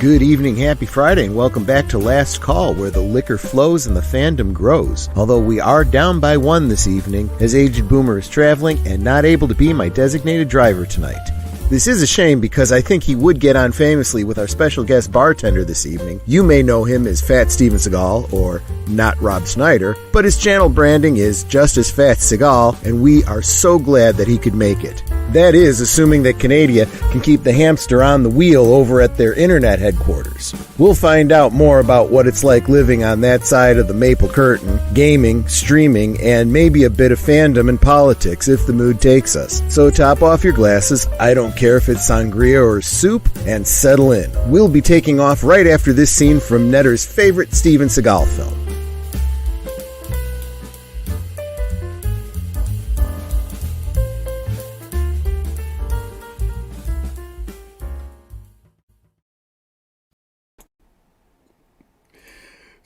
Good evening, happy Friday, and welcome back to Last Call, where the liquor flows and the fandom grows. Although we are down by one this evening, as Aged Boomer is traveling and not able to be my designated driver tonight. This is a shame because I think he would get on famously with our special guest bartender this evening. You may know him as Fat Steven Seagal, or Not Rob Schneider, but his channel branding is Justice Fats Seagal, and we are so glad that he could make it. That is, assuming that Canada can keep the hamster on the wheel over at their internet headquarters. We'll find out more about what it's like living on that side of the maple curtain, gaming, streaming, and maybe a bit of fandom and politics if the mood takes us. So top off your glasses, I don't care if it's sangria or soup, and settle in. We'll be taking off right after this scene from Netter's favorite Steven Seagal film.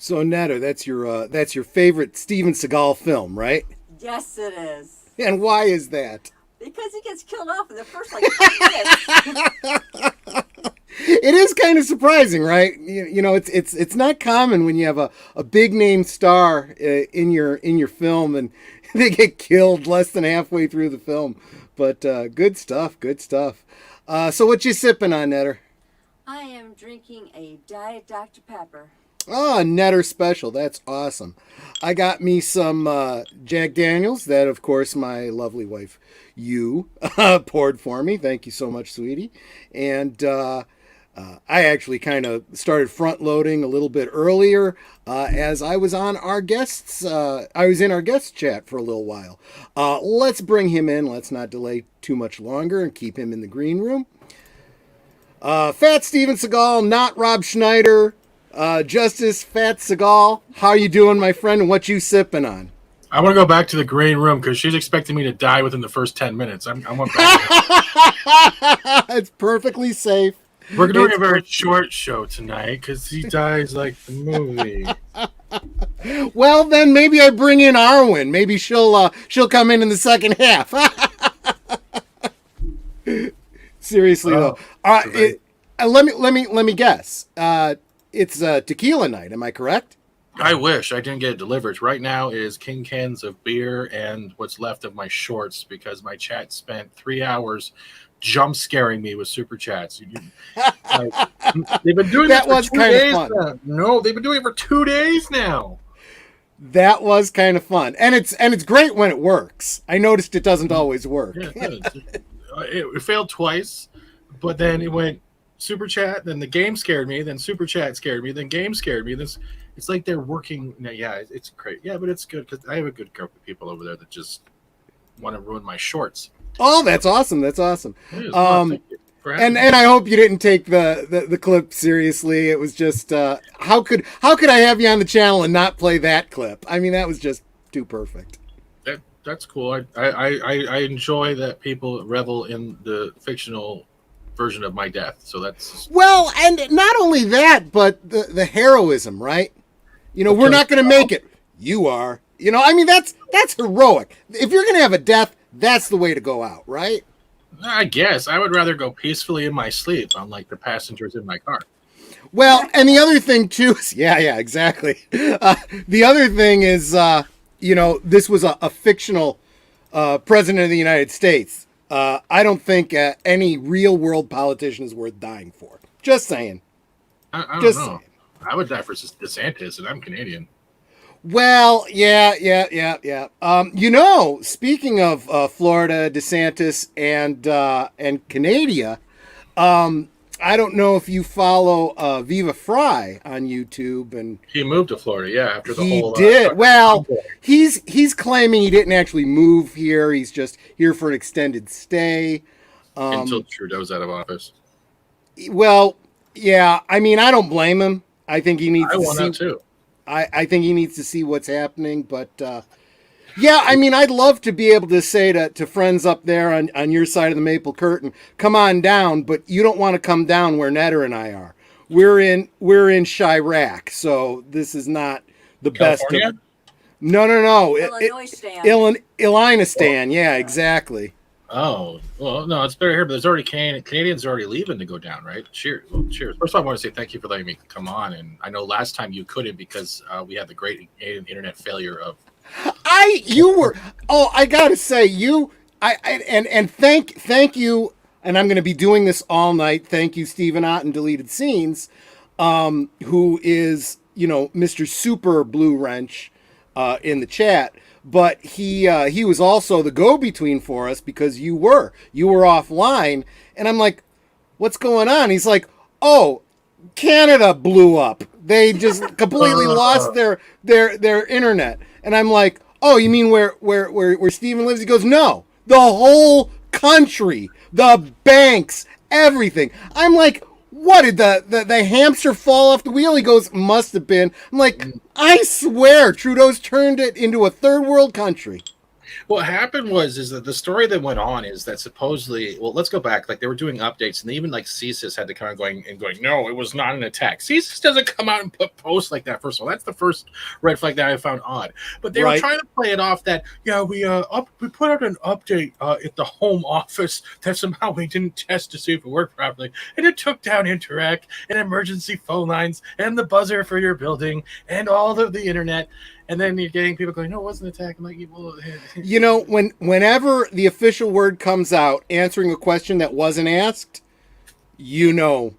So Netter, that's your favorite Steven Seagal film, right? Yes, it is. And why is that? Because he gets killed off in the first 10 minutes. It is kind of surprising, right? You know, it's not common when you have a big name star in your film and they get killed less than halfway through the film. But good stuff. So what you sipping on, Netter? I am drinking a Diet Dr. Pepper. Oh, Netter special. That's awesome. I got me some Jack Daniels that, of course, my lovely wife, you, poured for me. Thank you so much, sweetie. And I actually kind of started front-loading a little bit earlier as I was on our guests. I was in our guest chat for a little while. Let's bring him in. Let's not delay too much longer and keep him in the green room. Fat Steven Seagal, not Rob Schneider. Justice Fats Seagal, how you doing, my friend, and what you sipping on? I want to go back to the green room because she's expecting me to die within the first 10 minutes. I want back. It's perfectly safe. We're doing a very short show tonight because he dies like the movie. Well, then maybe I bring in Arwen. Maybe she'll come in the second half. Seriously though, let me guess. It's tequila night, am I correct? I wish I didn't get it delivered. Right now is king cans of beer and what's left of my shorts because my chat spent 3 hours jump scaring me with super chats. They've been doing that for 2 days now. No, they've been doing it for 2 days now. That was kind of fun, and it's great when it works. I noticed it doesn't always work. Yeah, it failed twice, but then it went super chat, then the game scared me, then super chat scared me, then game scared me. It's like they're working. Yeah, it's great. Yeah, but it's good because I have a good group of people over there that just want to ruin my shorts. Oh, that's awesome. That's awesome. Thank you for having and I hope you didn't take the clip seriously. It was just how could I have you on the channel and not play that clip? I mean, that was just too perfect. That's cool. I enjoy that people revel in the fictional version of my death, so that's well, and not only that, but the heroism, right? You know, we're not going to make it. You are. You know, I mean, that's heroic. If you're going to have a death, that's the way to go out, right? I guess I would rather go peacefully in my sleep, unlike the passengers in my car. Well, and the other thing too is, yeah, exactly. The other thing is, you know, this was a fictional president of the United States. I don't think any real world politician is worth dying for. Just saying. I don't know. Saying. I would die for DeSantis, and I'm Canadian. Well, yeah. You know, speaking of Florida, DeSantis, and Canada, I don't know if you follow Viva Fry on YouTube, and he moved to Florida, yeah, after the whole. He did. Well, he's claiming he didn't actually move here. He's just here for an extended stay until Trudeau's out of office. Well, yeah. I mean, I don't blame him. I think he needs. I want that too. I think he needs to see what's happening, but yeah, I mean, I'd love to be able to say to friends up there on your side of the maple curtain, come on down, but you don't want to come down where Netter and I are. We're in Chirac, so this is not the California? best. No. Illinois stand. Illinois stand, yeah, exactly. Oh, well, no, it's better here, but there's already Canadians are already leaving to go down, right? Cheers. Well, cheers. First of all, I want to say thank you for letting me come on. And I know last time you couldn't because we had the great internet failure of. I gotta say, and thank you, and I'm gonna be doing this all night. Thank you, Stephen Otten, Deleted Scenes, who is, Mr. Super Blue Wrench in the chat. But he was also the go-between for us because you were offline, and I'm like, what's going on? He's like, oh, Canada blew up. They just completely lost their internet, and I'm like, oh, you mean where Steven lives? He goes, no, the whole country, the banks, everything. I'm like, what did the hamster fall off the wheel? He goes, must have been. I'm like, I swear Trudeau's turned it into a third world country. What happened is that the story that went on is that supposedly, well, let's go back. Like they were doing updates, and even like CSIS had to kind of going, no, it was not an attack. CSIS doesn't come out and put posts like that. First of all, that's the first red flag that I found odd. But they were trying to play it off that we put out an update at the Home Office that somehow we didn't test to see if it worked properly, and it took down Interac and emergency phone lines and the buzzer for your building and all of the internet. And then you're getting people going, no, it wasn't an attack. I'm like, well, whenever the official word comes out answering a question that wasn't asked, you know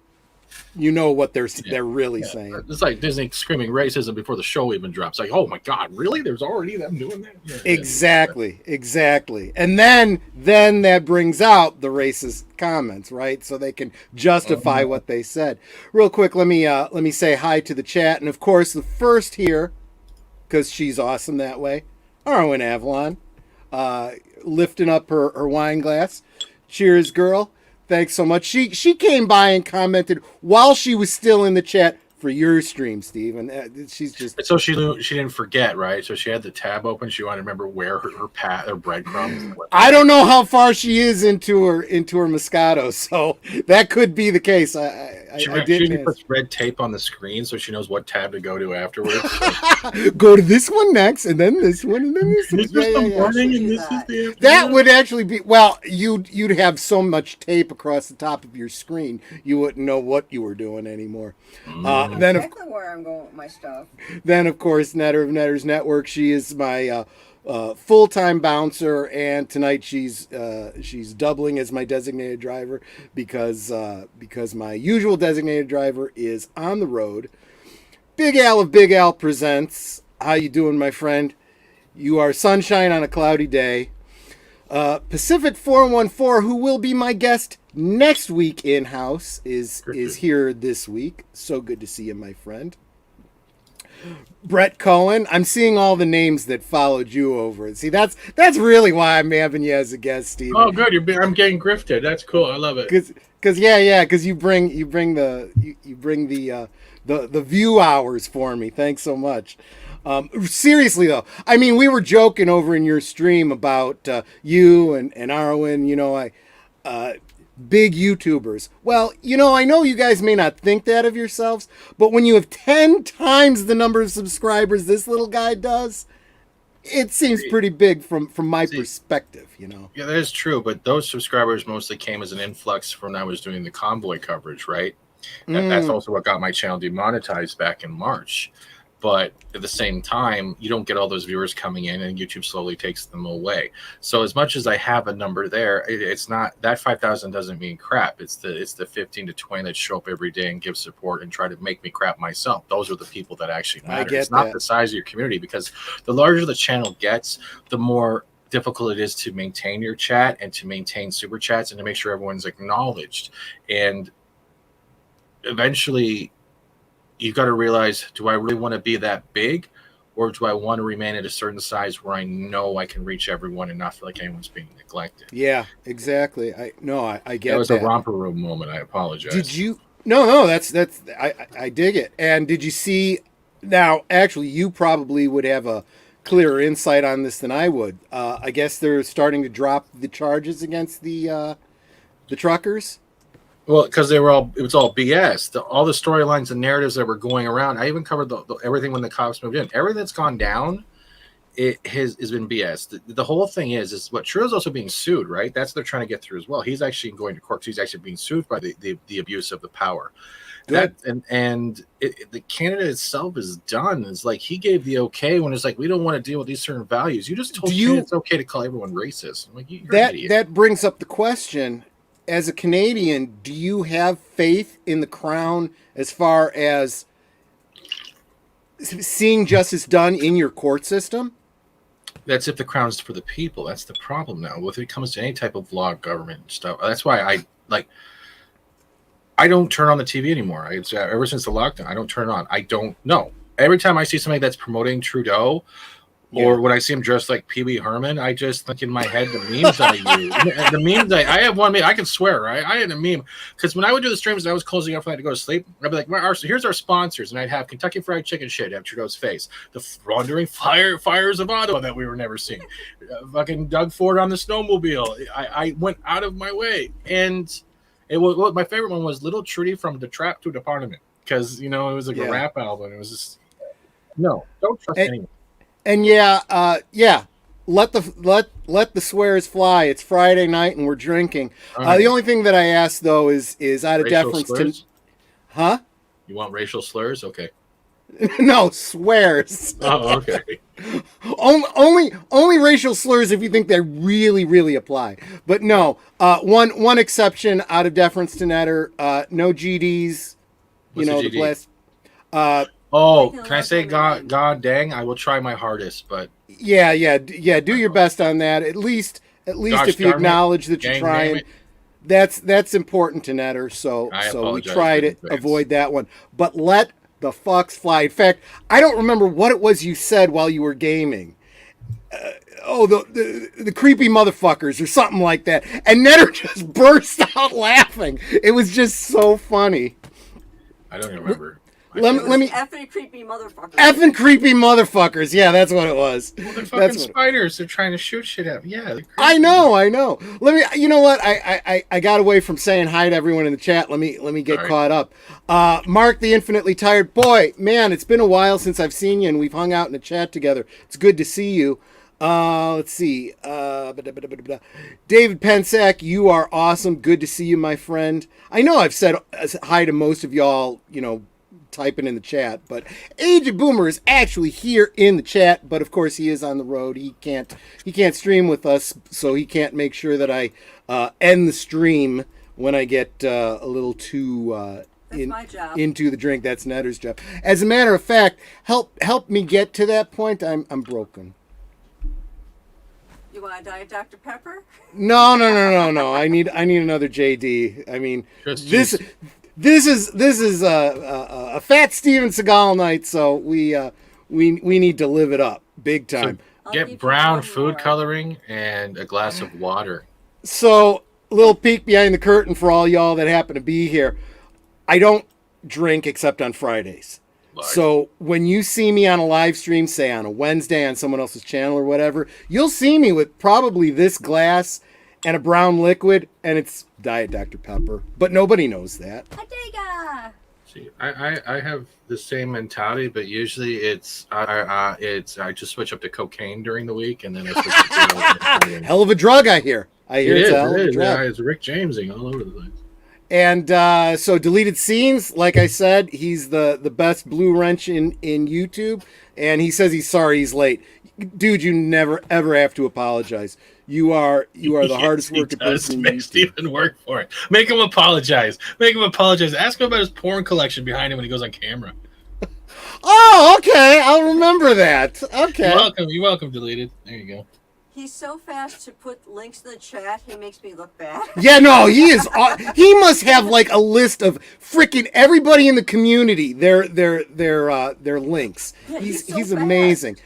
what they're really saying. It's like Disney screaming racism before the show even drops. Like, oh my God, really? There's already them doing that? Yeah, exactly. And then that brings out the racist comments, right? So they can justify what they said. Real quick, let me say hi to the chat, and of course the first here, because she's awesome that way, Arwen Avalon, lifting up her wine glass. Cheers, girl. Thanks so much. She came by and commented while she was still in the chat for your stream, Steve. And she's just... So she didn't forget, right? So she had the tab open. She wanted to remember where her path or breadcrumbs. I don't know how far she is into her Moscato, so that could be the case. She puts red tape on the screen so she knows what tab to go to afterwards. So. Go to this one next, and then this one, and then this one. That would actually be, well, you'd have so much tape across the top of your screen, you wouldn't know what you were doing anymore. Then exactly where I'm going with my stuff. Then, of course, Netter of Netter's Network. She is my full-time bouncer, and tonight she's doubling as my designated driver because my usual designated driver is on the road. Big Al of Big Al Presents. How you doing, my friend? You are sunshine on a cloudy day. Pacific 414, who will be my guest next week in-house, is here this week. So good to see you, my friend. Brett Cohen. I'm seeing all the names that followed you over. See, that's really why I'm having you as a guest, Steve. Oh, good. I'm getting grifted. That's cool. I love it. Because you bring the view hours for me. Thanks so much. Seriously though, I mean, we were joking over in your stream about you and Arwen, big YouTubers. Well, I know you guys may not think that of yourselves, but when you have 10 times the number of subscribers this little guy does, it seems pretty big from my perspective, Yeah, that is true, but those subscribers mostly came as an influx from when I was doing the convoy coverage, right? That's also what got my channel demonetized back in March. But at the same time, you don't get all those viewers coming in, and YouTube slowly takes them away. So as much as I have a number there, it's not that 5,000 doesn't mean crap. It's the 15 to 20 that show up every day and give support and try to make me crap myself. Those are the people that actually matter. It's not the size of your community, because the larger the channel gets, the more difficult it is to maintain your chat and to maintain super chats and to make sure everyone's acknowledged. And eventually, you've got to realize, do I really want to be that big, or do I want to remain at a certain size where I know I can reach everyone and not feel like anyone's being neglected? Yeah, exactly. I get that. That was a romper room moment. I apologize. Did you? No, that's I dig it. And did you see? Now, actually, you probably would have a clearer insight on this than I would. I guess they're starting to drop the charges against the truckers. Well, because it was all BS. All the storylines and narratives that were going around. I even covered everything when the cops moved in. Everything that's gone down it has been BS. The whole thing is what Trudeau's also being sued, right? That's what they're trying to get through as well. He's actually going to court. He's actually being sued by the abuse of the power. Good. The Canada itself is done. It's like he gave the okay when it's like we don't want to deal with these certain values. You just told Canada it's okay to call everyone racist. I'm like, you're an idiot. That brings up the question: as a Canadian, do you have faith in the Crown as far as seeing justice done in your court system? That's if the Crown's for the people. That's the problem now. If it comes to any type of law, government stuff, that's why I don't turn on the TV anymore. Ever since the lockdown, I don't turn it on. I don't know. Every time I see something that's promoting Trudeau, or when I see him dressed like Pee Wee Herman, I just think in my head the memes I use. The memes I have one meme. I can swear, right? I had a meme because when I would do the streams and I was closing up for that to go to sleep, I'd be like, here's our sponsors, and I'd have Kentucky Fried Chicken shit have Trudeau's face, the wandering fires of Ottawa that we were never seeing, fucking Doug Ford on the snowmobile. I went out of my way, and it was my favorite one was Little Trudy from the Trap to the Parliament because it was like a rap album. It was just no, don't trust anyone. And let the swears fly. It's Friday night and we're drinking. Right. The only thing that I ask though is out of racial deference slurs? to, huh? You want racial slurs? Okay. No, swears. Oh, okay. only racial slurs if you think they really, really apply. But no, one exception out of deference to Netter, no GDs. What's the GD? blast. Can I say God dang? I will try my hardest, but yeah. Do your best on that. At least if you acknowledge that you're trying. That's important to Netter. So we try to avoid that one. But let the fucks fly. In fact, I don't remember what it was you said while you were gaming. The creepy motherfuckers or something like that. And Netter just burst out laughing. It was just so funny. I don't even remember. Let me effing creepy motherfuckers. Effing creepy motherfuckers. Yeah, that's what it was. Well, they're fucking spiders. They're trying to shoot shit at me. Yeah, I know. Let me. You know what? I got away from saying hi to everyone in the chat. Let me get caught up. Mark the Infinitely Tired Boy. Man, it's been a while since I've seen you, and we've hung out in a chat together. It's good to see you. Let's see. David Pensack, you are awesome. Good to see you, my friend. I know I've said hi to most of y'all, typing in the chat, but Aged Boomer is actually here in the chat, but of course he is on the road. He can't stream with us, so he can't make sure that I end the stream when I get a little too my job. Into the drink. That's Netter's job. As a matter of fact, help me get to that point. I'm broken. You want to Diet Dr. Pepper? No. I need another JD. I mean, This is a fat Steven Seagal night, so we need to live it up big time. So get brown food coloring and a glass of water. So, a little peek behind the curtain for all y'all that happen to be here. I don't drink except on Fridays. So when you see me on a live stream, say on a Wednesday on someone else's channel or whatever, you'll see me with probably this glass and a brown liquid, and it's Diet Dr. Pepper. But nobody knows that. Adega! See, I have the same mentality, but usually it's I just switch up to cocaine during the week, and then I switch to hell of a drug, I hear. It's a hell of a drug. Yeah, it's Rick Jamesing all over the place. And so Deleted Scenes, like I said, he's the best blue wrench in YouTube, and he says he's sorry he's late. Dude, you never ever have to apologize. You are the hardest working person. Make Steven work for it. Make him apologize. Ask him about his porn collection behind him when he goes on camera. Oh, okay. I'll remember that. Okay. You're welcome, Deleted. There you go. He's so fast to put links in the chat, he makes me look bad. Yeah, no, he is. He must have like a list of freaking everybody in the community. Their links. Yeah, he's amazing.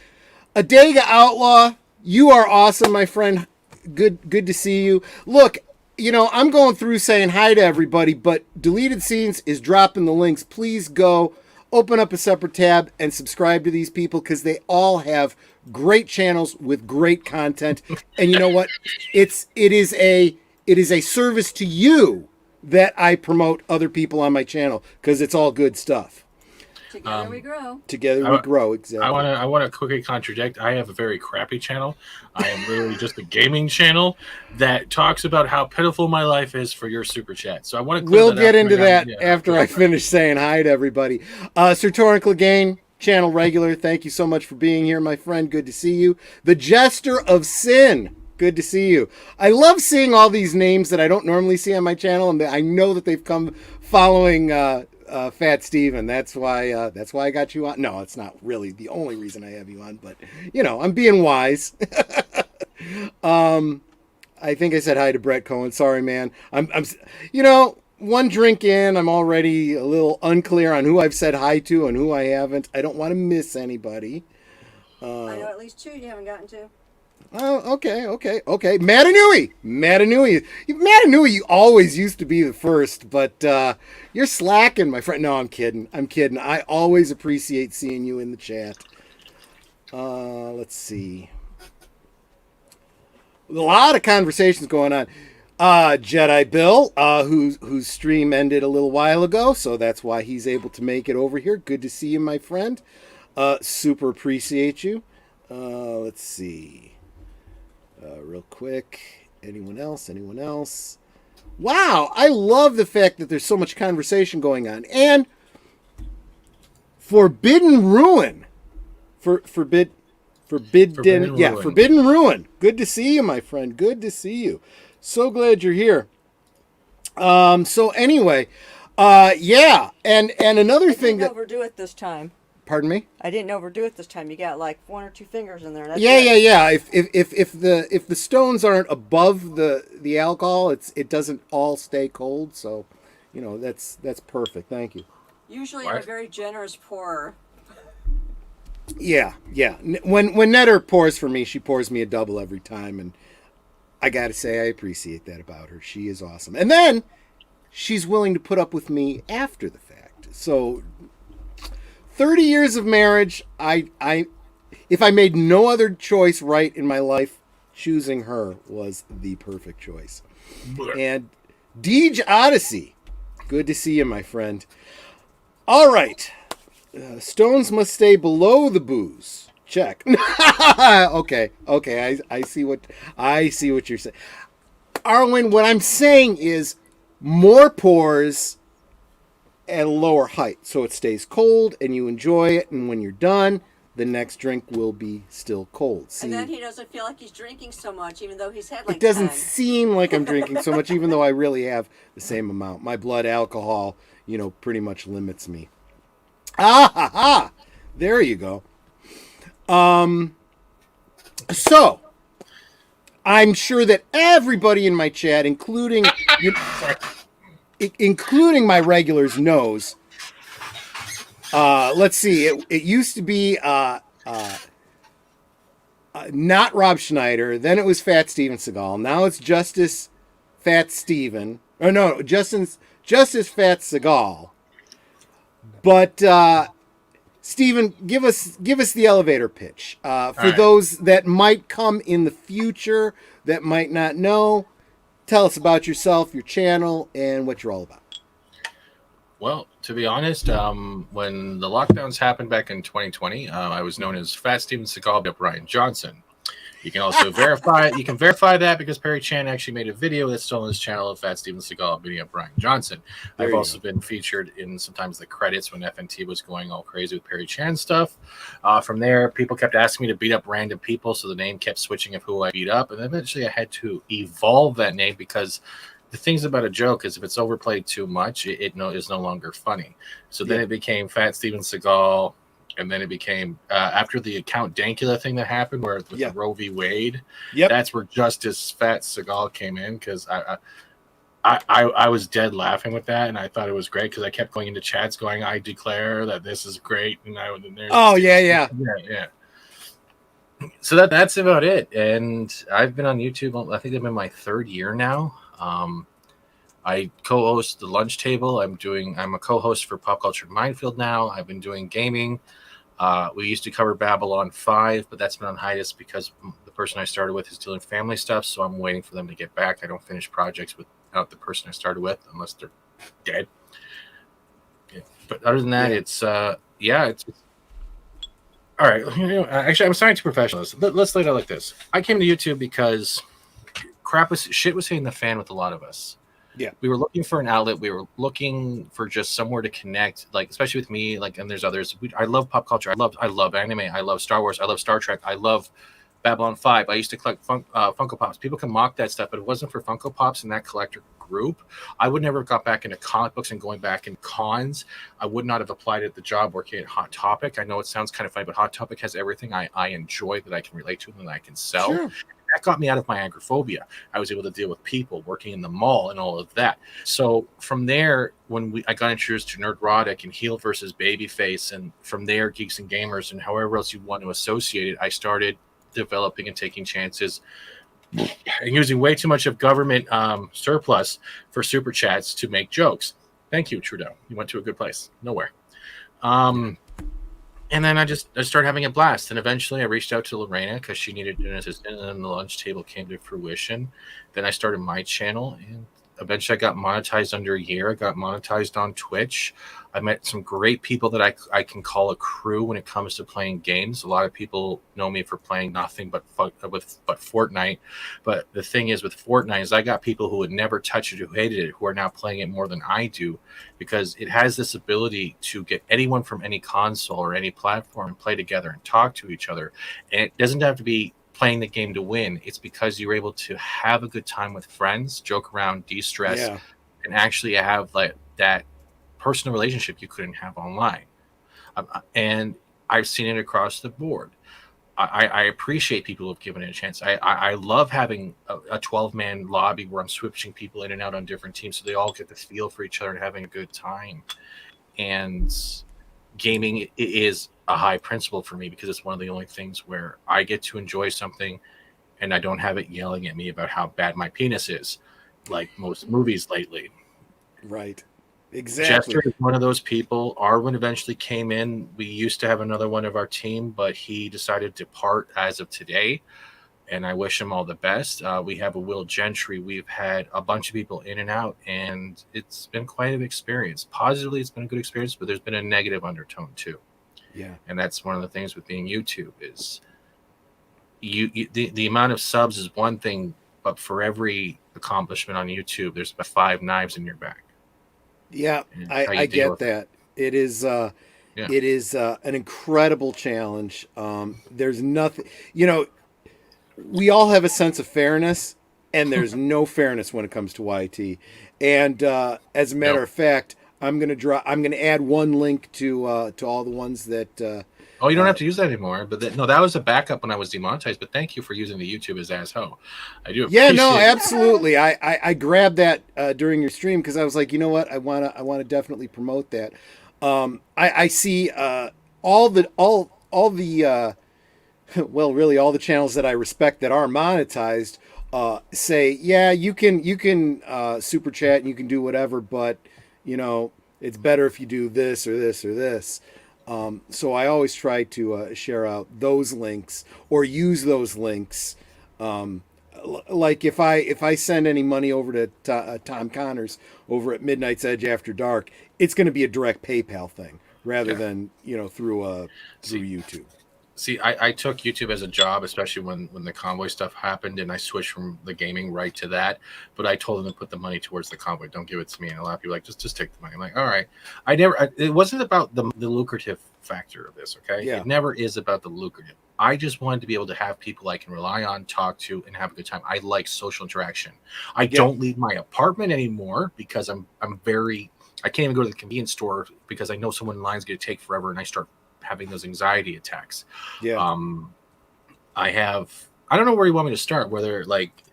Adega Outlaw, you are awesome, my friend. Good to see you. Look, I'm going through saying hi to everybody, but Deleted Scenes is dropping the links. Please go open up a separate tab and subscribe to these people because they all have great channels with great content. And you know what? It is a service to you that I promote other people on my channel because it's all good stuff. Together we grow. Together we grow. Exactly. I want to quickly contradict. I have a very crappy channel. I am literally just a gaming channel that talks about how pitiful my life is for your super chat. So I want to. We'll get into that after I finish saying hi to everybody. Sir Torrin Clegane, channel regular. Thank you so much for being here, my friend. Good to see you. The Jester of Sin. Good to see you. I love seeing all these names that I don't normally see on my channel, and I know that they've come following Fat Steven. That's why I got you on. No, it's not really the only reason I have you on, but I'm being wise. I think I said hi to Brett Cohen. Sorry, man. I'm one drink in, I'm already a little unclear on who I've said hi to and who I haven't. I don't want to miss anybody. I know at least 2 you haven't gotten to. Oh, okay. Matanui always used to be the first, but you're slacking, my friend. No, I'm kidding. I always appreciate seeing you in the chat. Let's see. A lot of conversations going on. Jedi Bill, whose stream ended a little while ago, so that's why he's able to make it over here. Good to see you, my friend. Super appreciate you. Let's see. Real quick. Anyone else? Wow, I love the fact that there's so much conversation going on. And Forbidden Ruin. Forbidden Ruin. Good to see you, my friend. Good to see you. So glad you're here. So anyway, yeah. And another thing that... I didn't overdo it this time. Pardon me? I didn't overdo it this time. You got like 1 or 2 fingers in there. That's yeah. If the stones aren't above the alcohol, it doesn't all stay cold. So, that's perfect. Thank you. Usually you're a very generous pourer. Yeah. When Netter pours for me, she pours me a double every time, and I gotta say I appreciate that about her. She is awesome. And then she's willing to put up with me after the fact. So 30 years of marriage, if I made no other choice right in my life, choosing her was the perfect choice. And Deej Odyssey, good to see you, my friend. All right. Stones must stay below the booze. Check. Okay. I see what you're saying. Arwen, what I'm saying is more pours at a lower height, so it stays cold and you enjoy it, and when you're done, the next drink will be still cold. See, and then he doesn't feel like he's drinking so much, even though he's had like it doesn't 10. seem like I'm drinking so much, even though I really have the same amount. My blood alcohol, pretty much limits me. There you go. So I'm sure that everybody in my chat, including my regulars, knows. Let's see. It used to be not Rob Schneider. Then it was Fat Steven Seagal. Now it's Justice Fats Steven. Or no, Justice Fats Seagal. But Steven, give us the elevator pitch for those that might come in the future that might not know. Tell us about yourself, your channel, and what you're all about. Well, to be honest, when the lockdowns happened back in 2020, I was known as Fat Steven Seagal by Brian Johnson. You can also verify that because Perry Chan actually made a video that's still on his channel of Fat Steven Seagal beating up Brian Johnson. I've also been featured in sometimes the credits when FNT was going all crazy with Perry Chan stuff. From there, people kept asking me to beat up random people, so the name kept switching of who I beat up, and eventually I had to evolve that name because the things about a joke is if it's overplayed too much, it is no longer funny. So then it became Fat Steven Seagal. And then it became after the Count Dankula thing that happened, where with the Roe v. Wade, that's where Justice Fats Seagal came in, because I was dead laughing with that, and I thought it was great because I kept going into chats going, "I declare that this is great," and yeah. So that's about it. And I've been on YouTube. I think I'm in my 3rd year now. I co-host the Lunch Table. I'm a co-host for Pop Culture Minefield now. I've been doing gaming. We used to cover Babylon 5, but that's been on hiatus because the person I started with is doing family stuff, so I'm waiting for them to get back. I don't finish projects without the person I started with unless they're dead. Yeah. But other than that, it's yeah, it's all right. Actually, I'm starting to professionalize. Let's lay it out like this. I came to YouTube because shit was hitting the fan with a lot of us. Yeah. We were looking for an outlet. We were looking for just somewhere to connect, like especially with me, like, and there's others. I love pop culture. I love anime. I love Star Wars. I love Star Trek. I love Babylon 5. I used to collect Funko Pops. People can mock that stuff, but if it wasn't for Funko Pops and that collector group, I would never have got back into comic books and going back in cons. I would not have applied at the job working at Hot Topic. I know it sounds kind of funny, but Hot Topic has everything I enjoy that I can relate to and that I can sell. Sure. That got me out of my agoraphobia. I was able to deal with people working in the mall and all of that. So from there, I got introduced to Nerdrotic and Heel versus Babyface, and from there, Geeks and Gamers, and however else you want to associate it, I started developing and taking chances and using way too much of government surplus for super chats to make jokes. Thank you, Trudeau. You went to a good place. Nowhere. And then I started having a blast. And eventually I reached out to Lorena because she needed an assistant, and then the lunch table came to fruition. Then I started my channel, and eventually I got monetized under a year. I got monetized on Twitch. I met some great people that I can call a crew when it comes to playing games. A lot of people know me for playing nothing but Fortnite. But the thing is with Fortnite is I got people who would never touch it, who hated it, who are now playing it more than I do, because it has this ability to get anyone from any console or any platform and play together and talk to each other. And it doesn't have to be playing the game to win. It's because you're able to have a good time with friends, joke around, de-stress, and actually have like that personal relationship you couldn't have online. And I've seen it across the board. I appreciate people who've given it a chance. I love having a 12-man lobby where I'm switching people in and out on different teams so they all get the feel for each other and having a good time. And gaming is a high principle for me because it's one of the only things where I get to enjoy something and I don't have it yelling at me about how bad my penis is, like most movies lately. Right. Exactly. Jester is one of those people. Arwen eventually came in. We used to have another one of our team, but he decided to depart as of today, and I wish him all the best. We have a Will Gentry. We've had a bunch of people in and out, and it's been quite an experience. Positively, it's been a good experience, but there's been a negative undertone too. Yeah. And that's one of the things with being YouTube is the amount of subs is one thing, but for every accomplishment on YouTube, there's about 5 knives in your back. Yeah, I get that. It is it is an incredible challenge. There's nothing, we all have a sense of fairness, and there's no fairness when it comes to YT. And as a matter of fact, I'm gonna add one link to all the ones that. Oh, you don't have to use that anymore. But that was a backup when I was demonetized. But thank you for using the YouTube as asshole. I do. Yeah, no, absolutely. I grabbed that during your stream because I was like, you know what, I wanna definitely promote that. I see all the well, really all the channels that I respect that are monetized say, yeah, you can super chat and you can do whatever, but it's better if you do this or this or this. So I always try to share out those links or use those links. Like if I send any money over to Tom Connors over at Midnight's Edge After Dark, it's going to be a direct PayPal thing rather than through YouTube. See, I took YouTube as a job, especially when the convoy stuff happened, and I switched from the gaming right to that. But I told them to put the money towards the convoy. Don't give it to me. And a lot of people are like, just take the money. I'm like, all right. It wasn't about the lucrative factor of this, okay? Yeah. It never is about the lucrative. I just wanted to be able to have people I can rely on, talk to, and have a good time. I like social interaction. I don't leave my apartment anymore because I can't even go to the convenience store because I know someone in line is going to take forever, and I start having those anxiety attacks. I don't know where you want me to start, whether like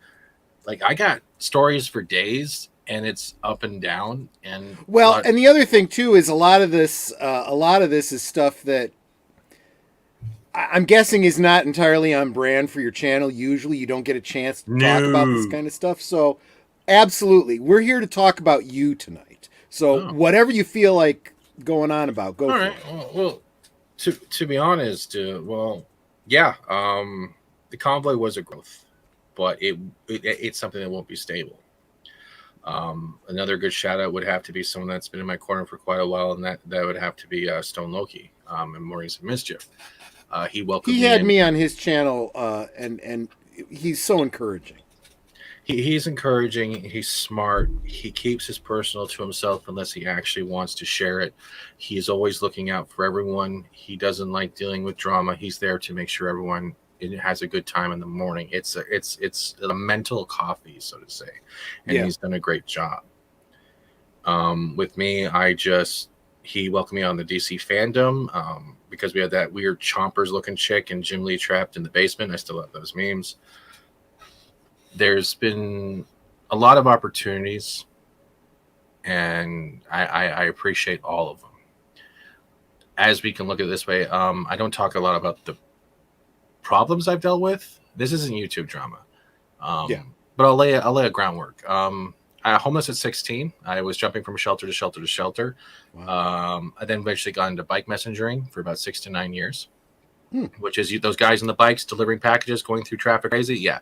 I got stories for days and it's up and down. And and the other thing too is a lot of this is stuff that I'm guessing is not entirely on brand for your channel. Usually you don't get a chance to talk about this kind of stuff. So absolutely, we're here to talk about you tonight. So whatever you feel like going on about, go for it. Well, to be honest, the convoy was a growth, but it's something that won't be stable. Another good shout out would have to be someone that's been in my corner for quite a while, and that would have to be Stone Loki, and Maurice of Mischief. He welcomed He me had in. me on his channel, and he's so encouraging. He's encouraging. He's smart. He keeps his personal to himself unless he actually wants to share it. He is always looking out for everyone. He doesn't like dealing with drama. He's there to make sure everyone has a good time in the morning. It's a mental coffee, so to say, and he's done a great job. With me, he welcomed me on the DC fandom because we had that weird chompers looking chick and Jim Lee trapped in the basement. I still have those memes. There's been a lot of opportunities, and I appreciate all of them. As we can look at it this way, I don't talk a lot about the problems I've dealt with. This isn't YouTube drama, but I'll lay a groundwork. I homeless at 16. I was jumping from shelter to shelter to shelter. Wow. I then eventually got into bike messengering for about 6 to 9 years. Which is those guys on the bikes delivering packages, going through traffic crazy. Yeah.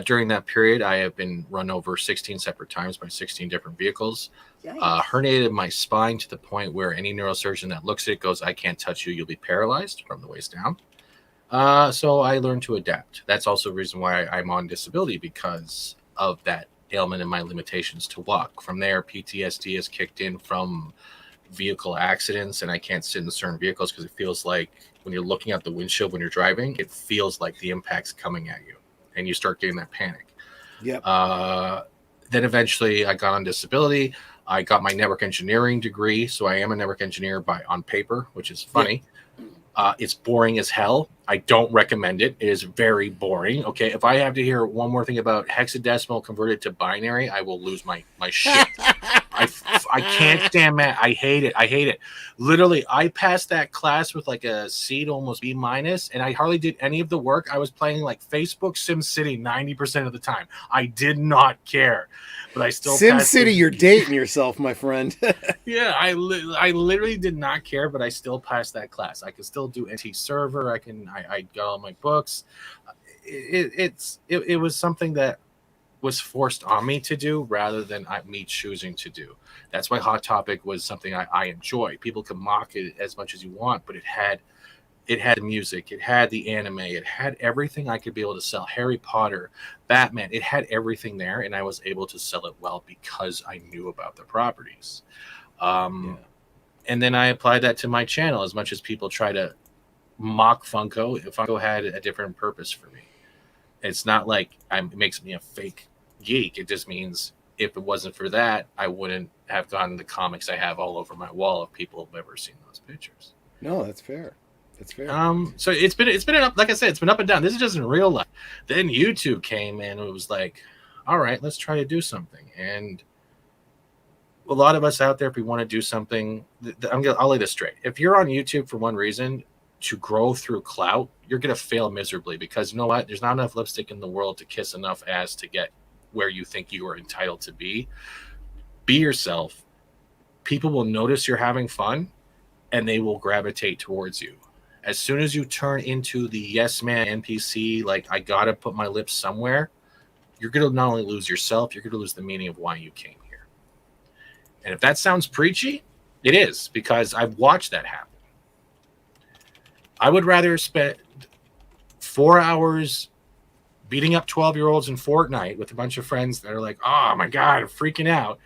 During that period, I have been run over 16 separate times by 16 different vehicles. Herniated my spine to the point where any neurosurgeon that looks at it goes, I can't touch you. You'll be paralyzed from the waist down. So I learned to adapt. That's also the reason why I'm on disability, because of that ailment and my limitations to walk. From there, PTSD has kicked in from vehicle accidents, and I can't sit in certain vehicles because it feels like when you're looking at the windshield when you're driving, it feels like the impact's coming at you, and you start getting that panic. Then eventually I got on disability. I got my network engineering degree, so I am a network engineer on paper, which is funny. It's boring as hell. I don't recommend it. It is very boring. Okay, if I have to hear one more thing about hexadecimal converted to binary, I will lose my shit. I can't stand that. I hate it. Literally, I passed that class with like a C to almost B minus, and I hardly did any of the work. I was playing like Facebook SimCity 90% of the time. I did not care, but I still SimCity. You're dating yourself, my friend. Yeah, I literally did not care, but I still passed that class. I could still do NT server. I got all my books. It was something that was forced on me to do rather than me choosing to do. That's why Hot Topic was something I enjoy. People can mock it as much as you want, but it had the music, it had the anime, it had everything I could be able to sell. Harry Potter, Batman, it had everything there, and I was able to sell it well because I knew about the properties. And then I applied that to my channel. As much as people try to mock Funko, Funko had a different purpose for me. It's not like it makes me a fake geek. It just means if it wasn't for that, I wouldn't have gotten the comics I have all over my wall if people have ever seen those pictures. No, that's fair. That's fair. So it's been like I said, it's been up and down. This is just in real life. Then YouTube came and it was like, all right, let's try to do something. And a lot of us out there, if we want to do something, I'll lay this straight. If you're on YouTube for one reason, to grow through clout, you're going to fail miserably, because you know what? There's not enough lipstick in the world to kiss enough ass to get where you think you are entitled to be. Be yourself. People will notice you're having fun, and they will gravitate towards you. As soon as you turn into the yes man NPC, like I got to put my lips somewhere, you're going to not only lose yourself, you're going to lose the meaning of why you came here. And if that sounds preachy, it is, because I've watched that happen. I would rather spend 4 hours beating up 12-year-olds in Fortnite with a bunch of friends that are like, oh my God, I'm freaking out,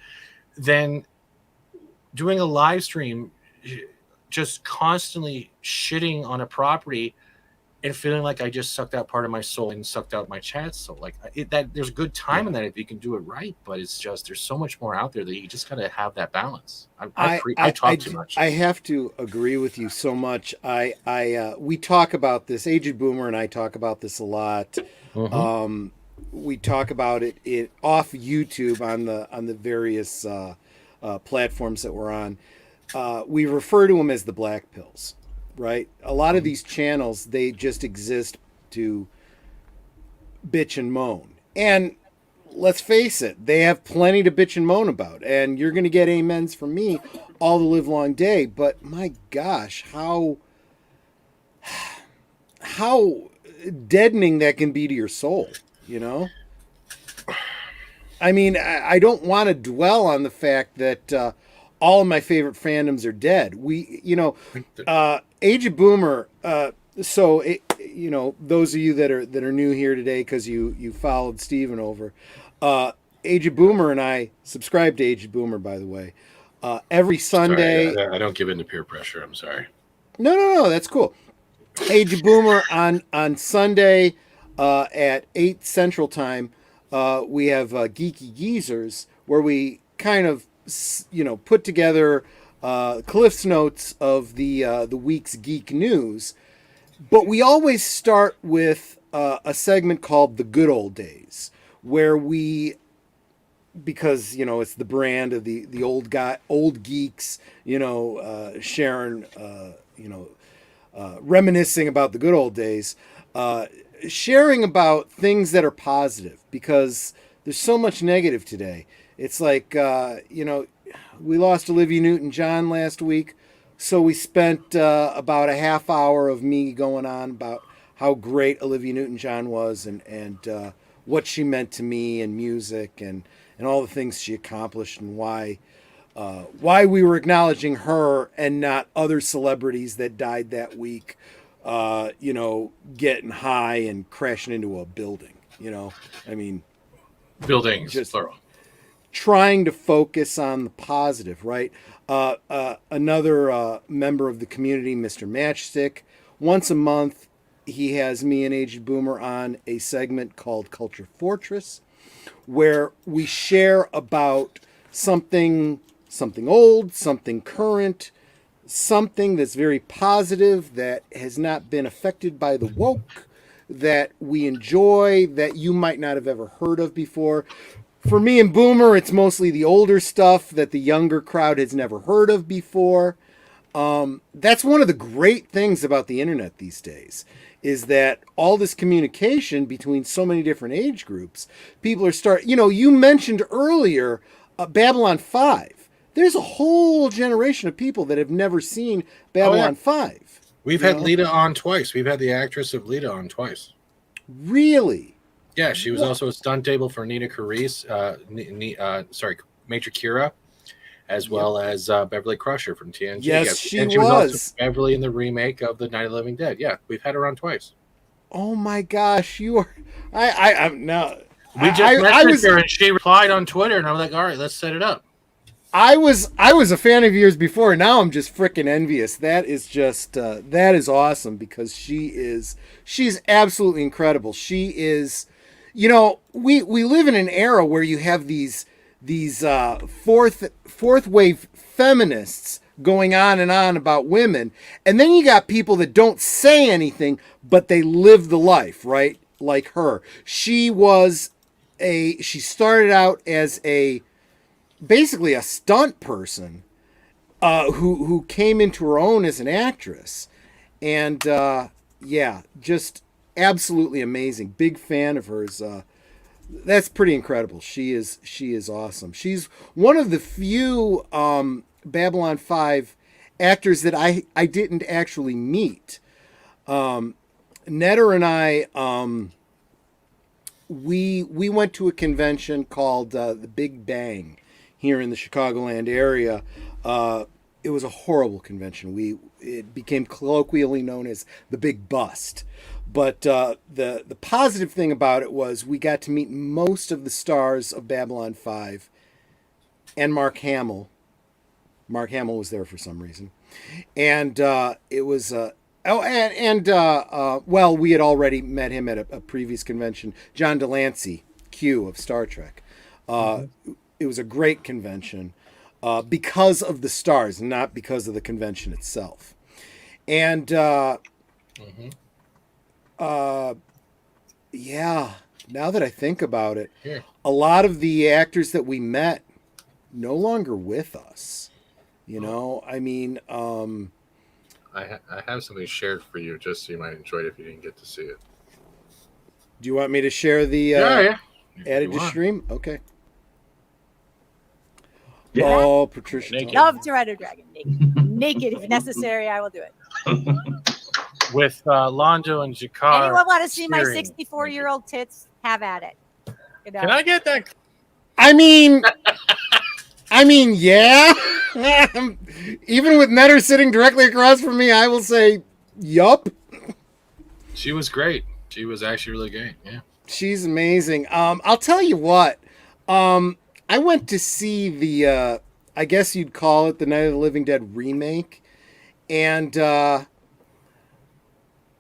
than doing a live stream just constantly shitting on a property and feeling like I just sucked out part of my soul and sucked out my chat soul. Like there's good time in that if you can do it right, but it's just there's so much more out there that you just got to have that balance. I talk too much. I have to agree with you so much. We talk about this. Aged Boomer and I talk about this a lot. Mm-hmm. We talk about it off YouTube on the various platforms that we're on. We refer to them as the black pills. Right? A lot of these channels, they just exist to bitch and moan. And let's face it, they have plenty to bitch and moan about. And you're going to get amens from me all the live long day. But my gosh, how deadening that can be to your soul, you know? I mean, I don't want to dwell on the fact that all of my favorite fandoms are dead. Age of Boomer. Those of you that are new here today because you followed Steven over, Age of Boomer and I subscribe to Age of Boomer, by the way. Every Sunday. Sorry, I don't give in to peer pressure. I'm sorry. No, that's cool. Age of Boomer on Sunday at 8 Central Time. We have Geeky Geezers where we kind of put together Cliff's notes of the week's geek news, but we always start with a segment called The Good Old Days, where because it's the brand of the old geeks, sharing, reminiscing about the good old days, sharing about things that are positive, because there's so much negative today. It's like, we lost Olivia Newton-John last week, so we spent about a half hour of me going on about how great Olivia Newton-John was and what she meant to me and music and all the things she accomplished and why we were acknowledging her and not other celebrities that died that week, getting high and crashing into a building. I mean, buildings, just plural. Trying to focus on the positive, right? Another member of the community, Mr. Matchstick, once a month, he has me and Aged Boomer on a segment called Culture Fortress, where we share about something old, something current, something that's very positive that has not been affected by the woke, that we enjoy, that you might not have ever heard of before. For me and Boomer, it's mostly the older stuff that the younger crowd has never heard of before. That's one of the great things about the internet these days, is that all this communication between so many different age groups, people are you mentioned earlier Babylon 5. There's a whole generation of people that have never seen Babylon 5. We've had Lita on twice. We've had the actress of Lita on twice. Really? Yeah, she was also a stunt double for Nina Carice, Major Kira, as well as Beverly Crusher from TNG. Yes, she was also Beverly in the remake of the Night of the Living Dead. Yeah, we've had her on twice. Oh my gosh, you are! I'm now. We just messaged her and she replied on Twitter, and I'm like, all right, let's set it up. I was a fan of yours before. Now I'm just freaking envious. That is just that is awesome, because she's absolutely incredible. She is, we live in an era where you have these fourth wave feminists going on and on about women, and then you got people that don't say anything but they live the life, right? Like her. She started out as basically a stunt person who came into her own as an actress, and just absolutely amazing. Big fan of hers. That's pretty incredible. She is awesome. She's one of the few Babylon 5 actors that I didn't actually meet. Netter and I we went to a convention called the Big Bang here in the Chicagoland area. It was a horrible convention. It became colloquially known as the Big Bust. But the positive thing about it was we got to meet most of the stars of Babylon 5 and Mark Hamill. Mark Hamill was there for some reason. And it was... we had already met him at a previous convention. John Delancey, Q of Star Trek. It was a great convention because of the stars, not because of the convention itself. And now that I think about it, a lot of the actors that we met no longer with us. I mean, I have something shared for you, just so you might enjoy it if you didn't get to see it. Do you want me to share the added to stream? Okay. Yeah. Oh, Patricia. Love to ride a dragon. Naked if necessary, I will do it. With Londo and Jakar. Anyone want to see my 64-year-old tits? Have at it. Can I get that? I mean, yeah. Even with Netter sitting directly across from me, I will say, yup. She was great. She was actually really great. Yeah. She's amazing. I'll tell you what. I went to see the, I guess you'd call it the Night of the Living Dead remake, and I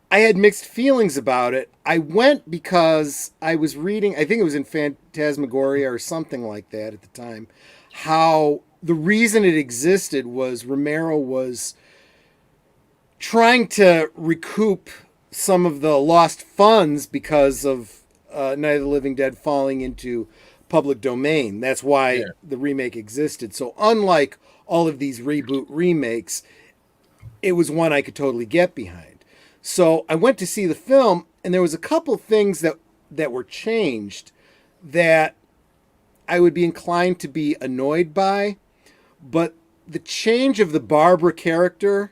had mixed feelings about it. I went because I was reading, I think it was in Phantasmagoria or something like that at the time, how the reason it existed was Romero was trying to recoup some of the lost funds because of Night of the Living Dead falling into public domain. That's why the remake existed. So unlike all of these reboot remakes, it was one I could totally get behind. So I went to see the film, and there was a couple things that were changed that I would be inclined to be annoyed by. But the change of the Barbara character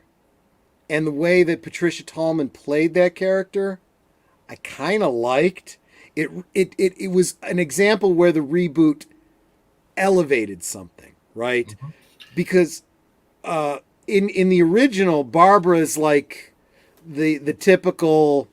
and the way that Patricia Tallman played that character, I kind of liked. It was an example where the reboot elevated something, right? Mm-hmm. Because in the original, Barbara is like the typical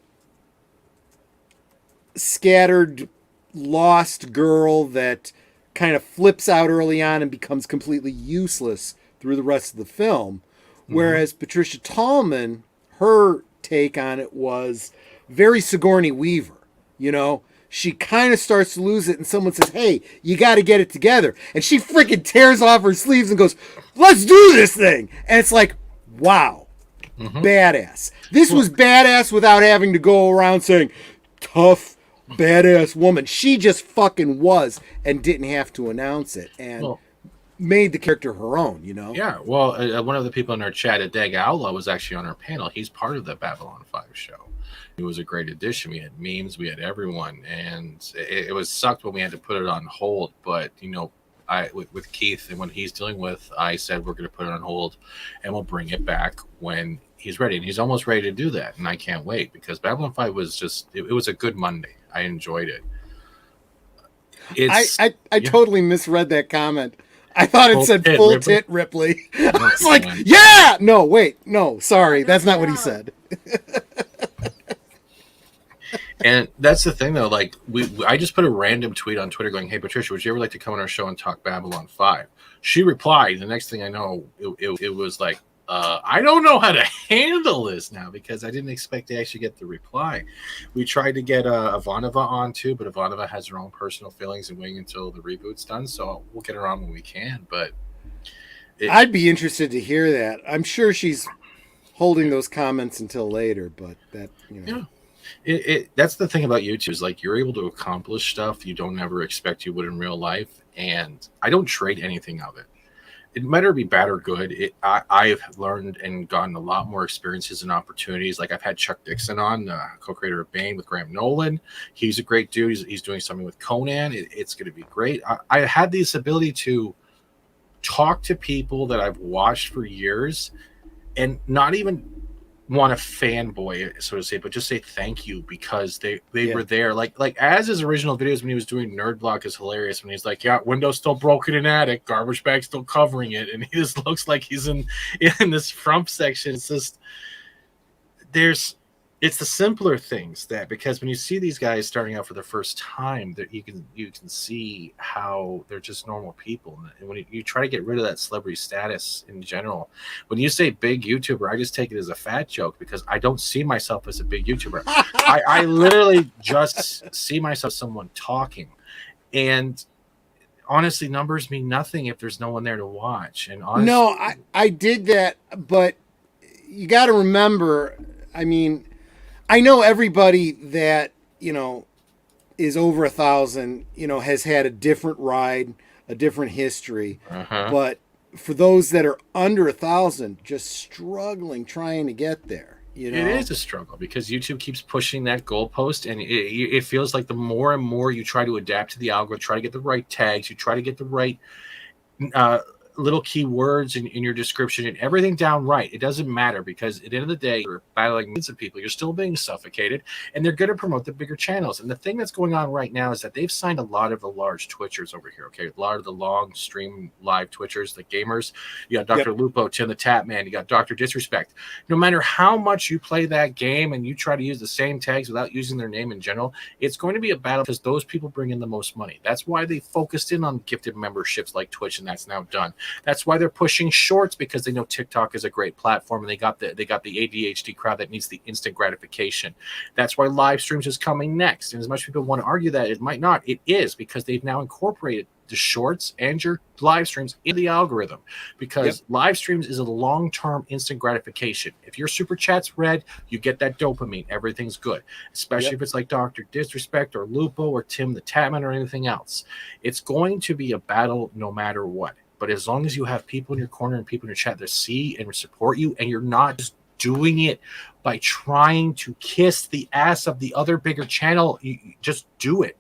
scattered, lost girl that kind of flips out early on and becomes completely useless through the rest of the film. Mm-hmm. Whereas Patricia Tallman, her take on it was very Sigourney Weaver. You know, she kind of starts to lose it, and someone says, hey, you got to get it together. And she freaking tears off her sleeves and goes, let's do this thing. And it's like, wow, badass. This was badass without having to go around saying, tough, badass woman. She just fucking was and didn't have to announce it and made the character her own, you know? Yeah, well, one of the people in our chat at Dag Outlaw was actually on our panel. He's part of the Babylon 5 show. It was a great addition. We had memes, we had everyone, and it was sucked when we had to put it on hold. But you know, with Keith and what he's dealing with, I said we're going to put it on hold, and we'll bring it back when he's ready. And he's almost ready to do that, and I can't wait because Babylon 5 was just it was a good Monday. I enjoyed it. I totally misread that comment. I thought it said full tit Ripley. I was like, yeah! No, wait. No, sorry. That's not what he said. And that's the thing, though. Like, I just put a random tweet on Twitter going, hey, Patricia, would you ever like to come on our show and talk Babylon 5? She replied. The next thing I know, it was like, I don't know how to handle this now because I didn't expect to actually get the reply. We tried to get Ivanova on, too, but Ivanova has her own personal feelings and waiting until the reboot's done. So we'll get her on when we can. But I'd be interested to hear that. I'm sure she's holding those comments until later, but that, you know. Yeah. That's the thing about YouTube is like you're able to accomplish stuff you don't ever expect you would in real life, and I don't trade anything of it. It might be bad or good. I've learned and gotten a lot more experiences and opportunities. Like I've had Chuck Dixon on, co-creator of Bane with Graham Nolan. He's a great dude. He's doing something with Conan. It's going to be great. I had this ability to talk to people that I've watched for years and not even want to fanboy, so to say, but just say thank you because they were there. Like as his original videos when he was doing Nerd Block is hilarious when he's like, yeah, window's still broken in attic, garbage bag still covering it, and he just looks like he's in this frump section. It's just it's the simpler things that because when you see these guys starting out for the first time, that you can see how they're just normal people. And when you try to get rid of that celebrity status in general, when you say big YouTuber, I just take it as a fat joke because I don't see myself as a big YouTuber. I literally just see myself as someone talking. And honestly, numbers mean nothing if there's no one there to watch. And honestly, no, I dig that, but you got to remember, I mean, I know everybody that, you know, is over 1,000, you know, has had a different ride, a different history. But for those that are under 1,000, just struggling, trying to get there, you know. It is a struggle because YouTube keeps pushing that goalpost, and it feels like the more and more you try to adapt to the algorithm, try to get the right tags, you try to get the right little keywords in your description and everything down right. It doesn't matter, because at the end of the day, you're battling millions of people. You're still being suffocated, and they're going to promote the bigger channels. And the thing that's going on right now is that they've signed a lot of the large Twitchers over here. Okay, a lot of the long stream live Twitchers, the gamers. You got Dr. Lupo, Tim the Tap Man. You got Dr. Disrespect. No matter how much you play that game and you try to use the same tags without using their name in general, it's going to be a battle, because those people bring in the most money. That's why they focused in on gifted memberships like Twitch, and that's now done. That's why they're pushing shorts, because they know TikTok is a great platform, and they got the ADHD crowd that needs the instant gratification. That's why live streams is coming next. And as much as people want to argue that it might not, it is, because they've now incorporated the shorts and your live streams in the algorithm, because live streams is a long-term instant gratification. If your super chat's read, you get that dopamine. Everything's good, especially if it's like Dr. Disrespect or Lupo or Tim the Tatman or anything else. It's going to be a battle no matter what. But as long as you have people in your corner and people in your chat that see and support you, and you're not just doing it by trying to kiss the ass of the other bigger channel, you just do it.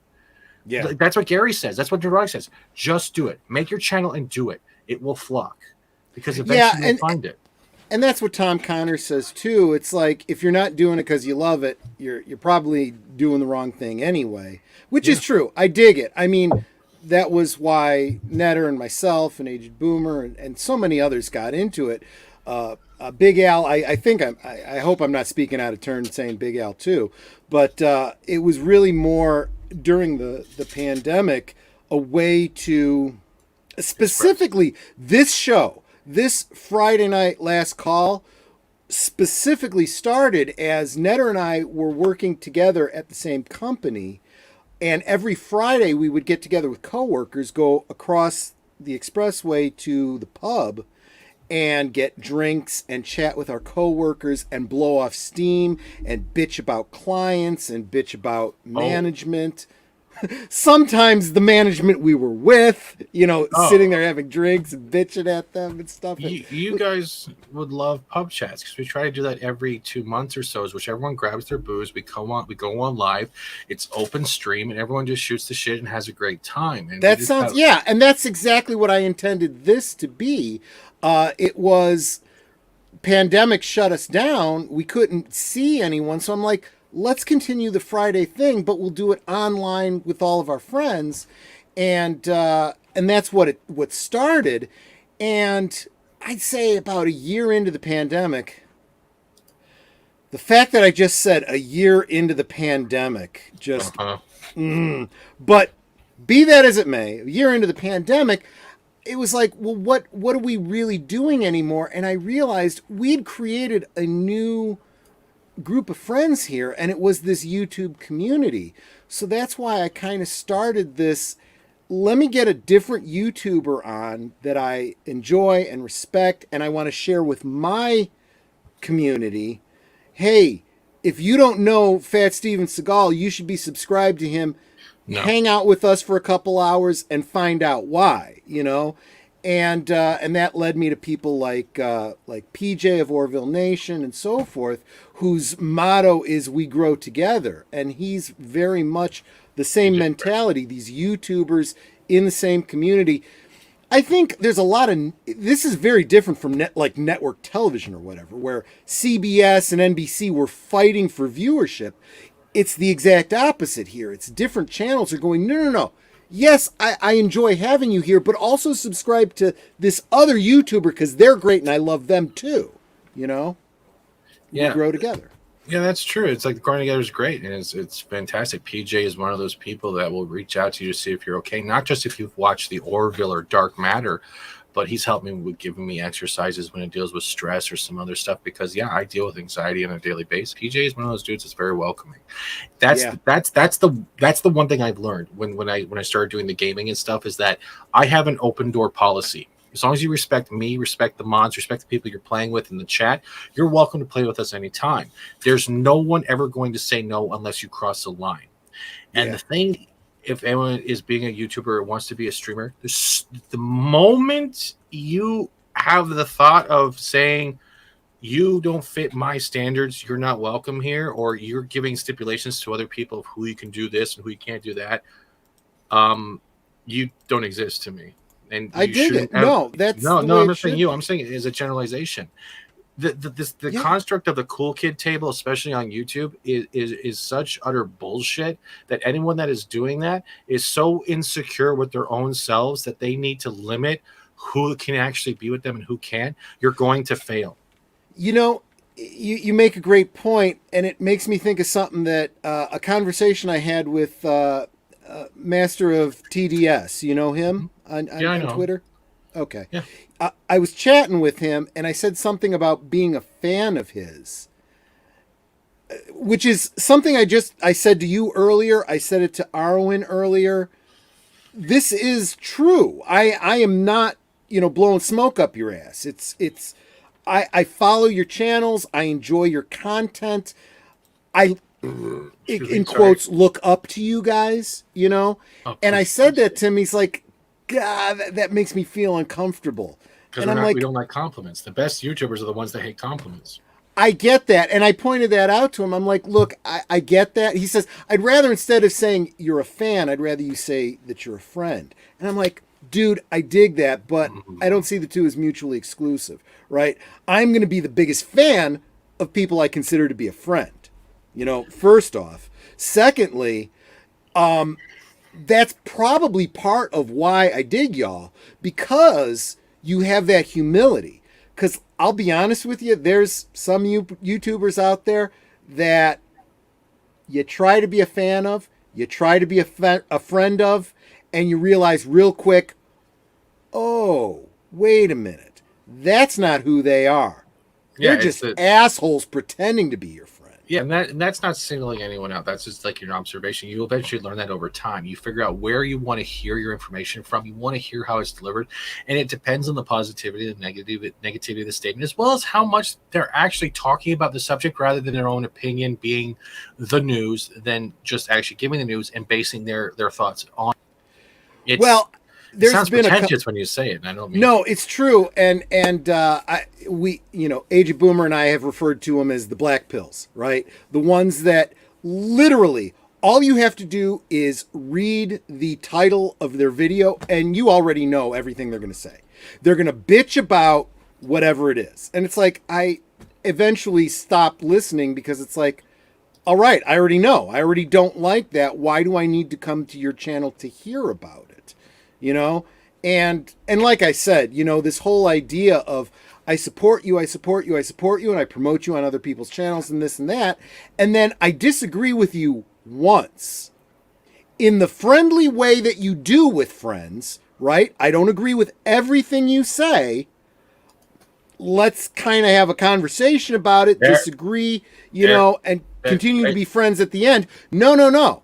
Yeah, that's what Gary says. That's what Gerard says. Just do it. Make your channel and do it. It will flock, because eventually you'll find it. And that's what Tom Connor says too. It's like, if you're not doing it because you love it, you're probably doing the wrong thing anyway, which is true. I dig it. I mean, that was why Netter and myself and Aged Boomer and so many others got into it. Big Al, I hope I'm not speaking out of turn saying Big Al too, but it was really more during the pandemic a way to, specifically this show, this Friday night last call, specifically started as Netter and I were working together at the same company. And every Friday we would get together with coworkers, go across the expressway to the pub and get drinks and chat with our coworkers and blow off steam and bitch about clients and bitch about management. Sometimes the management we were with, sitting there having drinks and bitching at them and stuff. You guys would love pub chats, because we try to do that every 2 months or so, which everyone grabs their booze. We go on live. It's open stream, and everyone just shoots the shit and has a great time. And that sounds, and that's exactly what I intended this to be. It was, pandemic shut us down. We couldn't see anyone. So I'm like, let's continue the Friday thing, but we'll do it online with all of our friends. And that's what started. And I'd say about a year into the pandemic, the fact that I just said a year into the pandemic, but be that as it may, a year into the pandemic, it was like, well, what are we really doing anymore? And I realized we'd created a new group of friends here, and it was this YouTube community. So that's why I kind of started this, let me get a different YouTuber on that I enjoy and respect, and I want to share with my community. Hey, if you don't know Fat Steven Seagal, you should be subscribed to him. No. Hang out with us for a couple hours and find out why, and that led me to people like PJ of Orville Nation and so forth, whose motto is "We grow together," and he's very much the same mentality. These YouTubers in the same community. I think there's a lot of, this is very different from network television or whatever, where CBS and NBC were fighting for viewership. It's the exact opposite here. It's different channels are going, no. Yes, I enjoy having you here, but also subscribe to this other YouTuber because they're great and I love them too. We grow together. Yeah, that's true. It's like growing together is great, and it's fantastic. PJ is one of those people that will reach out to you to see if you're okay, not just if you've watched the Orville or Dark Matter, but he's helped me with giving me exercises when it deals with stress or some other stuff, because I deal with anxiety on a daily basis. PJ is one of those dudes that's very welcoming. That's the one thing I've learned when I started doing the gaming and stuff, is that I have an open door policy. As long as you respect me, respect the mods, respect the people you're playing with in the chat, you're welcome to play with us anytime. There's no one ever going to say no unless you cross the line. And the thing, if anyone is being a YouTuber or wants to be a streamer, the moment you have the thought of saying, you don't fit my standards, you're not welcome here, or you're giving stipulations to other people of who you can do this and who you can't do that, you don't exist to me. and I dig it. No, that's no. the way I'm it not saying should you. be. I'm saying it is a generalization. The Yeah. construct of the cool kid table, especially on YouTube, is such utter bullshit that anyone that is doing that is so insecure with their own selves that they need to limit who can actually be with them and who can't. You're going to fail. You know, you make a great point, and it makes me think of something that a conversation I had with Master of TDS. You know him Yeah, I on know. Twitter? Okay. Yeah. I was chatting with him, and I said something about being a fan of his, which is something I said to you earlier. I said it to Arwen earlier. This is true. I am not, blowing smoke up your ass. I follow your channels. I enjoy your content. I, in quotes, look up to you guys, Oh, and I please, said that to him. He's like, God, that makes me feel uncomfortable. because And I'm we don't like compliments. The best YouTubers are the ones that hate compliments. I get that. And I pointed that out to him. I'm like, look, I get that. He says, I'd rather, instead of saying you're a fan, I'd rather you say that you're a friend. And I'm like, dude, I dig that, but I don't see the two as mutually exclusive, right? I'm going to be the biggest fan of people I consider to be a friend, first off. Secondly, that's probably part of why I dig y'all, because you have that humility. Because I'll be honest with you, there's some YouTubers out there that you try to be a fan of, you try to be a friend of, and you realize real quick, oh, wait a minute, that's not who they are. They're just assholes pretending to be your friend. Yeah, and that's not singling anyone out. That's just like your observation. You eventually learn that over time. You figure out where you want to hear your information from. You want to hear how it's delivered, and it depends on the positivity and negativity of the statement, as well as how much they're actually talking about the subject rather than their own opinion being the news, than just actually giving the news and basing their thoughts on it. It sounds pretentious when you say it, and I don't mean no, it's true. And Age of Boomer and I have referred to them as the black pills, right? The ones that literally all you have to do is read the title of their video, and you already know everything they're going to say. They're going to bitch about whatever it is, and it's like I eventually stopped listening because it's like, all right, I already know. I already don't like that. Why do I need to come to your channel to hear about it? And like I said, this whole idea of I support you, and I promote you on other people's channels and this and that, and then I disagree with you once in the friendly way that you do with friends, right? I don't agree with everything you say. Let's kind of have a conversation about it, disagree, and continue to be friends at the end. No.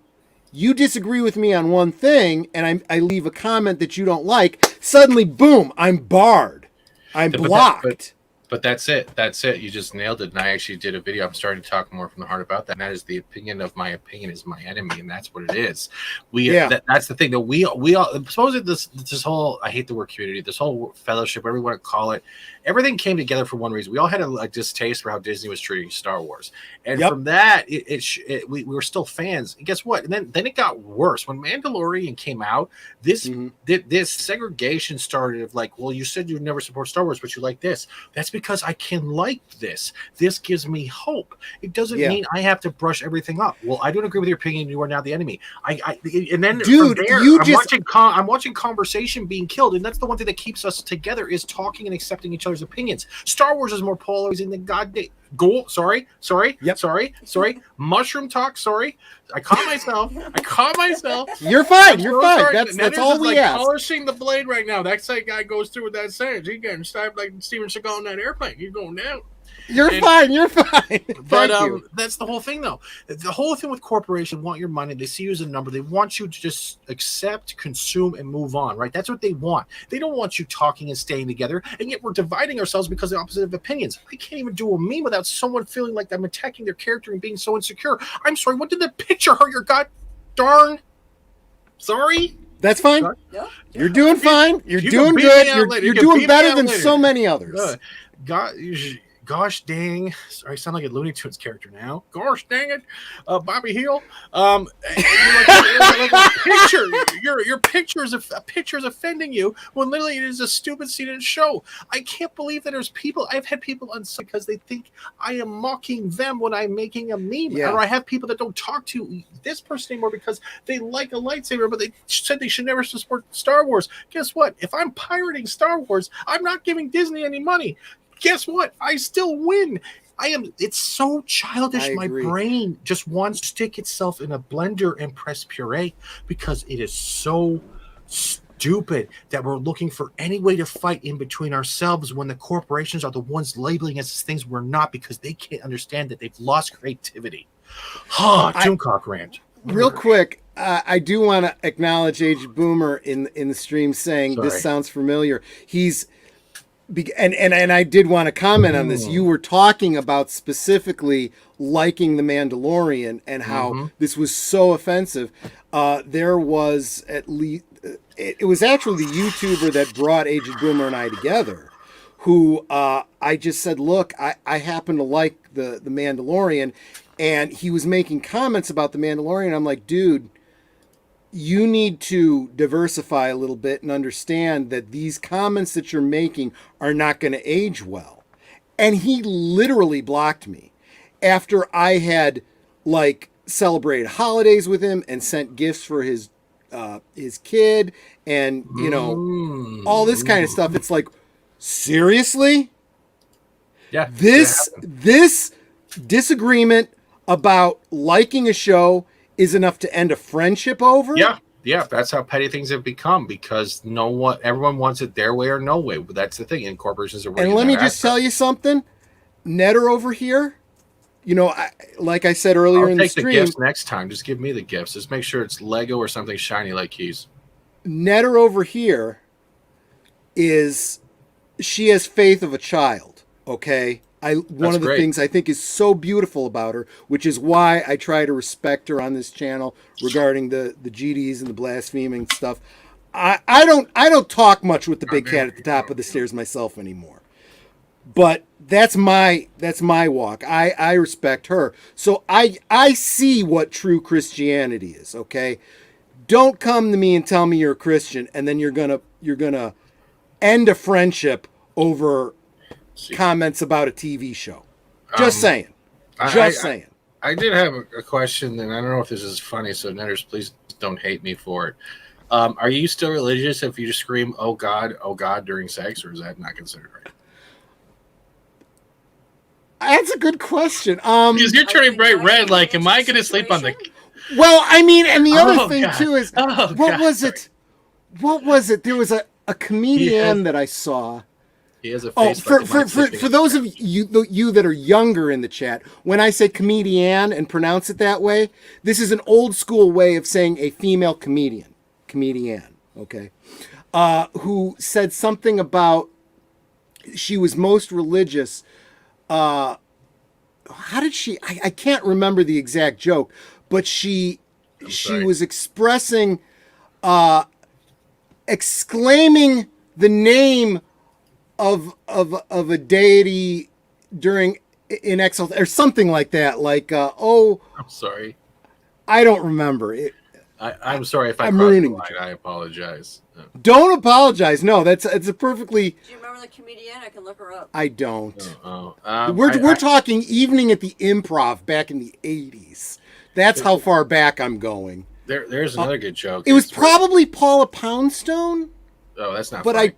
You disagree with me on one thing, and I leave a comment that you don't like. Suddenly, boom, I'm barred. I'm blocked. But that's it. That's it. You just nailed it. And I actually did a video. I'm starting to talk more from the heart about that. And that is the opinion of my opinion is my enemy, and that's what it is. That's the thing that we all suppose this whole, I hate the word community, this whole fellowship, whatever you want to call it, everything came together for one reason. We all had a distaste for how Disney was treating Star Wars, and from that, we were still fans. And guess what? And then it got worse when Mandalorian came out. This segregation started of like, well, you said you would never support Star Wars, but you like this. That's because I can like this. This gives me hope. It doesn't mean I have to brush everything up. Well, I don't agree with your opinion. You are now the enemy. And then dude, from there, I'm watching conversation being killed, and that's the one thing that keeps us together is talking and accepting each other's opinions. Star Wars is more polarizing than goddamn. Sorry. Mushroom talk. Sorry, I caught myself. You're fine. You're fine. That's all we ask. Polishing the blade right now. That guy goes through with that sandwich. He's getting stabbed like Steven Seagal in that airplane. He's going down. You're fine. But that's the whole thing, though. The whole thing with corporations want your money. They see you as a number. They want you to just accept, consume, and move on, right? That's what they want. They don't want you talking and staying together, and yet we're dividing ourselves because of opposite of opinions. I can't even do a meme without someone feeling like I'm attacking their character and being so insecure. I'm sorry, what did the picture hurt your god darn? Sorry? That's fine. Yeah. You're doing fine. You're doing good. You're doing better than so many others. Gosh dang! Sorry, I sound like a Looney Tunes character now. Gosh dang it, Bobby Hill. You're like a picture. your pictures of pictures offending you when literally it is a stupid scene in a show. I can't believe that there's people. I've had people on because they think I am mocking them when I'm making a meme, or I have people that don't talk to this person anymore because they like a lightsaber, but they said they should never support Star Wars. Guess what? If I'm pirating Star Wars, I'm not giving Disney any money. Guess what? I still win. It's so childish. My brain just wants to stick itself in a blender and press puree because it is so stupid that we're looking for any way to fight in between ourselves when the corporations are the ones labeling us as things we're not because they can't understand that they've lost creativity. Tooncock rant. Real quick, I do want to acknowledge Aged Boomer in the stream saying this sounds familiar. And I did want to comment on this. You were talking about specifically liking The Mandalorian and how this was so offensive. There was at least it was actually the YouTuber that brought Aged Boomer and I together, who I just said, look, I happen to like the Mandalorian, and he was making comments about The Mandalorian. I'm like, dude, you need to diversify a little bit and understand that these comments that you're making are not going to age well. And he literally blocked me after I had celebrated holidays with him and sent gifts for his kid and, all this kind of stuff. It's like, seriously? Yeah. This disagreement about liking a show is enough to end a friendship over? Yeah, that's how petty things have become because everyone wants it their way or no way. But that's the thing, and corporations are. And let me just tell you something, Netter over here. Like I said earlier in the stream, take the gifts next time. Just give me the gifts. Just make sure it's Lego or something shiny like keys. Netter over here she has faith of a child. Okay. One of the things I think is so beautiful about her, which is why I try to respect her on this channel regarding the GDs and the blaspheming stuff. I don't talk much with the big cat at the top of the stairs myself anymore. But that's my walk. I respect her. So I see what true Christianity is, okay? Don't come to me and tell me you're a Christian and then you're gonna end a friendship over comments about a TV show. Just saying. Saying. I did have a question, and I don't know if this is funny, so Netters, please don't hate me for it. Are you still religious if you just scream, oh God, during sex, or is that not considered right? That's a good question. Because you're turning bright red, am I going to sleep on the... Well, I mean, and the other thing, too, is, what was it? There was a comedian that I saw. He has a face for those of you that are younger in the chat, when I say comedian and pronounce it that way, this is an old school way of saying a female comedian, okay, who said something about she was most religious. How did she? I can't remember the exact joke, but she was expressing, exclaiming the name of a deity in exile or something like that. I'm sorry, I don't remember it. I'm sorry if I'm ruining the line. I apologize. Don't apologize. No, it's a perfectly. Do you remember the comedian? I can look her up. I don't. We're talking Evening at the Improv back in the 80s. That's how far back I'm going. There's another good joke. It was probably Paula Poundstone. Oh, that's not. But funny.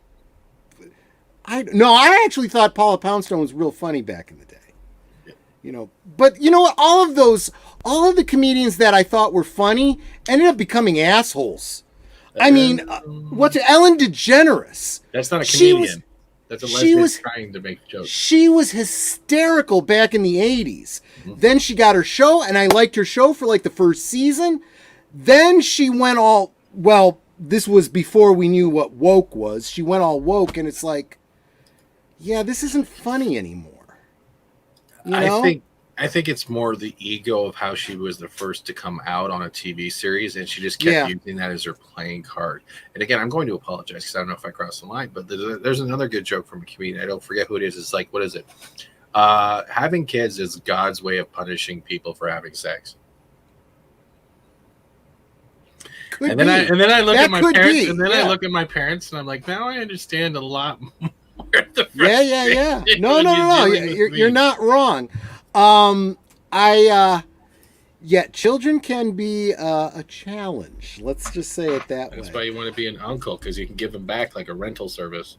I actually thought Paula Poundstone was real funny back in the day. Yeah. But you know what? All of the comedians that I thought were funny ended up becoming assholes. I mean, what's Ellen DeGeneres? That's not a comedian. That's a lesbian trying to make jokes. She was hysterical back in the 80s. Mm-hmm. Then she got her show, and I liked her show for the first season. Then she went all, this was before we knew what woke was. She went all woke, and it's yeah, this isn't funny anymore. I think it's more the ego of how she was the first to come out on a TV series, and she just kept using that as her playing card. And again, I'm going to apologize because I don't know if I crossed the line, but there's another good joke from a comedian. I don't forget who it is. It's what is it? Having kids is God's way of punishing people for having sex. could and be. then I look That at my could parents, be, and then yeah. I look at my parents, and I'm like, now I understand a lot more. The Yeah. frustration No. when you're dealing with You're me. not wrong. Yeah, children can be a challenge. Let's just say it that That's way. why you want to be an uncle, because you can give them back like a rental service.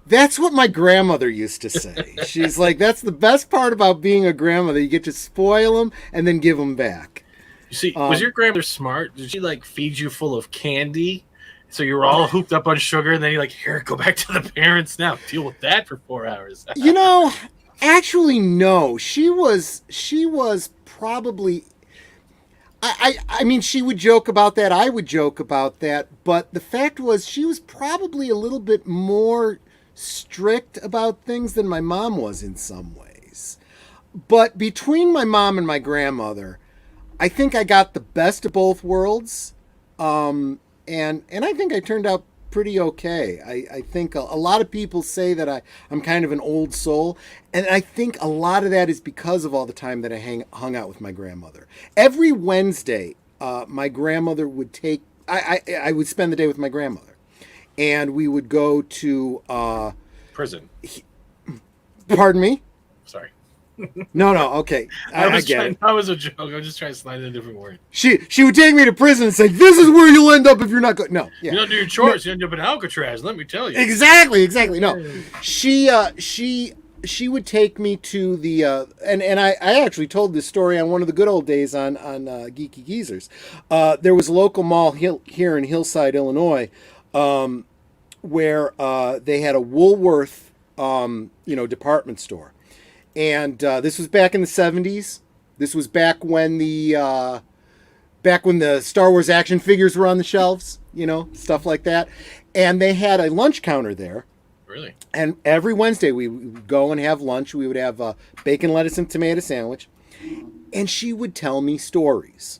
That's what my grandmother used to say. She's like, that's the best part about being a grandmother. You get to spoil them and then give them back. You see, was your grandmother smart? Did she like feed you full of candy? So you were all hooped up on sugar, and then you're like, here, go back to the parents now. Deal with that for 4 hours. You know, actually, no. She was probably. I mean, she would joke about that. I would joke about that. But the fact was, she was probably a little bit more strict about things than my mom was in some ways. But between my mom and my grandmother, I think I got the best of both worlds. And I think I turned out pretty okay. I think a lot of people say that I'm kind of an old soul, and I think a lot of that is because of all the time that I hung out with my grandmother. Every Wednesday, my grandmother would take. I would spend the day with my grandmother, and we would go to Prison. Pardon me. Sorry. No, okay. I get it. That was a joke. I'm just trying to slide in a different word. She would take me to prison and say, "This is where you'll end up if you're not good." No, yeah. You don't do your chores, you end up in Alcatraz. Let me tell you. Exactly. No, she would take me to the and I actually told this story on one of the good old days on Geeky Geezers. There was a local mall here in Hillside, Illinois, where they had a Woolworth department store. And this was back in the 70s. This was back when the Star Wars action figures were on the shelves, stuff like that. And they had a lunch counter there. Really? And every Wednesday we would go and have lunch. We would have a bacon, lettuce, and tomato sandwich. And she would tell me stories.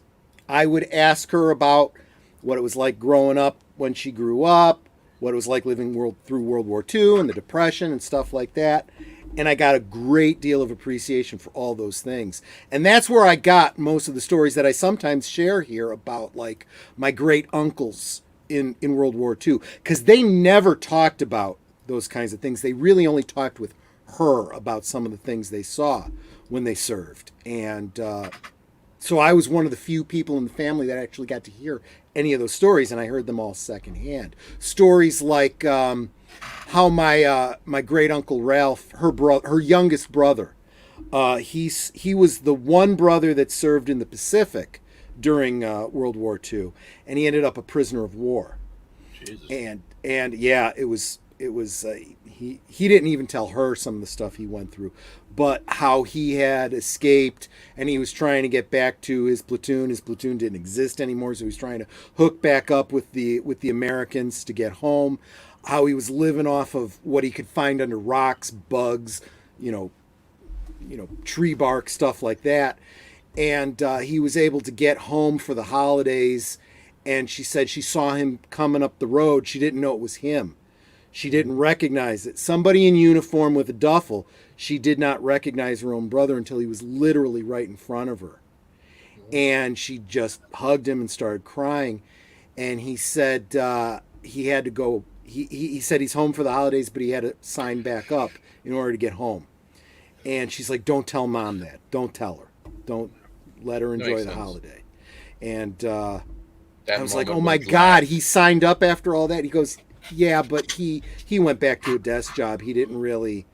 I would ask her about what it was like growing up when she grew up, what it was like living through World War II and the Depression and stuff like that. And I got a great deal of appreciation for all those things. And that's where I got most of the stories that I sometimes share here about, like, my great uncles in World War II. Because they never talked about those kinds of things. They really only talked with her about some of the things they saw when they served. And so I was one of the few people in the family that actually got to hear any of those stories, and I heard them all secondhand. Stories like how my great uncle Ralph, her youngest brother, he was the one brother that served in the Pacific during World War II, and he ended up a prisoner of war. Jesus. And yeah, it was he didn't even tell her some of the stuff he went through, but how he had escaped and he was trying to get back to his platoon. His platoon didn't exist anymore, so he was trying to hook back up with the Americans to get home. How he was living off of what he could find under rocks, bugs, tree bark, stuff like that. And he was able to get home for the holidays. And she said she saw him coming up the road. She didn't know it was him. She didn't recognize it. Somebody in uniform with a duffel. She did not recognize her own brother until he was literally right in front of her. And she just hugged him and started crying. And he said he had to go. He said he's home for the holidays, but he had to sign back up in order to get home. And she's like, "Don't tell Mom that. Don't tell her. Don't let her enjoy the holiday." And I was like, "Oh my God, he signed up after all that?" He goes, "Yeah, but he went back to a desk job. He didn't really,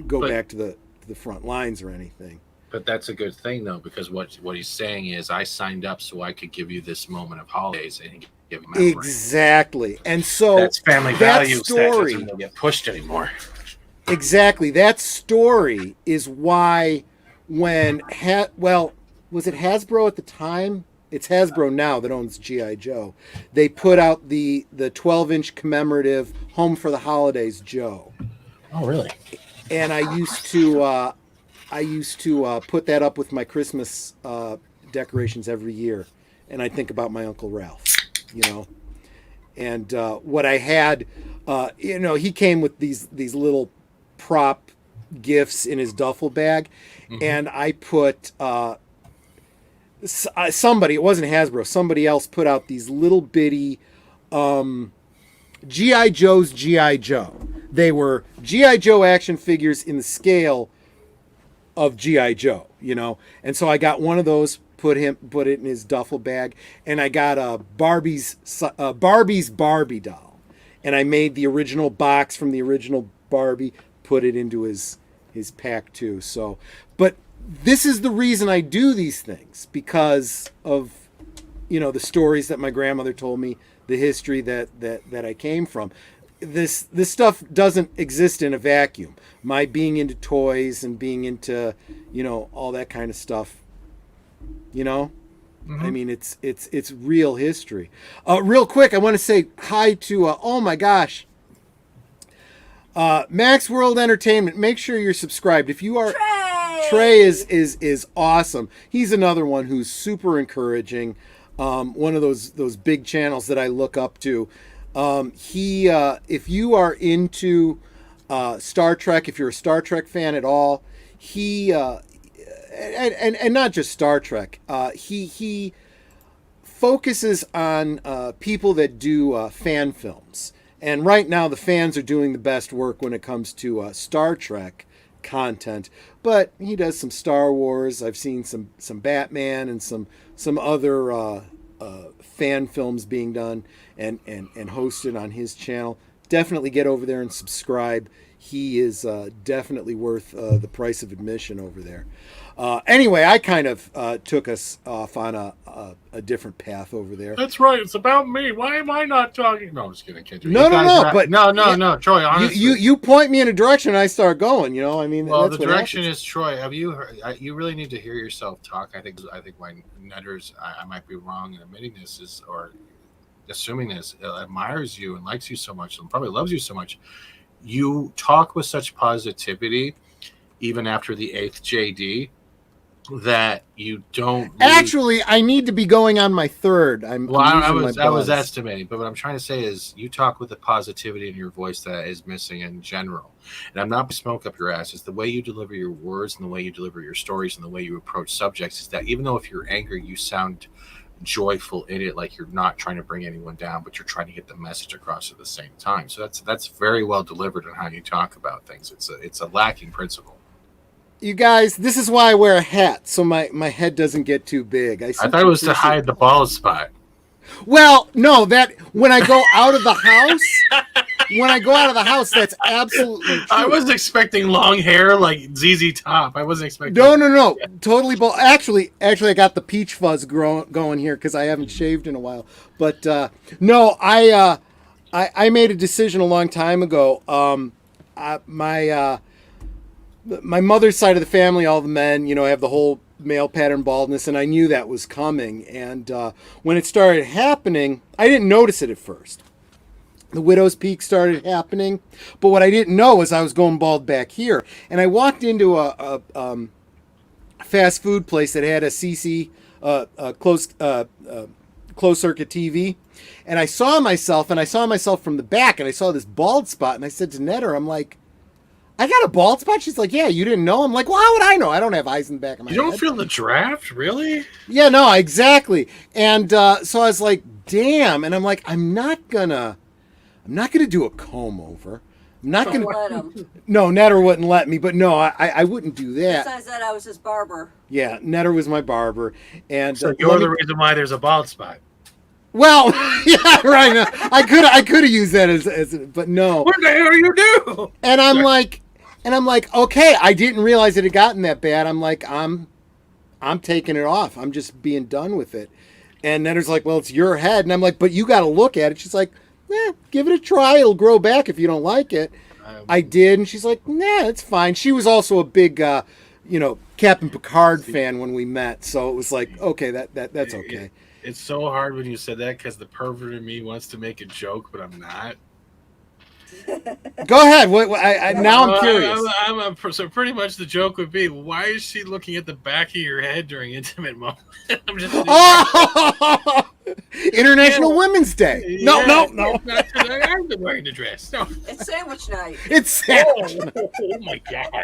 go back to the front lines or anything." But that's a good thing, though, because what he's saying is, I signed up so I could give you this moment of holidays and give you memory. Exactly. And so that's family values that doesn't get pushed anymore. Exactly. That story is why when was it Hasbro at the time? It's Hasbro now that owns G.I. Joe. They put out the 12-inch commemorative Home for the Holidays Joe. Oh, really? And I used to put that up with my Christmas decorations every year, and I think about my Uncle Ralph, And what I had, he came with these little prop gifts in his duffel bag, and I put somebody, it wasn't Hasbro, somebody else put out these little bitty G.I. Joe's G.I. Joe. They were G.I. Joe action figures in the scale of G.I. Joe, you know. And so I got one of those, put it in his duffel bag, and I got a Barbie's Barbie doll. And I made the original box from the original Barbie, put it into his pack too. So, but this is the reason I do these things, because of, you know, the stories that my grandmother told me, the history that I came from. This stuff doesn't exist in a vacuum. My being into toys and being into, you know, all that kind of stuff, you know, I mean, it's real history. Real quick, I want to say hi to, oh my gosh, Max World Entertainment. Make sure you're subscribed. If you are, Trey is awesome. He's another one who's super encouraging. One of those big channels that I look up to. If you are into Star Trek, if you're a Star Trek fan at all, and not just Star Trek, he focuses on people that do fan films. And right now the fans are doing the best work when it comes to Star Trek content. But he does some Star Wars. I've seen some Batman and some other fan films being done and hosted on his channel. Definitely get over there and subscribe. He is definitely worth the price of admission over there. Anyway, I kind of took us off on a different path over there. That's right. It's about me. Why am I not talking? No, I'm just kidding. I can't do it. No, No, Troy. Honestly, you point me in a direction, and I start going. You know, I mean, well, that's the what direction happens. is Troy. Have you heard? You really need to hear yourself talk. I think my netters. I might be wrong in admitting this or assuming this. Admires you and likes you so much, and probably loves you so much. You talk with such positivity, even after the 8th JD, that you don't Actually, I need to be going on my third. I was estimating, but what I'm trying to say is you talk with the positivity in your voice that is missing in general. And I'm not smoke up your ass. It's the way you deliver your words and the way you deliver your stories and the way you approach subjects. Is that even though if you're angry, you sound joyful in it, like you're not trying to bring anyone down, but you're trying to get the message across at the same time. So that's very well delivered in how you talk about things. It's a lacking principle. You guys, this is why I wear a hat, so my head doesn't get too big. I thought it was to hide the bald spot. Well, no, that when I go out of the house, that's absolutely true. I was expecting long hair like ZZ Top. I wasn't expecting. No, totally bald. Actually, I got the peach fuzz going here because I haven't shaved in a while. But no, I made a decision a long time ago. My mother's side of the family, all the men, you know, have the whole male pattern baldness, and I knew that was coming. And when it started happening, I didn't notice it at first. The widow's peak started happening, but what I didn't know was I was going bald back here. And I walked into a fast food place that had a CC closed circuit TV, and I saw myself from the back, and I saw this bald spot, and I said to Netter, I'm like, I got a bald spot? She's like, yeah, you didn't know? I'm like, well, how would I know? I don't have eyes in the back of my head. You don't feel the draft, really? Yeah, no, exactly. And so I was like, damn. And I'm like, I'm not gonna do a comb over. I'm not gonna let him. No, Netter wouldn't let me, but no, I wouldn't do that. Besides that, I was his barber. Yeah, Netter was my barber. And so you're the reason why there's a bald spot. Well, yeah, right. No, I could have used that as, but no. What the hell you do? And I'm like, okay, I didn't realize it had gotten that bad. I'm like, I'm taking it off. I'm just being done with it. And Netter's like, well, it's your head. And I'm like, but you got to look at it. She's like, give it a try. It'll grow back if you don't like it. I did, and she's like, nah, it's fine. She was also a big, Captain Picard fan when we met, so it was like, okay, that's okay. It's so hard when you said that because the pervert in me wants to make a joke, but I'm not. Go ahead. Now I'm curious. So pretty much the joke would be, why is she looking at the back of your head during intimate moments? I'm just International Women's Day. Yeah, No. Not today. I'm wearing the dress. No. It's sandwich night. It's sandwich night. Oh my God.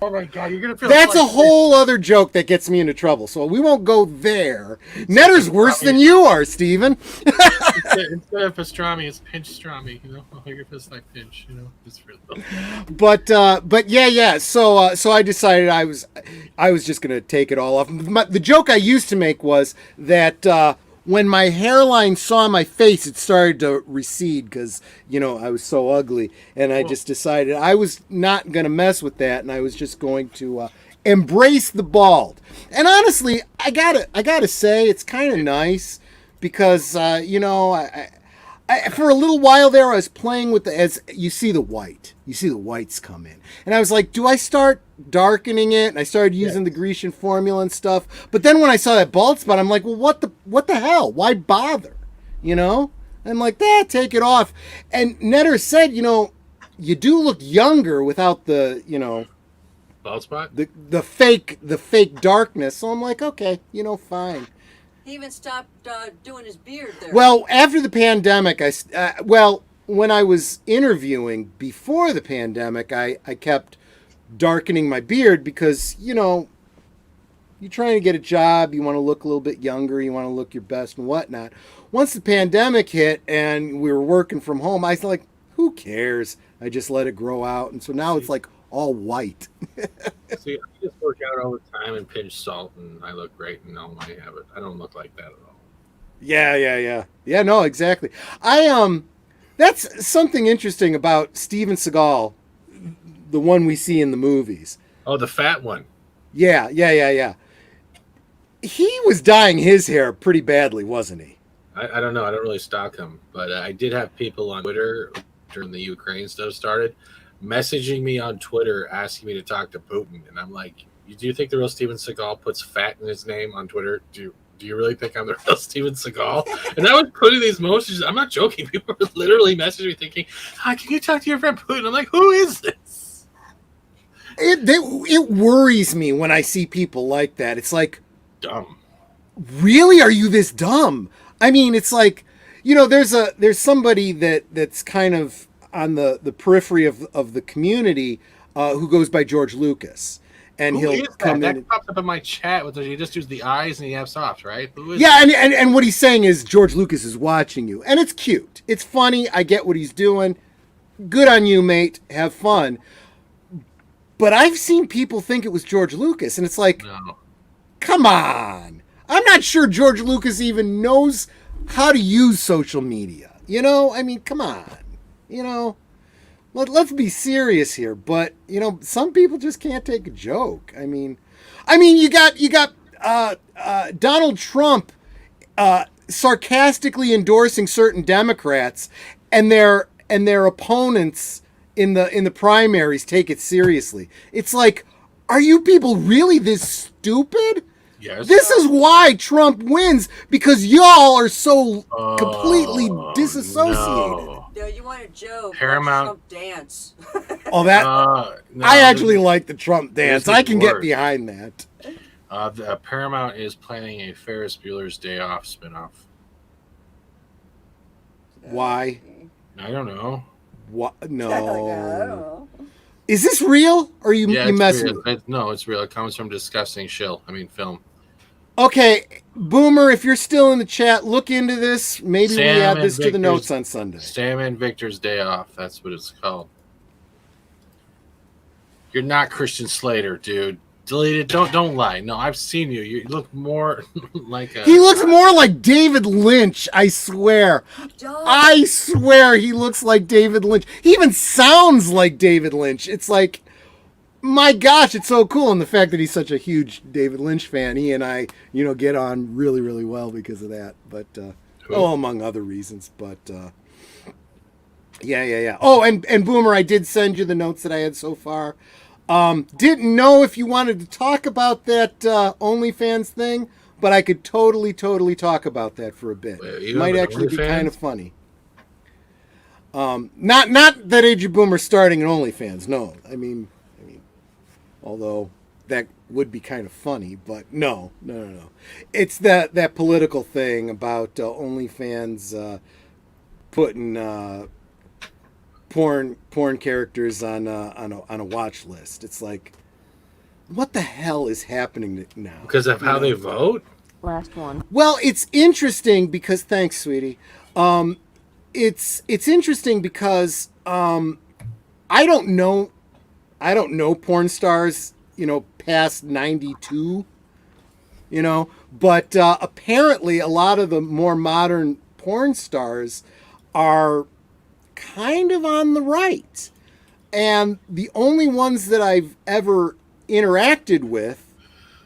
Oh my God, you're gonna feel. That's a whole other joke that gets me into trouble. So we won't go there. Netter's worse than you are, Steven. Instead of pastrami, it's pinch strami. You know, oh, your fist like pinch. You know, it's real. But yeah. So I decided I was just gonna take it all off. The joke I used to make was that when my hairline saw my face, it started to recede because I was so ugly, and I just decided I was not gonna mess with that, and I was just going to embrace the bald. And honestly, I gotta say it's kind of nice because I, for a little while there, I was playing with as you see the whites come in, and I was like, do I start darkening it? And I started using the Grecian formula and stuff. But then when I saw that bald spot, I'm like, well, what the hell? Why bother? I'm like, take it off. And Netter said, you do look younger without the, Bald spot? The fake darkness. So I'm like, okay, fine. He even stopped doing his beard there. Well, after the pandemic, when I was interviewing before the pandemic, I kept darkening my beard because, you're trying to get a job, you want to look a little bit younger, you want to look your best and whatnot. Once the pandemic hit and we were working from home, I was like, who cares? I just let it grow out. And so now it's like all white. See, I just work out all the time and pinch salt, and I look great and all my habit. I don't look like that at all. Yeah. Yeah, no, exactly. That's something interesting about Steven Seagal, the one we see in the movies. Oh, the fat one. Yeah. He was dyeing his hair pretty badly, wasn't he? I don't know. I don't really stalk him, but I did have people on Twitter during the Ukraine stuff started messaging me on Twitter asking me to talk to Putin, and I'm like, do you think the real Steven Seagal puts fat in his name on Twitter? Do you really think I'm the real Steven Seagal? And I was putting these messages. I'm not joking. People were literally messaging me thinking, "Hi, can you talk to your friend Putin?" I'm like, who is this? It worries me when I see people like that. It's like, dumb. Really? Are you this dumb? I mean, it's like, there's somebody that's kind of on the periphery of the community who goes by George Lucas. And he'll come in. That pops up in my chat with he just uses the eyes and he has softs, right? Who is that? And what he's saying is George Lucas is watching you. And it's cute. It's funny. I get what he's doing. Good on you, mate. Have fun. But I've seen people think it was George Lucas, and it's like, no. Come on. I'm not sure George Lucas even knows how to use social media. I mean, come on. Let's be serious here, but some people just can't take a joke. I mean, you got Donald Trump sarcastically endorsing certain Democrats, and their opponents in the primaries take it seriously. It's like, are you people really this stupid? Yes. This is why Trump wins, because y'all are so completely disassociated. No, you want a joke? Paramount Trump dance. Oh, that no, I actually like the Trump dance. I can get behind that. The Paramount is planning a Ferris Bueller's Day Off spinoff. Why? I don't know. What? No. I don't know. Is this real? Or you messing with it? No, it's real. It comes from disgusting film. Okay, Boomer, if you're still in the chat, look into this. Maybe we add this to the notes on Sunday. Sam and Victor's Day Off. That's what it's called. You're not Christian Slater, dude. Delete it. Don't lie. No, I've seen you. You look more like a... He looks more like David Lynch, I swear. I swear he looks like David Lynch. He even sounds like David Lynch. It's like... My gosh, it's so cool. And the fact that he's such a huge David Lynch fan, he and I, get on really, really well because of that. But, among other reasons. But, yeah. Oh, and Boomer, I did send you the notes that I had so far. Didn't know if you wanted to talk about that OnlyFans thing, but I could totally talk about that for a bit. It might actually be kind of funny. Not that Age of Boomer starting an OnlyFans. No, I mean, although that would be kind of funny, but no. It's that political thing about OnlyFans putting porn characters on a watch list. It's like, what the hell is happening now? Because of how they vote? Last one. Well, it's interesting because thanks, sweetie. It's interesting because I don't know porn stars, past 92, but apparently a lot of the more modern porn stars are kind of on the right. And the only ones that I've ever interacted with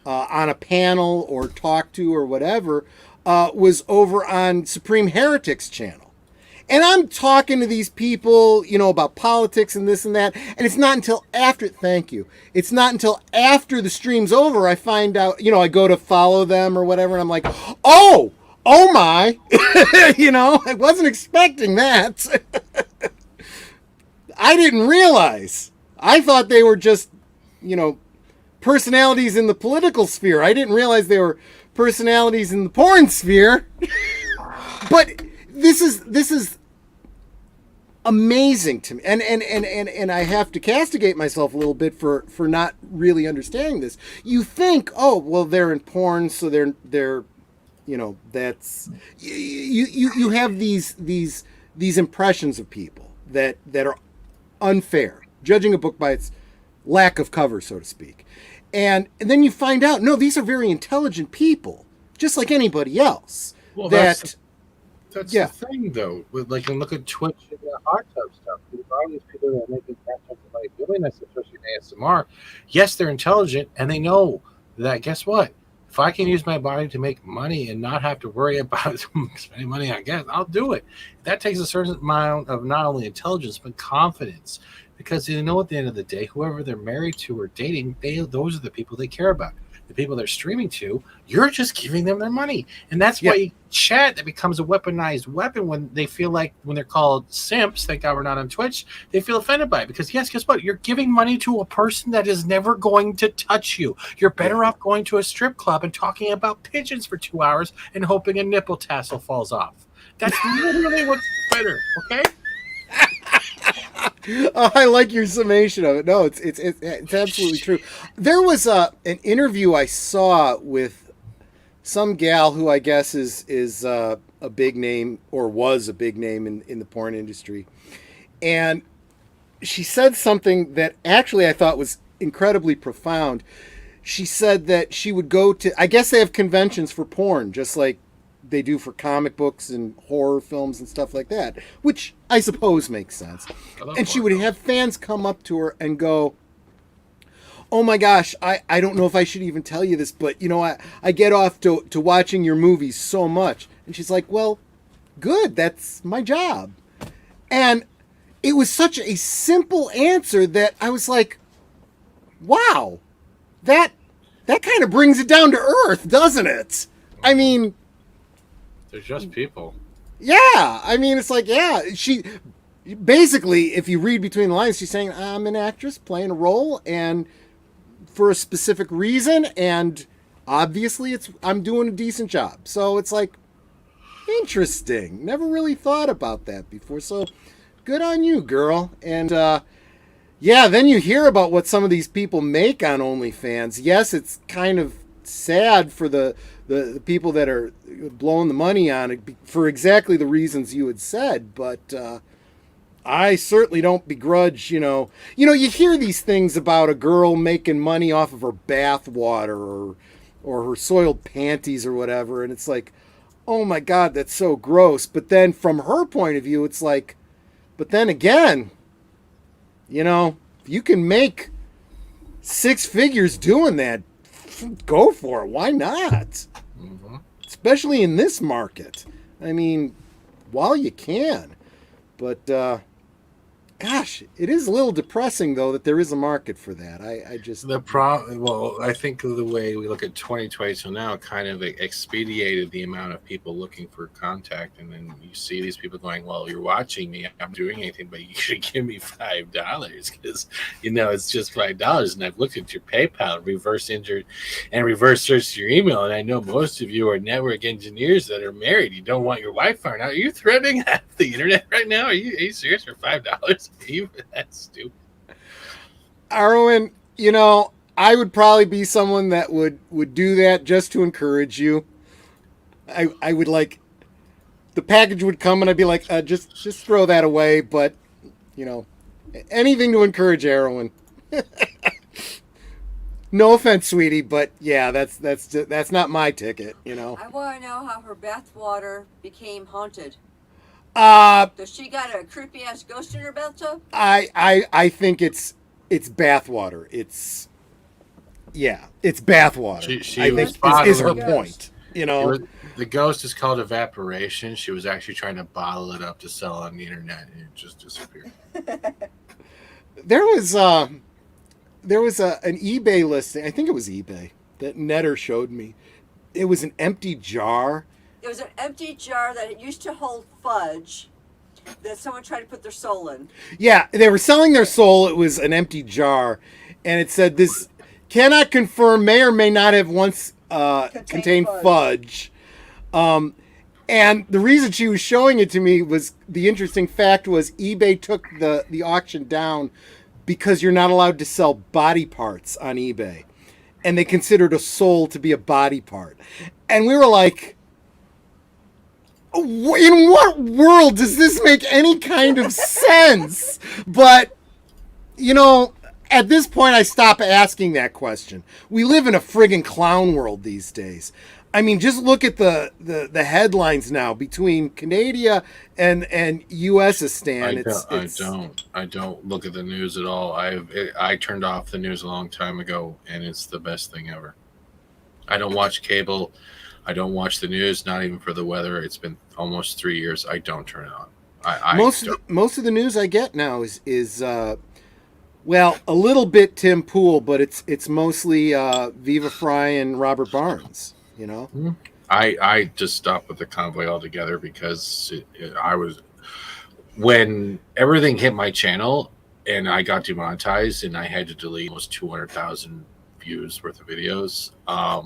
on a panel or talked to or whatever was over on Supreme Heretics channel. And I'm talking to these people, about politics and this and that. And it's not until after, thank you. It's not until after the stream's over, I find out, I go to follow them or whatever. And I'm like, oh my, I wasn't expecting that. I didn't realize. I thought they were just, personalities in the political sphere. I didn't realize they were personalities in the porn sphere. But this is amazing to me. And I have to castigate myself a little bit for not really understanding this. You think, oh, well, they're in porn, so they're that's you have these impressions of people that are unfair, judging a book by its lack of cover, so to speak. And then you find out, no, these are very intelligent people, just like anybody else. Well, that's the thing, though. With and look at Twitch and the hot tub stuff. All these people that are making content about doing this, especially in ASMR, yes, they're intelligent, and they know that, guess what? If I can use my body to make money and not have to worry about spending money on gas, I'll do it. That takes a certain amount of not only intelligence, but confidence. Because at the end of the day, whoever they're married to or dating, those are the people they care about. The people they're streaming to, you're just giving them their money. And that's why chat, that becomes a weaponized weapon when they feel like, when they're called simps, thank God we're not on Twitch, they feel offended by it. Because yes, guess what? You're giving money to a person that is never going to touch you. You're better off going to a strip club and talking about pigeons for 2 hours and hoping a nipple tassel falls off. That's literally what's better, okay? Oh, I like your summation of it. No, it's absolutely true. There was an interview I saw with some gal who I guess is a big name, or was a big name in the porn industry, and she said something that actually I thought was incredibly profound. She said that she would go to, I guess they have conventions for porn, just like they do for comic books and horror films and stuff like that, which I suppose makes sense. And she would have fans come up to her and go, oh my gosh, I don't know if I should even tell you this, but I get off to watching your movies so much. And she's like, well, good, that's my job. And it was such a simple answer that I was like, wow, that kind of brings it down to earth, doesn't it? I mean, they're just people. Yeah, I mean, it's like, she basically, if you read between the lines, she's saying, I'm an actress playing a role and for a specific reason, and obviously I'm doing a decent job. So it's like, interesting. Never really thought about that before. So good on you, girl. And then you hear about what some of these people make on OnlyFans. Yes, it's kind of sad for the people that are blowing the money on it for exactly the reasons you had said, but I certainly don't begrudge, you hear these things about a girl making money off of her bath water or her soiled panties or whatever, and it's like, oh my God, that's so gross. But then from her point of view, it's like, but then again, you can make 6 figures doing that. Go for it. Why not? Mm-hmm. Especially in this market. I mean, while you can. But gosh, it is a little depressing, though, that there is a market for that. I just... Well, I think the way we look at 2020 till now kind of expedited the amount of people looking for contact. And then you see these people going, well, you're watching me. I'm not doing anything, but you should give me $5 because, it's just $5. And I've looked at your PayPal, reverse searched your email. And I know most of you are network engineers that are married. You don't want your Wi-Fi. Now, are you threatening the internet right now? Are you serious for $5? That's stupid. Arwen, I would probably be someone that would do that just to encourage you. I would like, the package would come and I'd be like, just throw that away. But, anything to encourage heroin. No offense, sweetie, but yeah, that's not my ticket, I want to know how her bathwater became haunted. Does she got a creepy ass ghost in her bathtub? I think it's bathwater. It's bathwater. She I was think is her bottling- point. The ghost is called evaporation. She was actually trying to bottle it up to sell on the internet, and it just disappeared. There was an eBay listing. I think it was eBay that Netter showed me. It was an empty jar. It was an empty jar that used to hold fudge that someone tried to put their soul in. Yeah, they were selling their soul. It was an empty jar, and it said this cannot confirm, may or may not have once contained fudge. And the reason she was showing it to me was, the interesting fact was eBay took the auction down because you're not allowed to sell body parts on eBay. And they considered a soul to be a body part. And we were like, in what world does this make any kind of sense? But, at this point, I stop asking that question. We live in a friggin' clown world these days. I mean, just look at the headlines now between Canada and USistan. I don't look at the news at all. I turned off the news a long time ago, and it's the best thing ever. I don't watch cable. I don't watch the news, not even for the weather. It's been almost 3 years. I don't turn it on. Most of the news I get now is well, a little bit Tim Pool, but it's mostly Viva Fry and Robert Barnes. I just stopped with the convoy altogether because when everything hit my channel and I got demonetized and I had to delete almost 200,000 views worth of videos. I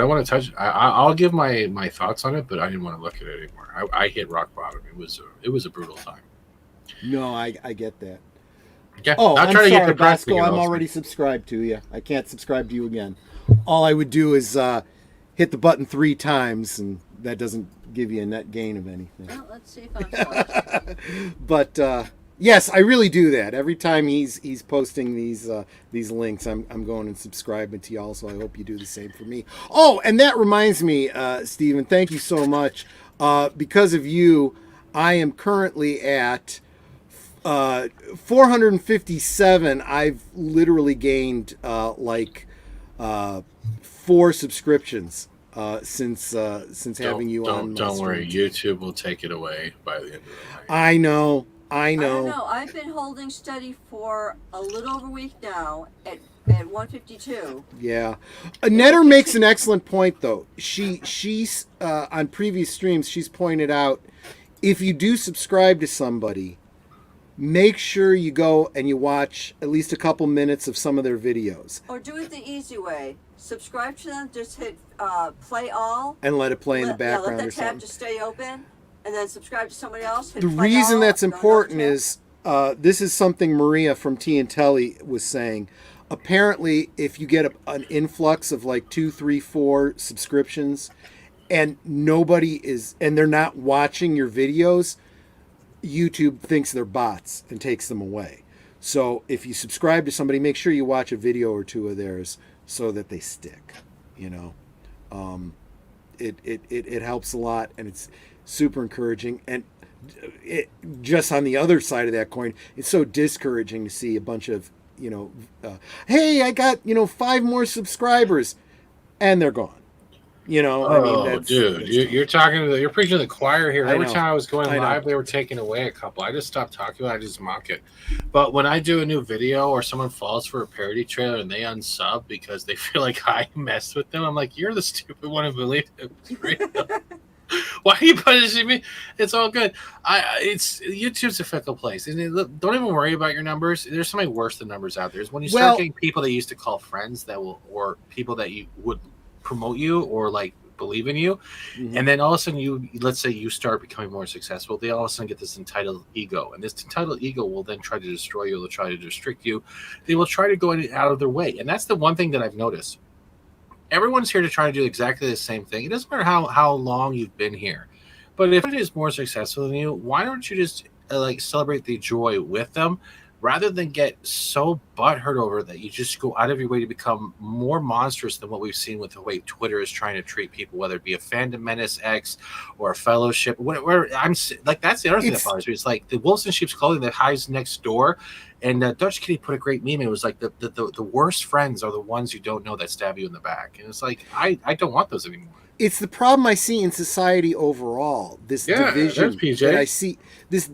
don't want to touch. I'll give my thoughts on it, but I didn't want to look at it anymore. I hit rock bottom. It was a brutal time. No, I get that. Yeah, I'm trying sorry, to get Bosco. I'm already subscribed to you. I can't subscribe to you again. All I would do is hit the button 3 times, and that doesn't give you a net gain of anything. Well, let's see if I'm close. But yes, I really do that. Every time he's posting these links, I'm going and subscribing to y'all. So I hope you do the same for me. Oh, and that reminds me, Steven, thank you so much. Because of you, I am currently at 457. I've literally gained 4 subscriptions since having you on. Don't worry, YouTube will take it away by the end of the night. I know. I don't know. I've been holding steady for a little over a week now at 152. Yeah. Netter makes an excellent point, though. She's on previous streams, she's pointed out, if you do subscribe to somebody, make sure you go and you watch at least a couple minutes of some of their videos. Or do it the easy way. Subscribe to them, just hit play all. And let it play in the background let or that tab something. just stay open. And then subscribe to somebody else. The reason that's important is this is something Maria from T and Telly was saying. Apparently, if you get an influx of like 2, 3, 4 subscriptions, and they're not watching your videos, YouTube thinks they're bots and takes them away. So if you subscribe to somebody, make sure you watch a video or 2 of theirs so that they stick. It helps a lot, and it's super encouraging. And just on the other side of that coin, it's so discouraging to see a bunch of hey, I got 5 more subscribers, and they're gone. Dude, you're preaching to the choir here. Every time I was going I know. live, they were taking away a couple. I just stopped talking about it. I just mock it. But when I do a new video or someone falls for a parody trailer and they unsub because they feel like I messed with them, I'm like, you're the stupid one who believed it was real. Why are you punishing me? It's all good. It's YouTube's a fickle place. And don't even worry about your numbers. There's something worse than numbers out there. Is when you start getting people that you used to call friends or people that you would promote you or like believe in you. Mm-hmm. And then all of a sudden let's say you start becoming more successful, they all of a sudden get this entitled ego, and this entitled ego will then try to destroy you. They'll try to restrict you. They will try to go out of their way. And that's the one thing that I've noticed. Everyone's here to try to do exactly the same thing. It doesn't matter how long you've been here, but if it is more successful than you, why don't you just celebrate the joy with them, rather than get so butthurt over it that you just go out of your way to become more monstrous than what we've seen with the way Twitter is trying to treat people, whether it be a Fandom Menace X or a Fellowship. Where I'm like, that's the other thing that bothers me. It's like the wolves in sheep's clothing that hides next door. And Dutch Kitty put a great meme. It was like the worst friends are the ones you don't know that stab you in the back. And it's like, I don't want those anymore. It's the problem I see in society overall. This division that I see, this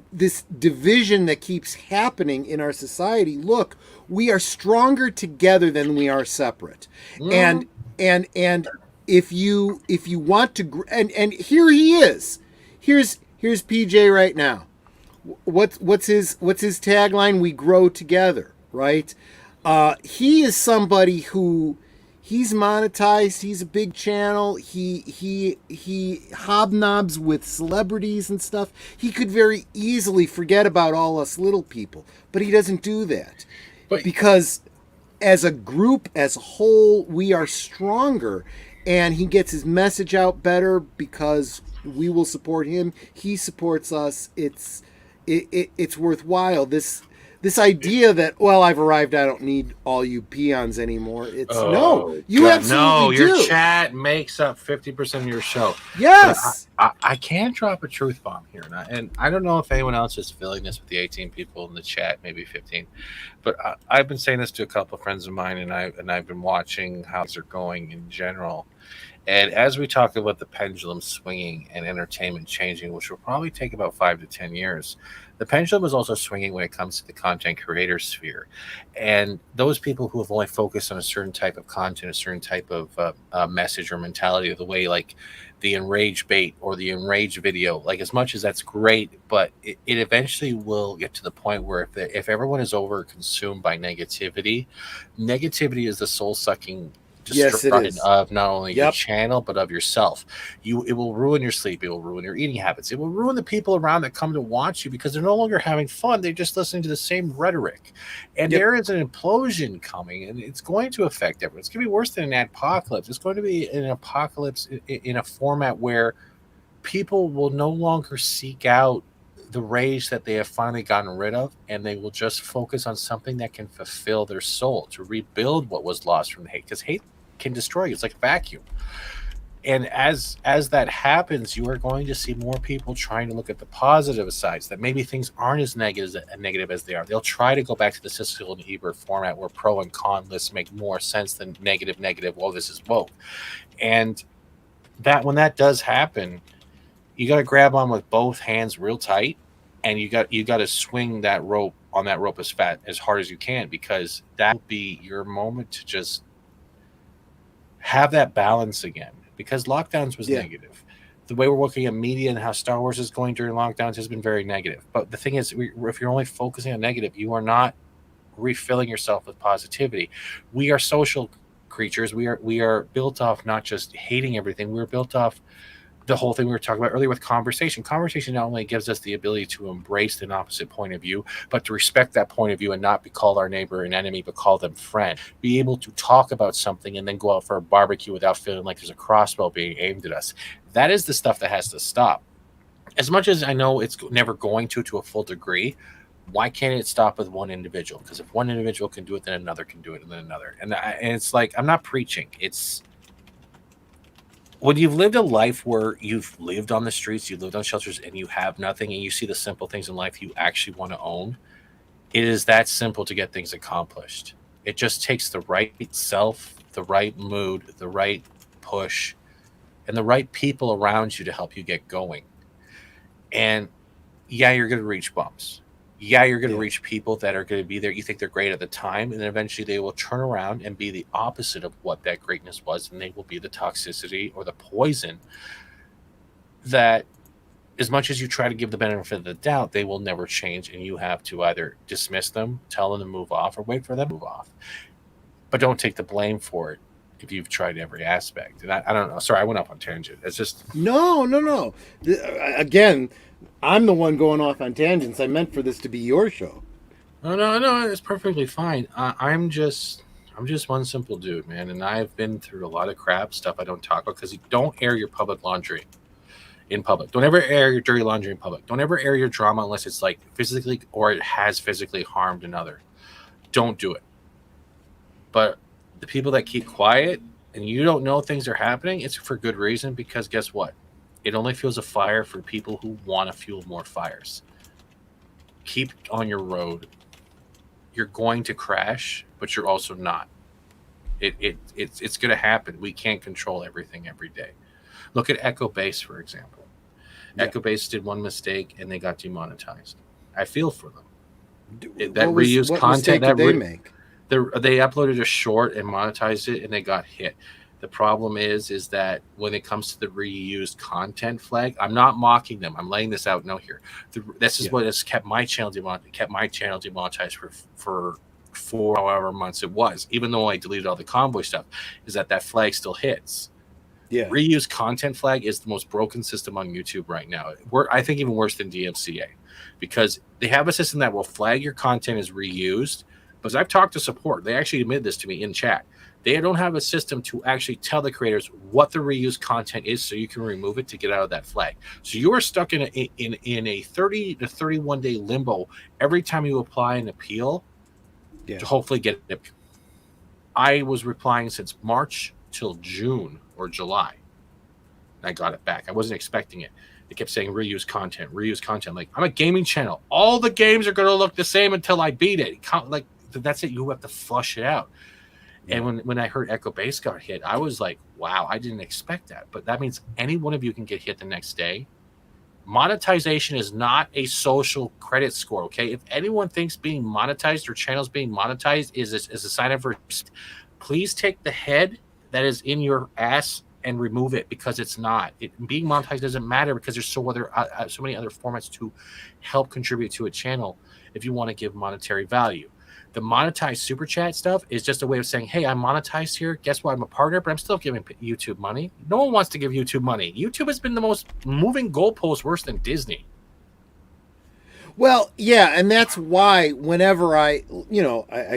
division that keeps happening in our society. Look, we are stronger together than we are separate. And if you want to, and here he is. Here's PJ right now. What's his tagline? We grow together, right? He is somebody who, he's monetized. He's a big channel. He hobnobs with celebrities and stuff. He could very easily forget about all us little people, but he doesn't do that, because as a group, as a whole, we are stronger, and he gets his message out better because we will support him. He supports us. It's worthwhile. This idea that, well, I've arrived, I don't need all you peons anymore. It's you absolutely do. Your chat makes up 50% of your show. Yes. I can drop a truth bomb here, and I don't know if anyone else is feeling this with the 18 people in the chat, maybe 15, but I've been saying this to a couple of friends of mine, and I've been watching how things are going in general. And as we talk about the pendulum swinging and entertainment changing, which will probably take about 5 to 10 years, the pendulum is also swinging when it comes to the content creator sphere. And those people who have only focused on a certain type of content, a certain type of message or mentality, of the way like the enraged bait or the enraged video, like, as much as that's great, but it eventually will get to the point where if everyone is over consumed by negativity is the soul-sucking destruction of not only your channel but of yourself. It will ruin your sleep. It will ruin your eating habits. It will ruin the people around that come to watch you, because they're no longer having fun. They're just listening to the same rhetoric. And there is an implosion coming, and it's going to affect everyone. It's going to be worse than an adpocalypse. It's going to be an apocalypse in a format where people will no longer seek out the rage that they have finally gotten rid of, and they will just focus on something that can fulfill their soul, to rebuild what was lost from the hate, because hate can destroy you. It's like a vacuum. And as that happens, you are going to see more people trying to look at the positive sides, that maybe things aren't as negative as they are. They'll try to go back to the Siskel and Ebert format, where pro and con lists make more sense than negative. Well, this is both. And that when that does happen, you got to grab on with both hands real tight, and you got to swing that rope as hard as you can, because that will be your moment to just have that balance again. Because lockdowns was negative. The way we're looking at media and how Star Wars is going during lockdowns has been very negative. But the thing is, if you're only focusing on negative, you are not refilling yourself with positivity. We are social creatures. We are built off not just hating everything. We're built off the whole thing we were talking about earlier with conversation. Conversation not only gives us the ability to embrace an opposite point of view, but to respect that point of view and not be called our neighbor an enemy, but call them friend. Be able to talk about something and then go out for a barbecue without feeling like there's a crossbow being aimed at us. That is the stuff that has to stop. As much as I know it's never going to a full degree, why can't it stop with one individual? Because if one individual can do it, then another can do it, and then another. And it's like, I'm not preaching. It's when you've lived a life where you've lived on the streets, you lived on shelters, and you have nothing, and you see the simple things in life you actually want to own, it is that simple to get things accomplished. It just takes the right self, the right mood, the right push, and the right people around you to help you get going. And yeah, you're going to reach bumps. Yeah, you're going to reach people that are going to be there. You think they're great at the time, and then eventually they will turn around and be the opposite of what that greatness was, and they will be the toxicity or the poison that, as much as you try to give the benefit of the doubt, they will never change, and you have to either dismiss them, tell them to move off, or wait for them to move off. But don't take the blame for it. if you've tried every aspect. And I don't know. Sorry, I went off on tangent. It's just no. Again, I'm the one going off on tangents. I meant for this to be your show. No. It's perfectly fine. I'm just one simple dude, man, and I've been through a lot of crap stuff I don't talk about because you don't air your public laundry in public. Don't ever air your dirty laundry in public. Don't ever air your drama unless it's like physically or it has physically harmed another. Don't do it. But the people that keep quiet and you don't know things are happening, it's for good reason, because guess what? It only fuels a fire for people who want to fuel more fires. Keep on your road. You're going to crash, but you're also not. It's going to happen. We can't control everything every day. Look at Echo Base, for example. Yeah. Echo Base did one mistake and they got demonetized. I feel for them. That reused content that they make. They uploaded a short and monetized it, and they got hit. The problem is that when it comes to the reused content flag, I'm not mocking them. I'm laying this out here. This is what has kept my channel demonetized for however months it was, even though I deleted all the convoy stuff. Is that flag still hits? Yeah. Reused content flag is the most broken system on YouTube right now. I think even worse than DMCA, because they have a system that will flag your content as reused. Because I've talked to support, they actually admitted this to me in chat. They don't have a system to actually tell the creators what the reused content is, so you can remove it to get out of that flag. So you are stuck in a 30 to 31 day limbo every time you apply an appeal to hopefully get it. I was replying since March till June or July. And I got it back. I wasn't expecting it. They kept saying reuse content. Like, I'm a gaming channel. All the games are going to look the same until I beat it. Like, that's it. You have to flush it out. Yeah. And when I heard Echo Base got hit, I was like, wow, I didn't expect that. But that means any one of you can get hit the next day. Monetization is not a social credit score, okay? If anyone thinks being monetized or channels being monetized is a sign of respect, please take the head that is in your ass and remove it, because it's not. Being monetized doesn't matter, because there's so many other formats to help contribute to a channel if you want to give monetary value. The monetized super chat stuff is just a way of saying, hey, I'm monetized here. Guess what? I'm a partner, but I'm still giving YouTube money. No one wants to give YouTube money. YouTube has been the most moving goalpost, worse than Disney. Well, yeah, and that's why whenever I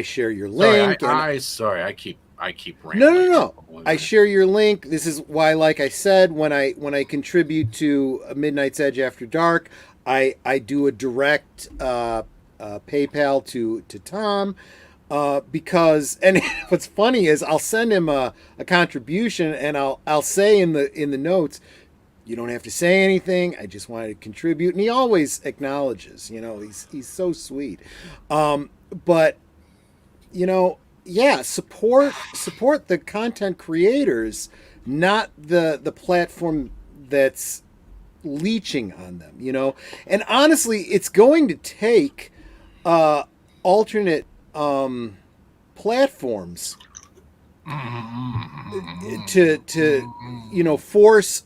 share your link. I keep ranting. No. I share your link. This is why, like I said, when I contribute to Midnight's Edge After Dark, I do a direct PayPal to Tom, because, and what's funny is I'll send him a contribution, and I'll say in the notes, you don't have to say anything, I just wanted to contribute, and he always acknowledges. He's so sweet. But support the content creators, not the platform that's leeching on them. And honestly, it's going to take alternate platforms to force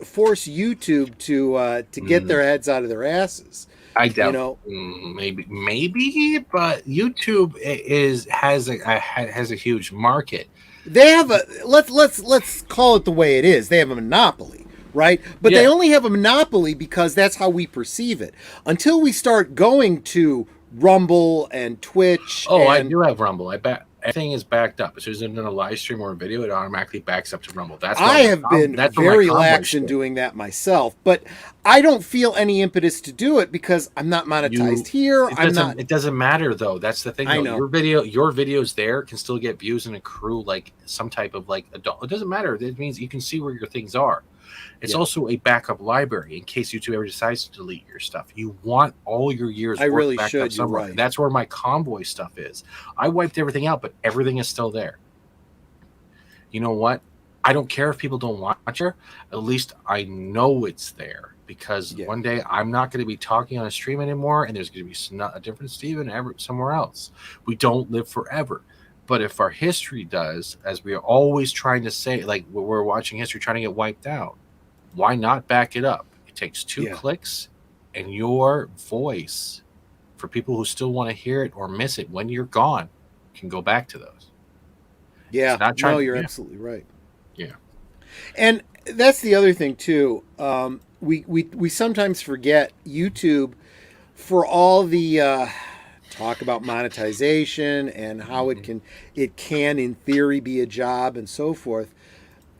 YouTube to get their heads out of their asses. I doubt. Maybe, but YouTube has a huge market. They have let's call it the way it is. They have a monopoly, right? But they only have a monopoly because that's how we perceive it. Until we start going to Rumble and Twitch. I do have Rumble. I bet everything is backed up. As soon as I'm doing a live stream or a video, it automatically backs up to Rumble. I have been very lax in doing that myself, but I don't feel any impetus to do it because I'm not monetized here. It doesn't matter though. That's the thing. I know. Your videos there can still get views and accrue like some type of like adult. It doesn't matter. It means you can see where your things are. It's also a backup library in case YouTube ever decides to delete your stuff. You want all your years' work backed up somewhere. Right. That's where my convoy stuff is. I wiped everything out, but everything is still there. You know what? I don't care if people don't watch it. At least I know it's there, because one day I'm not going to be talking on a stream anymore, and there's going to be a different Steven somewhere else. We don't live forever. But if our history does, as we are always trying to say, like we're watching history trying to get wiped out, why not back it up? It takes 2 clicks, and your voice, for people who still want to hear it or miss it when you're gone, can go back to those. Yeah, you're absolutely right. Yeah. And that's the other thing too. We sometimes forget YouTube, for all the talk about monetization and how it can in theory be a job and so forth.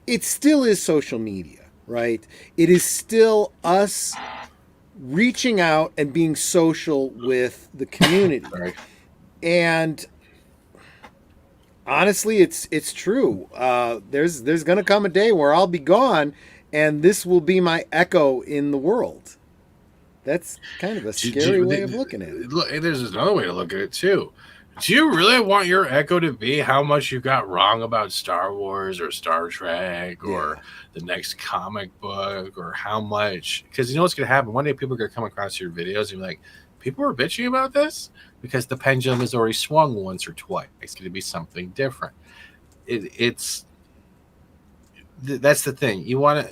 It still is social media, right? It is still us reaching out and being social with the community. Right. And honestly, it's true. There's going to come a day where I'll be gone, and this will be my echo in the world. That's kind of a scary way of looking at it. Look, there's another way to look at it too. Do you really want your echo to be how much you got wrong about Star Wars or Star Trek or the next comic book, or how much? Because you know what's going to happen? One day people are going to come across your videos and be like, people were bitching about this? Because the pendulum has already swung once or twice. It's going to be something different. That's the thing. Do you want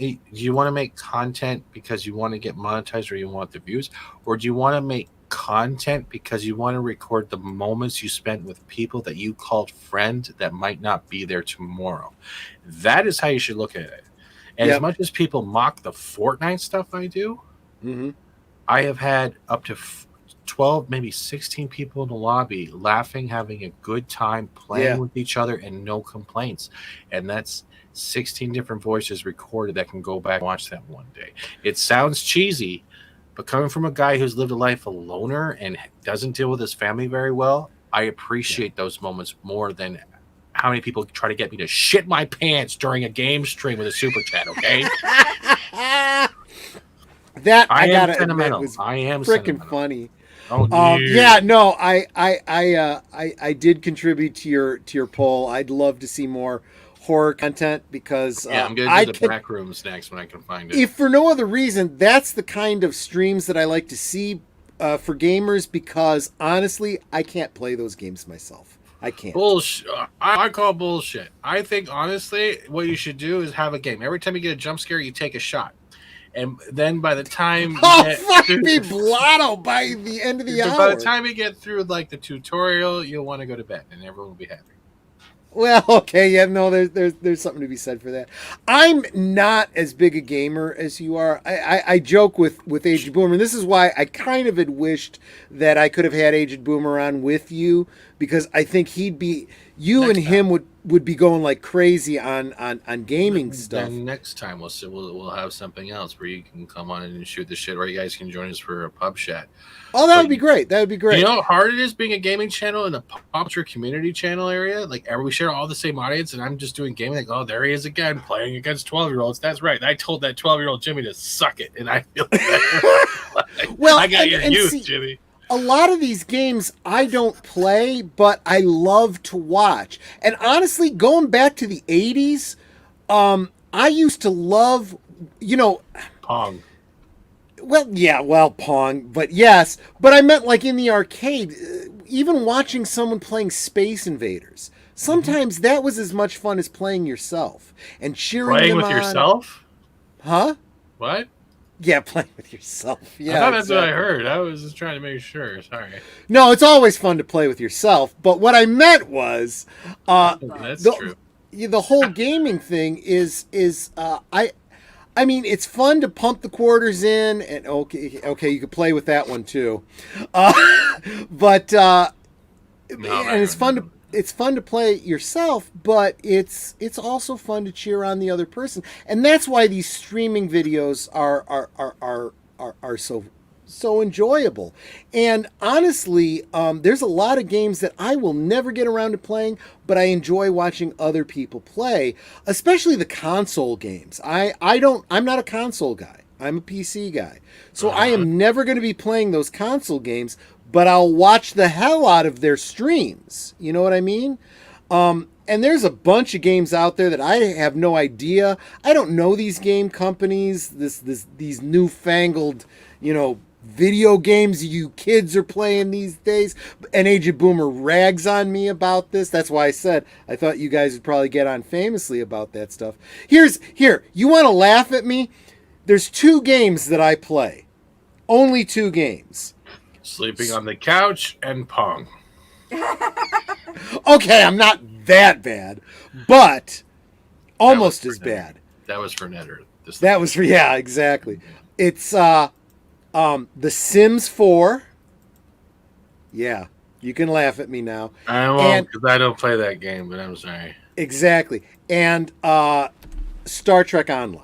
to make content because you want to get monetized or you want the views, or do you want to make content because you want to record the moments you spent with people that you called friend that might not be there tomorrow? That is how you should look at it. And as much as people mock the Fortnite stuff I do, I have had up to 12, maybe 16 people in the lobby laughing, having a good time, playing with each other, and no complaints. And that's 16 different voices recorded that can go back and watch that one day. It sounds cheesy, but coming from a guy who's lived a life a loner and doesn't deal with his family very well, I appreciate those moments more than how many people try to get me to shit my pants during a game stream with a super chat, okay? That I gotta am sentimental. admit was I am freaking sentimental. funny. Oh, yeah, no, I did contribute to your poll. I'd love to see more horror content because I'm going to do the back rooms next when I can find it. If for no other reason, that's the kind of streams that I like to see for gamers, because honestly, I can't play those games myself. I can't. Bullshit. I call bullshit. I think honestly, what you should do is have a game. Every time you get a jump scare, you take a shot. And then by the time fuck me, Blotto, by the end of the hour. By the time you get through like the tutorial, you'll want to go to bed and everyone will be happy. Well, okay, yeah, no, there's something to be said for that. I'm not as big a gamer as you are. I joke with Aged Boomer, and this is why I kind of had wished that I could have had Aged Boomer on with you, because I think he'd be him would be going like crazy on gaming stuff. Then next time we'll have something else where you can come on and shoot the shit, or you guys can join us for a pub chat. Oh, that would be great. That would be great. You know how hard it is being a gaming channel in the pop culture community channel area? Like, we share all the same audience, and I'm just doing gaming. Like, oh, there he is again, playing against 12-year-olds. That's right. I told that 12-year-old Jimmy to suck it, and I feel better. Well, I got your youth, Jimmy. A lot of these games I don't play, but I love to watch. And honestly, going back to the 80s, I used to love, Pong. Well, Pong, but yes. But I meant like in the arcade, even watching someone playing Space Invaders. Sometimes that was as much fun as playing yourself and cheering them on. Playing with yourself? Huh? What? Yeah, playing with yourself. Yeah, I thought that's what I heard. I was just trying to make sure. Sorry. No, it's always fun to play with yourself. But what I meant was, that's true. The whole gaming thing is I mean, it's fun to pump the quarters in, and okay, you could play with that one too, but it's fun to play yourself, but it's also fun to cheer on the other person, and that's why these streaming videos are so enjoyable. And honestly, there's a lot of games that I will never get around to playing, but I enjoy watching other people play, especially the console games. I'm not a console guy. I'm a PC guy. So I am never going to be playing those console games, but I'll watch the hell out of their streams. You know what I mean? And there's a bunch of games out there that I have no idea. I don't know these game companies, these newfangled, video games you kids are playing these days. And Aged Boomer rags on me about this. That's why I said I thought you guys would probably get on famously about that stuff. Here, you want to laugh at me? There's 2 games that I play. Only 2 games. Sleeping on the couch and Pong. Okay, I'm not that bad. But almost as bad. That was for Netter. That was for exactly. It's The Sims 4. Yeah, you can laugh at me now. I won't because I don't play that game, but I'm sorry. Exactly, and Star Trek Online.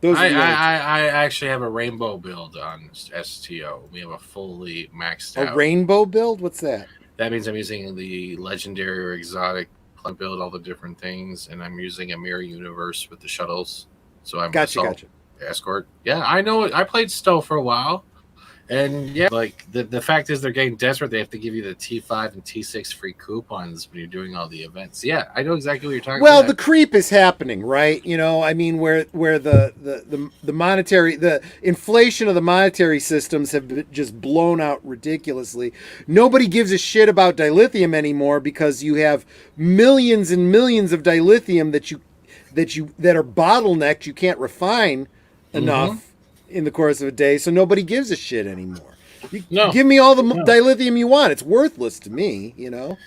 Those I actually have a rainbow build on STO. We have a fully maxed out. A rainbow build? What's that? That means I'm using the legendary or exotic build, all the different things, and I'm using a mirror universe with the shuttles. So I'm gotcha. Escort. Yeah, I know it. I played Stowe for a while. And yeah, like the fact is they're getting desperate. They have to give you the T5 and T6 free coupons when you're doing all the events. Yeah, I know exactly what you're talking about. Well, the creep is happening, right? You know, I mean, where the monetary, the inflation of the monetary systems have just blown out ridiculously. Nobody gives a shit about dilithium anymore because you have millions and millions of dilithium that are bottlenecked. You can't refine enough in the course of a day, so nobody gives a shit anymore. Give me all the dilithium you want. It's worthless to me, you know?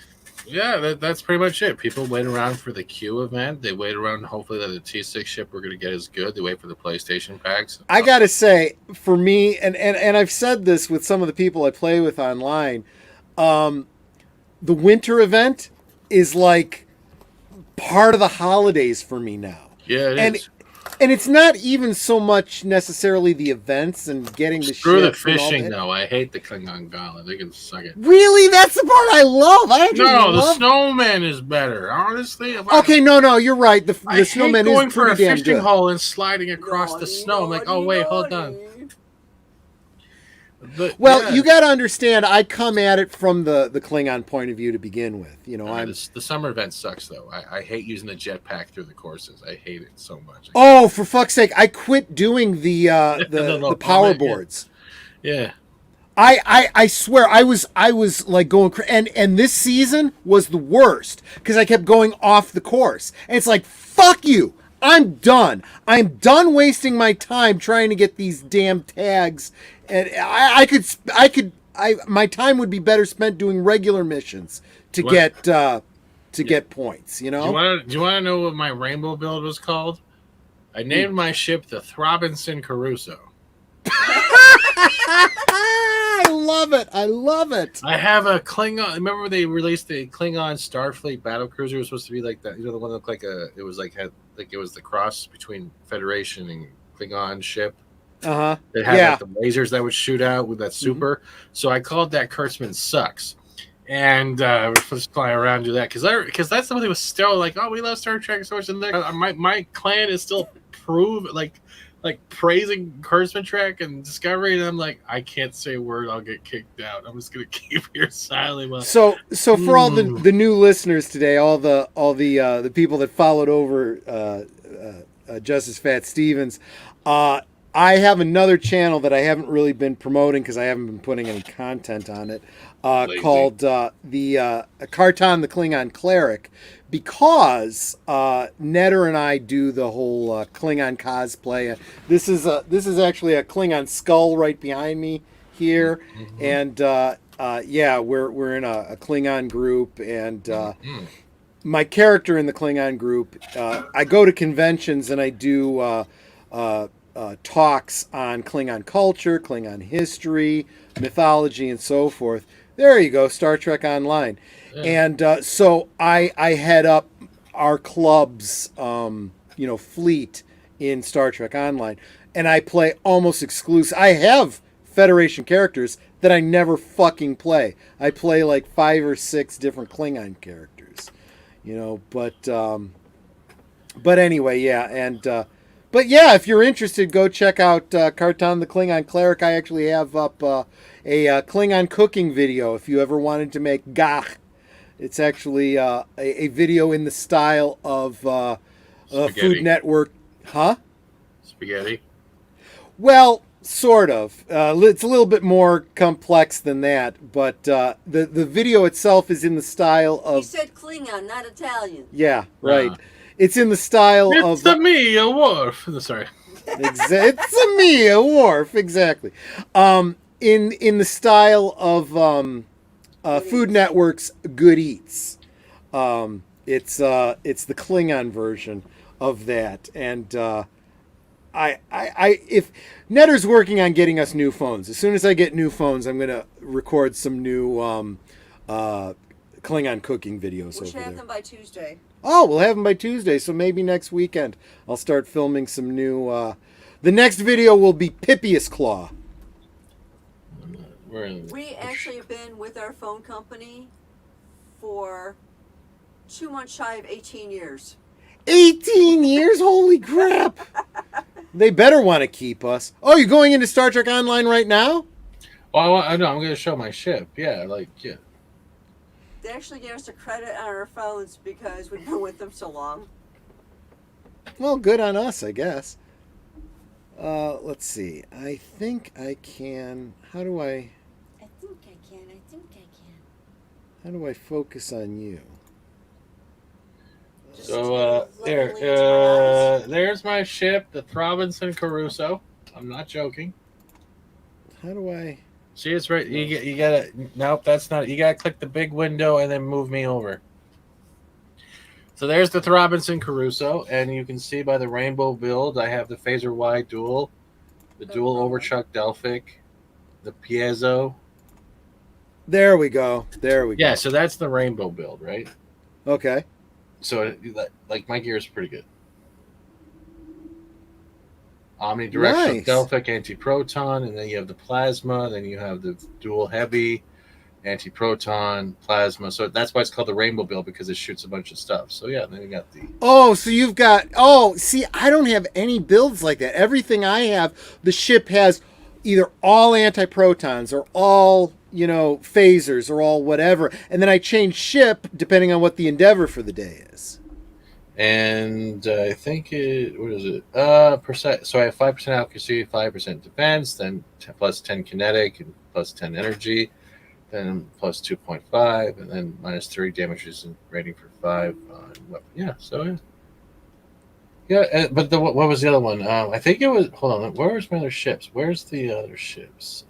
Yeah, that's pretty much it. People wait around for the Q event. They wait around, hopefully, that the T6 ship we're going to get is good. They wait for the PlayStation packs. I got to say, for me, and I've said this with some of the people I play with online, the winter event is like part of the holidays for me now. Yeah, it is. And it's not even so much necessarily the events and getting the Screw the fishing, though. I hate the Klingon gauntlet. They can suck it. Really? That's the part I love. The snowman is better, honestly. Okay, no, you're right. The snowman is pretty damn good. Going for a fishing hole and sliding across the snow. I'm like, oh, wait, hold on. But, you got to understand, I come at it from the Klingon point of view to begin with. You know, the summer event sucks though. I hate using the jetpack through the courses. I hate it so much. Oh, for fuck's sake! I quit doing the power boards. Yeah. I swear I was like going and this season was the worst because I kept going off the course and it's like fuck you. I'm done wasting my time trying to get these damn tags, and my time would be better spent doing regular missions to get points. You know. Do you want to know what my rainbow build was called? I named my ship the Throbinson Caruso. I love it. I have a Klingon. Remember they released the Klingon Starfleet battle cruiser? It was supposed to be like that. You know, the one that looked like it was the cross between Federation and Klingon ship. It had like the lasers that would shoot out with that super. So I called that Kurtzman Sucks. And we're supposed to fly around and do that because that's something was still like, oh, we love Star Trek so much. And my clan is still praising Kurtzman Trek and Discovery, and I'm like, I can't say a word. I'll get kicked out. I'm just gonna keep here silently. So for all the new listeners today, all the people that followed over Justice Fats Stevens, I have another channel that I haven't really been promoting because I haven't been putting any content on it, called the Kartan the Klingon Cleric, because Netter and I do the whole Klingon cosplay. This is actually a Klingon skull right behind me here, and we're in a Klingon group, and my character in the Klingon group, I go to conventions and I do talks on Klingon culture, Klingon history, mythology, and so forth. There you go, Star Trek Online. And so I head up our club's fleet in Star Trek Online, and I play almost exclusive. I have Federation characters that I never fucking play. I play like 5 or 6 different Klingon characters, but anyway, yeah, and but yeah, if you're interested, go check out Kartan the Klingon Cleric. I actually have up a Klingon cooking video if you ever wanted to make gach. It's actually a video in the style of Food Network. Huh? Spaghetti? Well, sort of. It's a little bit more complex than that, but the video itself is in the style of... He said Klingon, not Italian. Yeah, right. It's in the style of... It's me, a Worf. Sorry. It's me, a Worf, exactly. In the style of Food Network's Good Eats. It's the Klingon version of that. And if Netter's working on getting us new phones. As soon as I get new phones, I'm gonna record some new Klingon cooking videos. We should have them by Tuesday. Oh, we'll have them by Tuesday. So maybe next weekend I'll start filming some new. The next video will be Pippius Claw. We actually have been with our phone company for 2 months shy of 18 years. 18 years? Holy crap! They better want to keep us. Oh, you're going into Star Trek Online right now? Well, I know. I'm going to show my ship. Yeah, yeah. They actually gave us a credit on our phones because we've been with them so long. Well, good on us, I guess. Let's see. I think I can. How do I... I think I can. How do I focus on you? So, there's my ship, the Robinson Crusoe. I'm not joking. How do I... See, it's right. You gotta... Nope, that's not... You gotta click the big window and then move me over. So there's the Robinson Crusoe, and you can see by the rainbow build, I have the phaser wide dual, the dual overchuck Delphic, the piezo. There we go. Yeah, so that's the rainbow build, right? Okay. So, like, my gear is pretty good. Omnidirectional Nice. Delphic anti-proton, and then you have the plasma, then you have the dual heavy anti-proton plasma. So that's why it's called the rainbow build, because it shoots a bunch of stuff. So yeah, then you got the... Oh, so you've got... Oh, see, I don't have any builds like that. Everything I have, the ship has either all anti-protons or all, phasers or all whatever. And then I change ship depending on what the endeavor for the day is. And I think what is it? Percent. So I have 5% accuracy, 5% defense, then plus 10 kinetic and plus 10 energy, then plus 2.5, and then minus 3 damage and rating for 5 weapon. Yeah, so yeah. But what was the other one? I think it was. Hold on. Where's my other ships? Where's the other ships?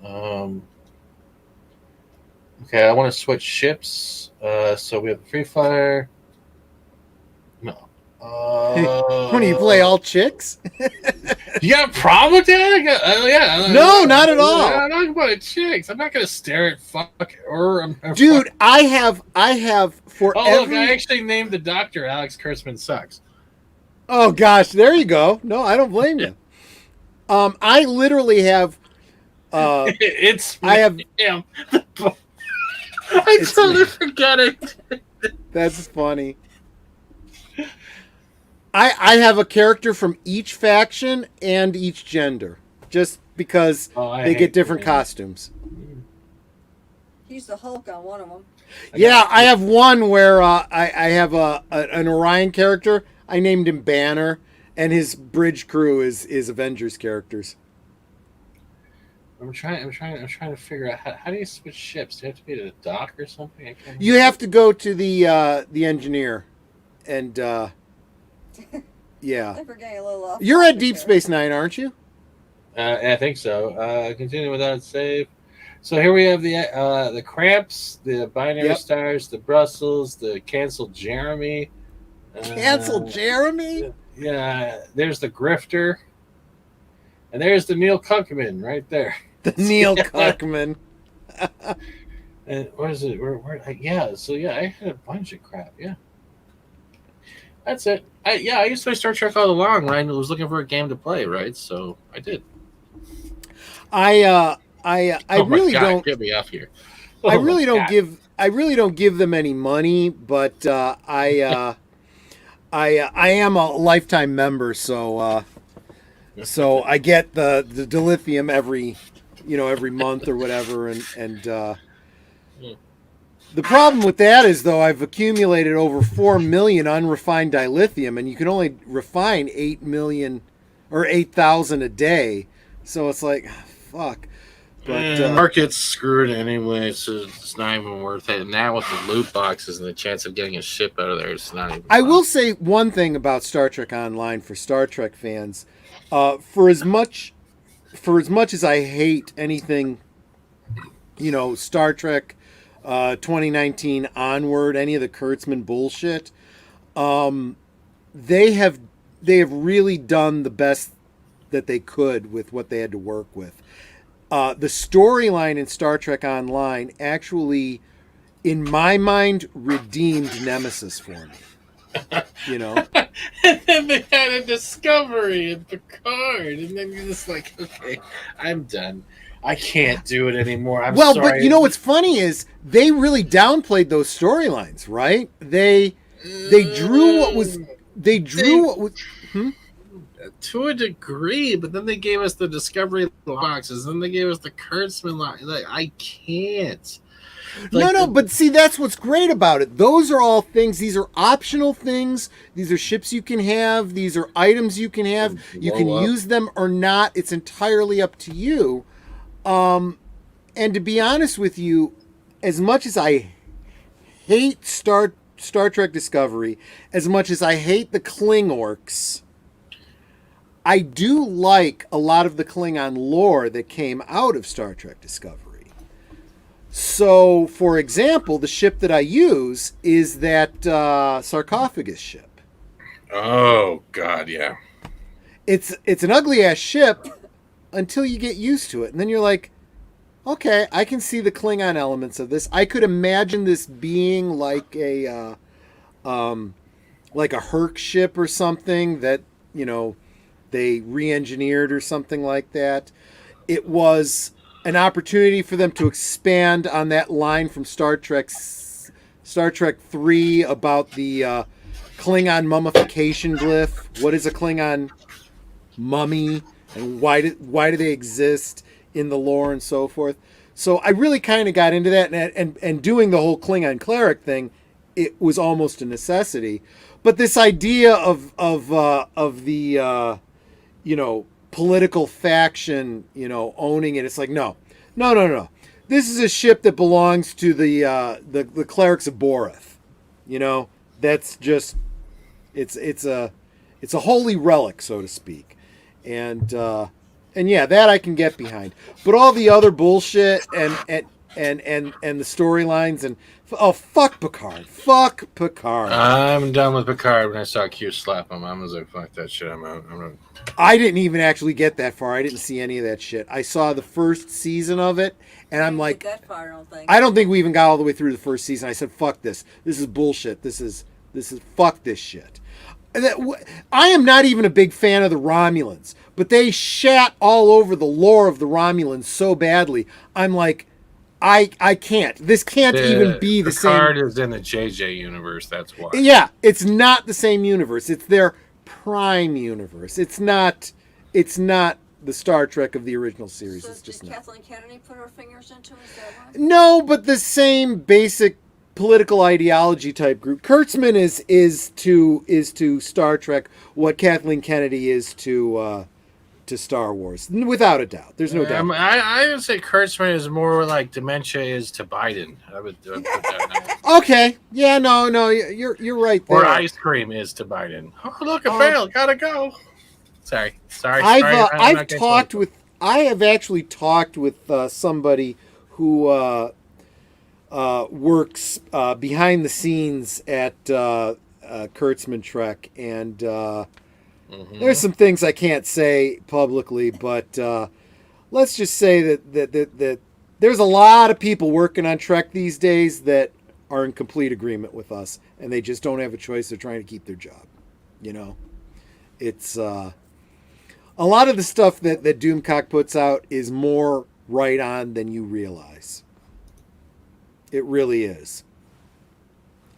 Okay, I want to switch ships. So we have the Free Fire. No. When you play all chicks? You got a problem with that? Yeah. No, not at all. I'm not about chicks. I'm not going to stare at Dude, I have for look, I actually named the doctor Alex Kurtzman Sucks. Oh, gosh, there you go. No, I don't blame you. I literally have... I have him. I totally forgot it. That's funny. I have a character from each faction and each gender, just because they get different costumes. He's the Hulk on one of them. Yeah, I have one where I have an Orion character. I named him Banner, and his bridge crew is Avengers characters. I'm trying to figure out how do you switch ships? Do you have to be at a dock or something? You have to go to the engineer, and yeah. We're getting a little off. You're at Deep Space Nine, aren't you? I think so. Continue without save. So here we have the Cramps, the Binary Stars, the Brussels, the Canceled Jeremy. Canceled Jeremy? Yeah. There's the Grifter. And there's the Neil Cuckman right there. The Neil Cuckman. And what is it? I had a bunch of crap. Yeah. That's it. I used to play Star Trek all along when I was looking for a game to play, right? So I did. I really don't get me off here. I really don't give them any money, but I am a lifetime member, so I get the dilithium every month or whatever, and the problem with that is, though, I've accumulated over 4 million unrefined dilithium, and you can only refine 8 million or 8,000 a day. So it's like, fuck. But the market's screwed anyway, so it's not even worth it. Now with the loot boxes and the chance of getting a ship out of there, it's not even. I will say one thing about Star Trek Online for Star Trek fans. For as much as I hate anything, Star Trek 2019 onward, any of the Kurtzman bullshit, they have have really done the best that they could with what they had to work with. The storyline in Star Trek Online actually, in my mind, redeemed Nemesis for me. You know? And then they had a Discovery and Picard, and then you're just like, okay, I'm done. I can't do it anymore. I'm sorry. But you know what's funny is they really downplayed those storylines, right? They drew what was to a degree, but then they gave us the Discovery boxes, then they gave us the Kurtzman line. Like, I can't. Like, but see, that's what's great about it. Those are all things. These are optional things. These are ships you can have. These are items you can have. You can use them or not. It's entirely up to you. And to be honest with you, as much as I hate Star Trek Discovery, as much as I hate the Klingorks, I do like a lot of the Klingon lore that came out of Star Trek Discovery. So, for example, the ship that I use is that sarcophagus ship. Oh, God, yeah. It's an ugly-ass ship until you get used to it. And then you're like, okay, I can see the Klingon elements of this. I could imagine this being like a Herc ship or something that, you know, they re-engineered or something like that. It was an opportunity for them to expand on that line from Star Trek 3 about the Klingon mummification glyph. What is a Klingon mummy, and why do they exist in the lore and so forth? So I really kind of got into that, and doing the whole Klingon cleric thing, it was almost a necessity. But this idea of the political faction, owning it, it's like no. This is a ship that belongs to the clerics of Boreth. That's just it's a holy relic, so to speak. And yeah, that I can get behind. But all the other bullshit and the storylines and fuck Picard. Fuck Picard. I'm done with Picard. When I saw Q slap him, I was like, fuck that shit. I'm out. I didn't even actually get that far. I didn't see any of that shit. I saw the first season of it, and I'm like, that far, I don't think. I don't think we even got all the way through the first season. I said, fuck this. This is bullshit. This is fuck this shit. I am not even a big fan of the Romulans, but they shat all over the lore of the Romulans so badly. I'm like, I can't. This can't even be the same. Picard is in the JJ universe. That's why. Yeah, it's not the same universe. It's their prime universe. It's not the Star Trek of the original series. So it's just did not. Kathleen Kennedy put her fingers into it? Is that right? No, but the same basic political ideology type group. Kurtzman is to Star Trek what Kathleen Kennedy is to Star Wars, without a doubt. There's no doubt. I would say Kurtzman is more like dementia is to Biden. I would put that now. Okay. Yeah. No. You're right there. Or ice cream is to Biden. Oh, look, it failed. Gotta go. Sorry. I have actually talked with somebody who works behind the scenes at Kurtzman Trek, and there's some things I can't say publicly, but let's just say that there's a lot of people working on Trek these days that are in complete agreement with us, and they just don't have a choice. They're trying to keep their job. It's a lot of the stuff that Doomcock puts out is more right on than you realize. It really is.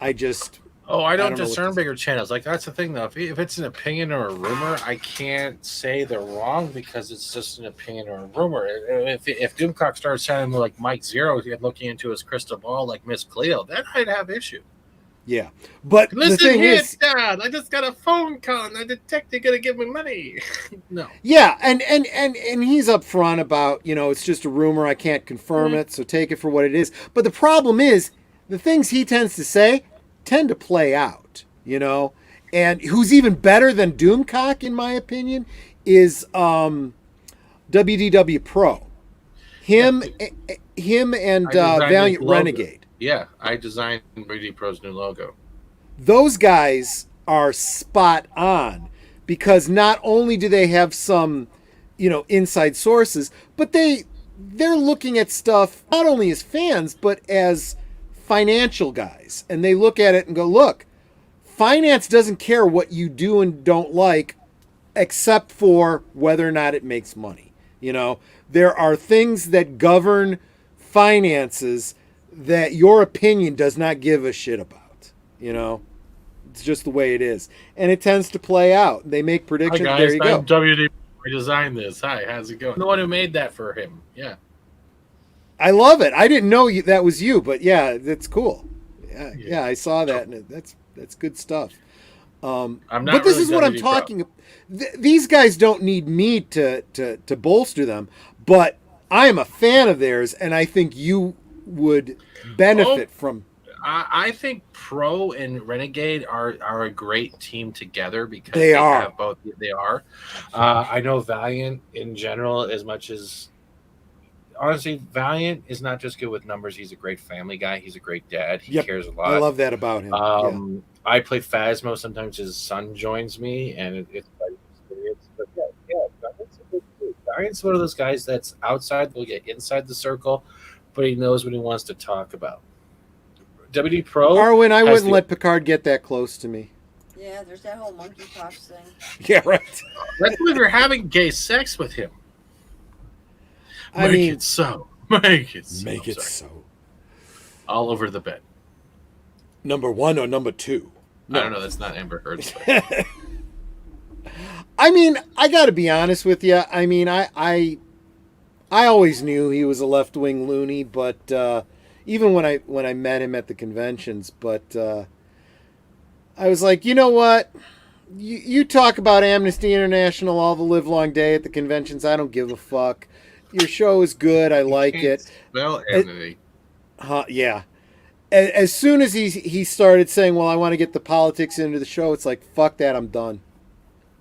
I don't discern bigger channels. Like, that's the thing, though. If it's an opinion or a rumor, I can't say they're wrong because it's just an opinion or a rumor. If Doomcock starts sounding like Mike Zero, looking into his crystal ball like Miss Cleo, then I'd have issue. Yeah, but listen, the thing is, Dad, I just got a phone call, and the detective gonna give me money. No. Yeah, and he's upfront about, it's just a rumor. I can't confirm it, so take it for what it is. But the problem is, the things he tends to say tend to play out, And who's even better than Doomcock, in my opinion, is WDW Pro. Him and Valiant Renegade. Yeah, I designed WD Pro's new logo. Those guys are spot on. because not only do they have some, inside sources, but they're looking at stuff not only as fans, but as financial guys. And they look at it and go, look, finance doesn't care what you do and don't like, except for whether or not it makes money. There are things that govern finances that your opinion does not give a shit about. It's just the way it is. And it tends to play out. They make predictions. Hi guys, there you go. I'm WD. I designed this. Hi, how's it going? I'm the one who made that for him. Yeah. I love it. I didn't know that was you, but yeah, that's cool. Yeah, I saw that, and that's good stuff. I'm not. But this really is what I'm talking about. These guys don't need me to bolster them, but I am a fan of theirs, and I think you would benefit from. I think Pro and Renegade are a great team together because they are have both. They are. I know Valiant in general, as much as honestly, Valiant is not just good with numbers. He's a great family guy. He's a great dad. He cares a lot. I love that about him. I play Phasmo. Sometimes his son joins me, and it's quite an experience. But Valiant's a good dude. Valiant's one of those guys that's outside, will get inside the circle, but he knows what he wants to talk about. WD Pro. Arwen, I wouldn't let Picard get that close to me. Yeah, there's that whole monkeypox thing. Yeah, right. That's why they're having gay sex with him. Make it so. Make it so. Make it so. All over the bed. Number 1 or number 2? No. I don't know. That's not Amber Heard. I mean, I got to be honest with you. I mean, I always knew he was a left-wing loony, but even when I met him at the conventions, but I was like, you know what? You talk about Amnesty International all the livelong day at the conventions. I don't give a fuck. Your show is good. I like it. Spell Amnesty. Yeah. As soon as he started saying, well, I want to get the politics into the show, it's like, fuck that, I'm done.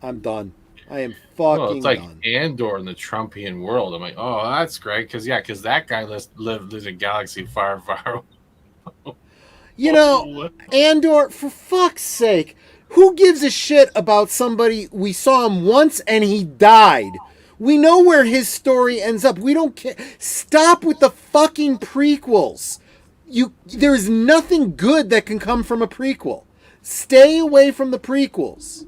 I am fucking done. It's like Andor in the Trumpian world. I'm like, oh, that's great. Because that guy lives in a galaxy far, far away. Andor, for fuck's sake, who gives a shit about somebody? We saw him once and he died. We know where his story ends up. We don't care. Stop with the fucking prequels. There is nothing good that can come from a prequel. Stay away from the prequels.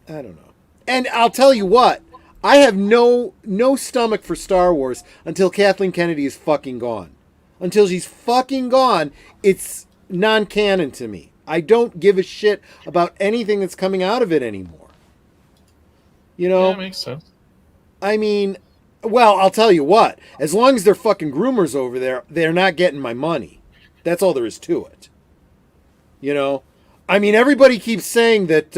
I don't know. And I'll tell you what, I have no stomach for Star Wars until Kathleen Kennedy is fucking gone. Until she's fucking gone, it's non-canon to me. I don't give a shit about anything that's coming out of it anymore. Yeah, that makes sense. I mean, well, I'll tell you what. As long as they're fucking groomers over there, they're not getting my money. That's all there is to it. I mean, everybody keeps saying that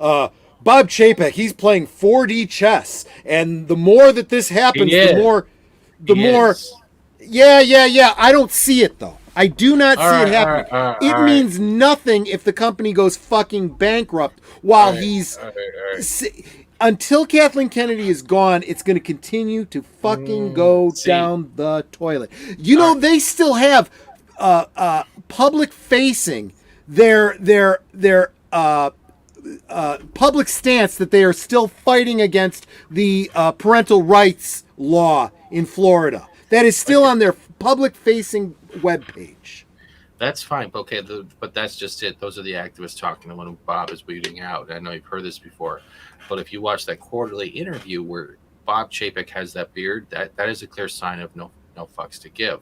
Bob Chapek, he's playing 4D chess, and the more that this happens, the more. Yeah. I don't see it though. I do not see it happening. It means nothing if the company goes fucking bankrupt while he's. Until Kathleen Kennedy is gone, it's going to continue to fucking go down the toilet. They still have public facing their public stance that they are still fighting against the parental rights law in Florida. That is still on their public facing webpage. That's fine. Okay, but that's just it. Those are the activists talking when Bob is weeding out. I know you've heard this before. But if you watch that quarterly interview where Bob Chapek has that beard, that is a clear sign of no fucks to give.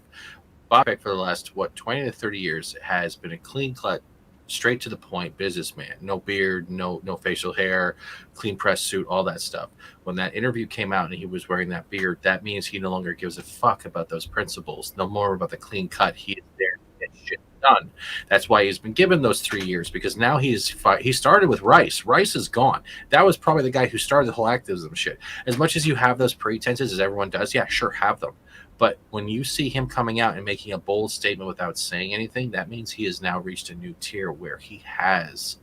Bob Chapek for the last 20 to 30 years has been a clean-cut, straight to the point businessman. No beard, no facial hair, clean press suit, all that stuff. When that interview came out and he was wearing that beard, that means he no longer gives a fuck about those principles, no more about the clean cut. He is there to get shit done. That's why he's been given those 3 years, because now he started with Rice. Rice is gone. That was probably the guy who started the whole activism shit. As much as you have those pretenses, as everyone does, yeah, sure, have them. But when you see him coming out and making a bold statement without saying anything, that means he has now reached a new tier where he has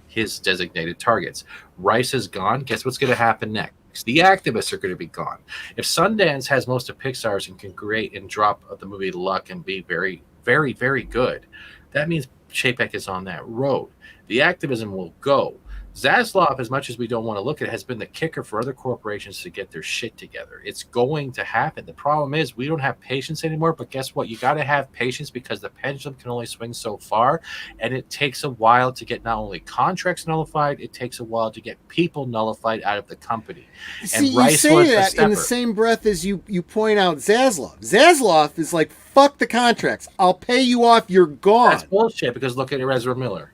his designated targets. Rice is gone. Guess what's going to happen next? The activists are going to be gone. If Sundance has most of Pixar's and can create and drop the movie Luck and be very, very, very good, that means Chapek is on that road. The activism will go. Zaslav, as much as we don't want to look at it, has been the kicker for other corporations to get their shit together. It's going to happen. The problem is we don't have patience anymore, but guess what? You got to have patience because the pendulum can only swing so far, and it takes a while to get not only contracts nullified, it takes a while to get people nullified out of the company. See, you say that in the same breath as you point out Zaslav. Zaslav is like, fuck the contracts. I'll pay you off. You're gone. That's bullshit because look at Ezra Miller.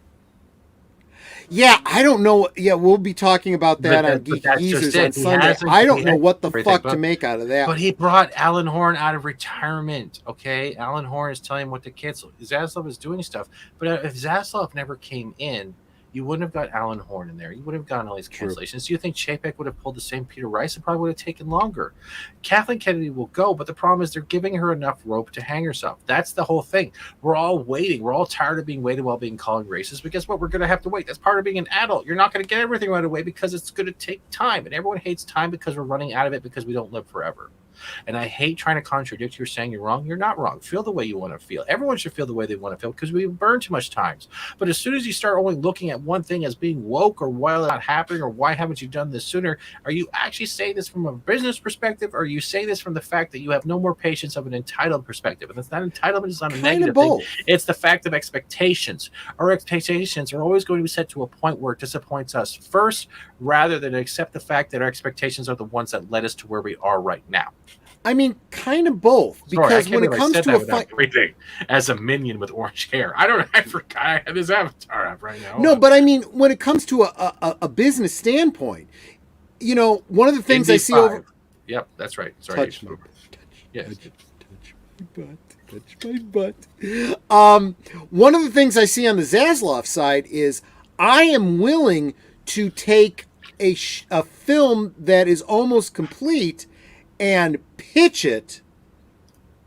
Yeah, I don't know. Yeah, we'll be talking about that on Geeky Geezers on Sunday. I don't know what the fuck to make out of that. But he brought Alan Horn out of retirement, okay? Alan Horn is telling him what to cancel. Zaslav is doing stuff. But if Zaslav never came in, you wouldn't have got Alan Horn in there. You wouldn't have gotten all these cancellations. Do you think Chapek would have pulled the same Peter Rice? It probably would have taken longer. Kathleen Kennedy will go, but the problem is they're giving her enough rope to hang herself. That's the whole thing. We're all waiting. We're all tired of being waited while being called racist. But guess what? We're going to have to wait. That's part of being an adult. You're not going to get everything right away because it's going to take time. And everyone hates time because we're running out of it because we don't live forever. And I hate trying to contradict you saying you're wrong. You're not wrong. Feel the way you want to feel. Everyone should feel the way they want to feel because we burn too much times. But as soon as you start only looking at one thing as being woke or why it's not happening or why haven't you done this sooner, are you actually saying this from a business perspective or are you saying this from the fact that you have no more patience of an entitled perspective? And it's not entitlement, it's not a negative thing. It's the fact of expectations. Our expectations are always going to be set to a point where it disappoints us first rather than accept the fact that our expectations are the ones that led us to where we are right now. I mean, kind of both. Because when it comes to a fight, everything as a minion with orange hair, I forgot I have this avatar up right now. No, but I mean, when it comes to a business standpoint, you know, one of the things I see over. Yep, that's right. Sorry, touch my butt. One of the things I see on the Zaslav side is I am willing to take a film that is almost complete and pitch it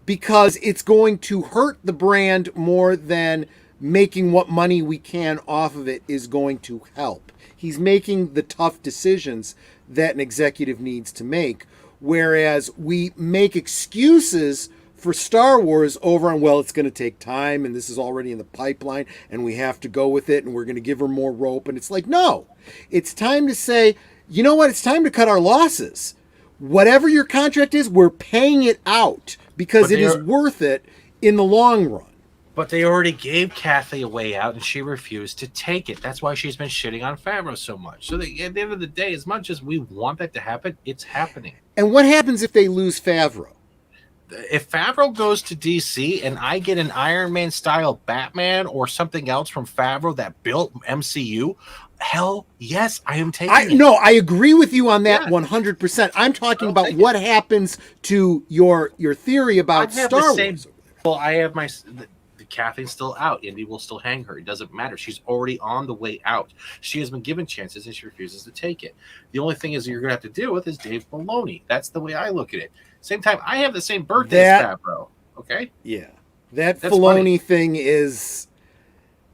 because it's going to hurt the brand more than making what money we can off of it is going to help. He's making the tough decisions that an executive needs to make, whereas we make excuses for Star Wars over on, well, it's going to take time and this is already in the pipeline and we have to go with it and we're going to give her more rope. And it's like, no, it's time to say, you know what? It's time to cut our losses. Whatever your contract is, we're paying it out because it is worth it in the long run. But they already gave Kathy a way out and she refused to take it. That's why she's been shitting on Favreau so much. So at the end of the day, as much as we want that to happen, it's happening. And what happens if they lose Favreau? If Favreau goes to DC and I get an Iron Man style Batman or something else from Favreau that built MCU, hell yes, I am taking it. No, I agree with you on that 100%. I'm talking about what happens to your theory about Star Wars. Well, I have the Kathleen's still out. Indy will still hang her. It doesn't matter. She's already on the way out. She has been given chances and she refuses to take it. The only thing is you're going to have to deal with is Dave Filoni. That's the way I look at it. Same time, I have the same birthday as Favreau. Okay? Yeah. That's Filoni thing is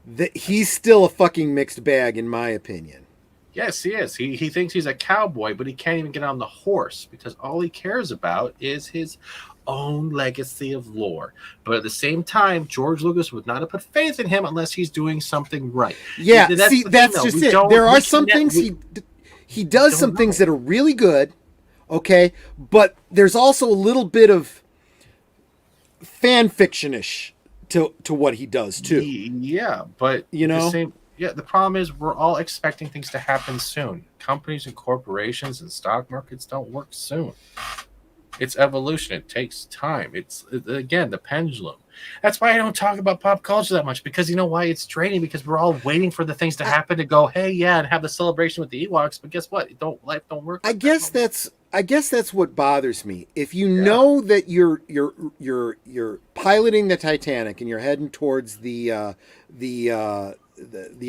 that he's still a fucking mixed bag, in my opinion. Yes, he is. He thinks he's a cowboy, but he can't even get on the horse because all he cares about is his own legacy of lore. But at the same time, George Lucas would not have put faith in him unless he's doing something right. Yeah, that's just it. There are some things he does some things that are really good. Okay, but there's also a little bit of fan fiction-ish to what he does too. Yeah, but you know, the problem is we're all expecting things to happen soon. Companies and corporations and stock markets don't work soon. It's evolution. It takes time. It's again the pendulum. That's why I don't talk about pop culture that much because you know why it's draining because we're all waiting for the things to happen to go, hey, yeah, and have the celebration with the Ewoks. But guess what? Life don't work. I guess that's what bothers me. If you know that you're piloting the Titanic and you're heading towards the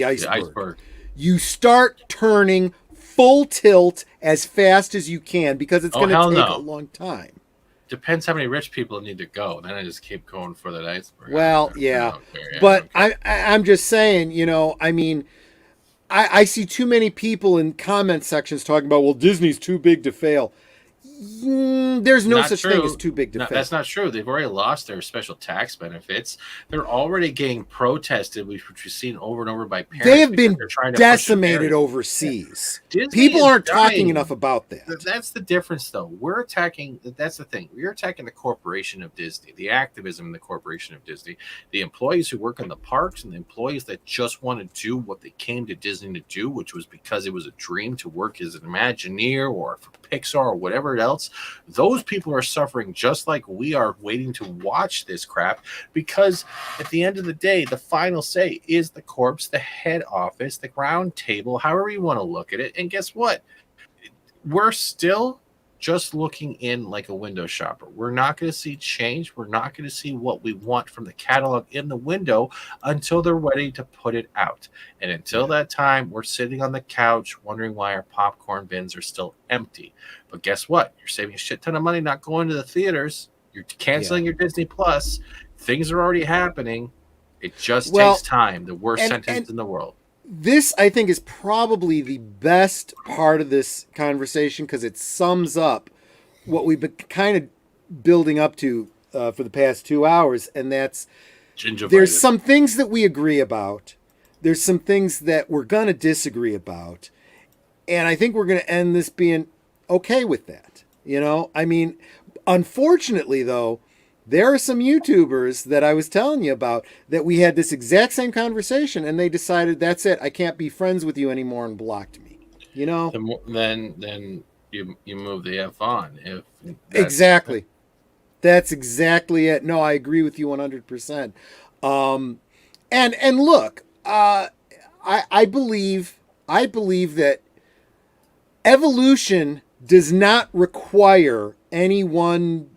iceberg, you start turning full tilt as fast as you can because it's going to take a long time. Depends how many rich people need to go. Then I just keep going for that iceberg. Well, but I'm just saying, you know, I mean, I see too many people in comment sections talking about, well, Disney's too big to fail. There's no such thing as too big to fail. That's not true. They've already lost their special tax benefits. They're already getting protested, which we've seen over and over by parents. They have been decimated overseas. Yeah. People aren't talking enough about that. That's the difference, though. We're attacking. That's the thing. We're attacking the corporation of Disney, the activism in the corporation of Disney, the employees who work in the parks, and the employees that just want to do what they came to Disney to do, which was because it was a dream to work as an Imagineer or for Pixar or whatever else. Those people are suffering just like we are, waiting to watch this crap, because at the end of the day, the final say is the corpse, the head office, the ground table, however you want to look at it. And guess what? We're still just looking in like a window shopper. We're not going to see change. We're not going to see what we want from the catalog in the window until they're ready to put it out. And until that time, we're sitting on the couch wondering why our popcorn bins are still empty. But guess what? You're saving a shit ton of money not going to the theaters. You're canceling your Disney Plus. Things are already happening. It just takes time. The worst sentence in the world. This, I think, is probably the best part of this conversation because it sums up what we've been kind of building up to for the past 2 hours, and that's there's some things that we agree about. There's some things that we're going to disagree about, and I think we're going to end this being okay with that. You know, I mean, unfortunately, though, there are some YouTubers that I was telling you about that we had this exact same conversation, and they decided, that's it, I can't be friends with you anymore, and blocked me. You know? Then you move the F on. Exactly. That's exactly it. No, I agree with you 100%. And look, I believe that evolution does not require any one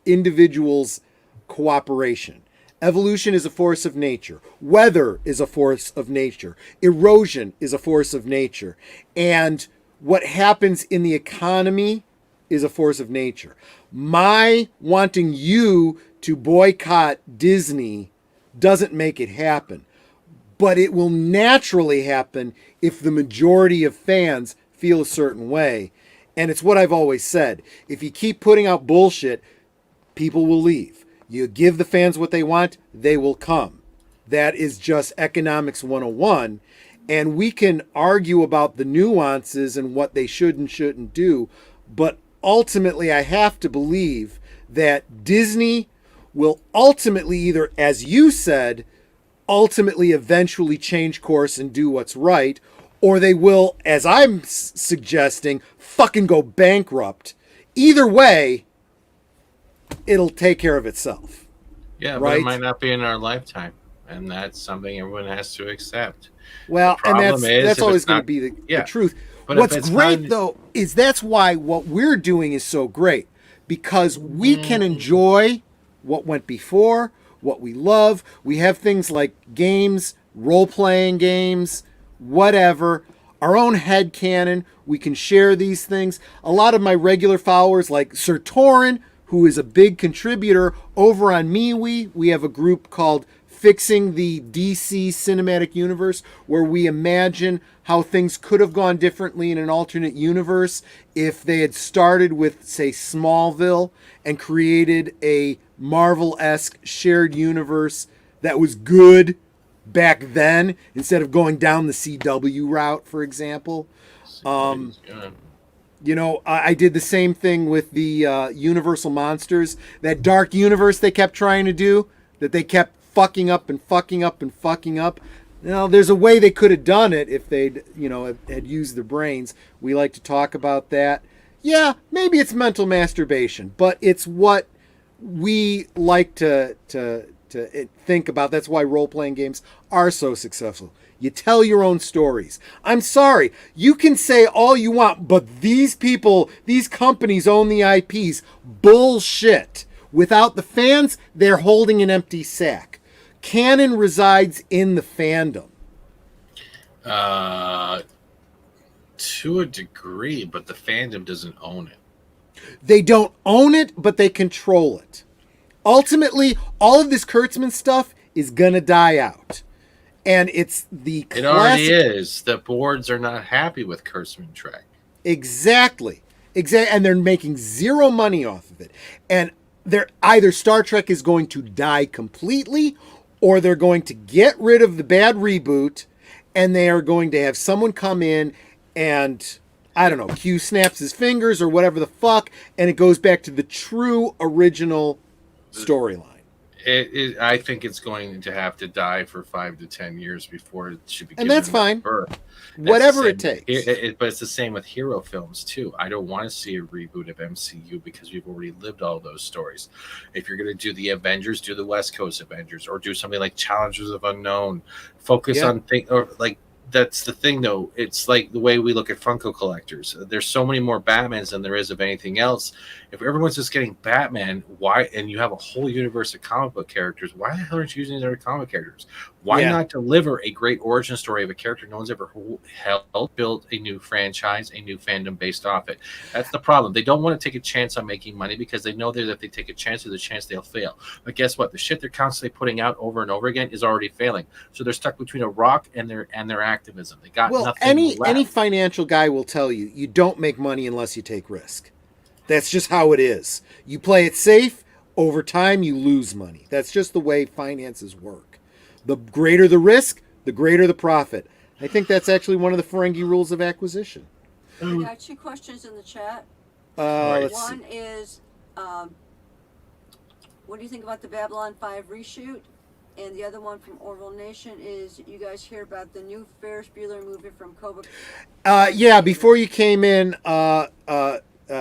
individual's cooperation. Evolution is a force of nature. Weather is a force of nature. Erosion is a force of nature. And what happens in the economy is a force of nature. My wanting you to boycott Disney doesn't make it happen. But it will naturally happen if the majority of fans feel a certain way. And it's what I've always said. If you keep putting out bullshit, people will leave. You give the fans what they want, they will come. That is just economics 101. And we can argue about the nuances and what they should and shouldn't do. But ultimately, I have to believe that Disney will ultimately either, as you said, ultimately eventually change course and do what's right, or they will, as I'm suggesting, fucking go bankrupt. Either way, it'll take care of itself. Yeah, right? But it might not be in our lifetime, and that's something everyone has to accept. Well, and that's always going to be the truth. But what's great, though, is that's why what we're doing is so great, because we can enjoy what went before, what we love. We have things like games, role-playing games, whatever, our own headcanon. We can share these things. A lot of my regular followers, like Sir Torin, who is a big contributor over on MeWe. We have a group called Fixing the DC Cinematic Universe, where we imagine how things could have gone differently in an alternate universe if they had started with, say, Smallville and created a Marvel-esque shared universe that was good back then, instead of going down the CW route, for example. You know, I did the same thing with the Universal Monsters, that dark universe they kept trying to do, that they kept fucking up and fucking up and fucking up. Now, there's a way they could have done it if they'd, had used their brains. We like to talk about that. Yeah, maybe it's mental masturbation, but it's what we like to think about. That's why role-playing games are so successful. You tell your own stories. I'm sorry, you can say all you want, but these people, these companies own the IPs. Bullshit. Without the fans, they're holding an empty sack. Canon resides in the fandom. To a degree, but the fandom doesn't own it. They don't own it, but they control it. Ultimately, all of this Kurtzman stuff is going to die out. And it's the classic... It already is. The boards are not happy with Kurtzman Trek. Exactly. Exactly, and they're making zero money off of it. And they're either Star Trek is going to die completely, or they're going to get rid of the bad reboot, and they are going to have someone come in and, I don't know, Q snaps his fingers or whatever the fuck, and it goes back to the true original storyline. I think it's going to have to die for 5 to 10 years before it should be given, and that's fine. Birth. Whatever it takes. But it's the same with hero films too. I don't want to see a reboot of MCU because we've already lived all those stories. If you're going to do the Avengers, do the West Coast Avengers, or do something like Challengers of Unknown. Focus on things, or like. That's the thing, though. It's like the way we look at Funko collectors. There's so many more Batmans than there is of anything else. If everyone's just getting Batman, why? And you have a whole universe of comic book characters. Why the hell aren't you using these other comic characters? Why not deliver a great origin story of a character no one's ever helped build a new franchise, a new fandom based off it? That's the problem. They don't want to take a chance on making money because they know that if they take a chance, there's a chance they'll fail. But guess what? The shit they're constantly putting out over and over again is already failing. So they're stuck between a rock and their activism. They got nothing left. Any financial guy will tell you, you don't make money unless you take risk. That's just how it is. You play it safe, over time you lose money. That's just the way finances work. The greater the risk, the greater the profit. I think that's actually one of the Ferengi rules of acquisition. We got 2 questions in the chat. One is, what do you think about the Babylon 5 reshoot? And the other one from Orville Nation is, you guys hear about the new Ferris Bueller movie from Cobra? Yeah, before you came in,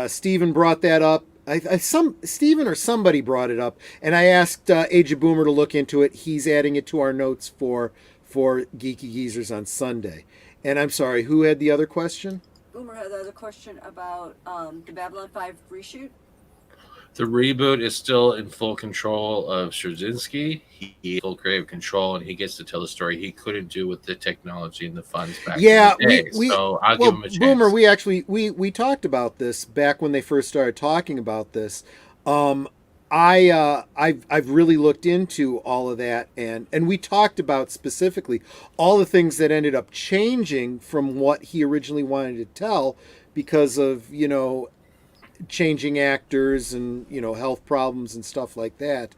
Steven brought that up. Steven or somebody brought it up, and I asked Age of Boomer to look into it. He's adding it to our notes for Geeky Geezers on Sunday. And I'm sorry, who had the other question? Boomer had the other question about the Babylon 5 reshoot. The reboot is still in full control of Straczynski. He has full creative control, and he gets to tell the story he couldn't do with the technology and the funds back in the day. So I'll give him a chance. Boomer, we actually we talked about this back when they first started talking about this. I've really looked into all of that, and we talked about specifically all the things that ended up changing from what he originally wanted to tell because of, changing actors and health problems and stuff like that.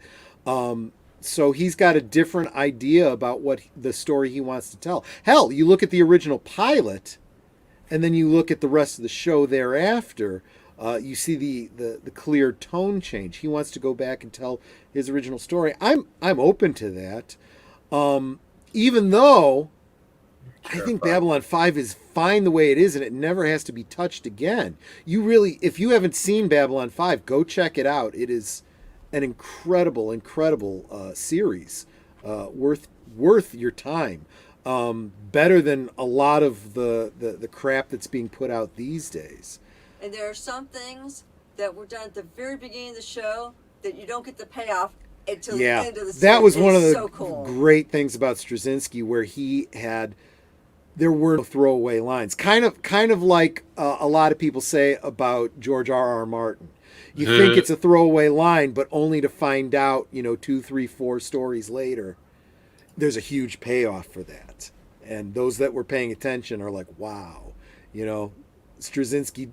So he's got a different idea about what the story he wants to tell. Hell, you look at the original pilot and then you look at the rest of the show thereafter, you see the clear tone change. He wants to go back and tell his original story. I'm open to that, even though I think Babylon 5 is fine the way it is, and it never has to be touched again. If you haven't seen Babylon 5, go check it out. It is an incredible series, worth your time. Better than a lot of the crap that's being put out these days. And there are some things that were done at the very beginning of the show that you don't get the payoff until the end of the series. That was one of the great things about Straczynski, where there were no throwaway lines. Kind of like a lot of people say about George R.R. Martin. You think it's a throwaway line, but only to find out, 2, 3, 4 stories later, there's a huge payoff for that. And those that were paying attention are like, wow, Straczynski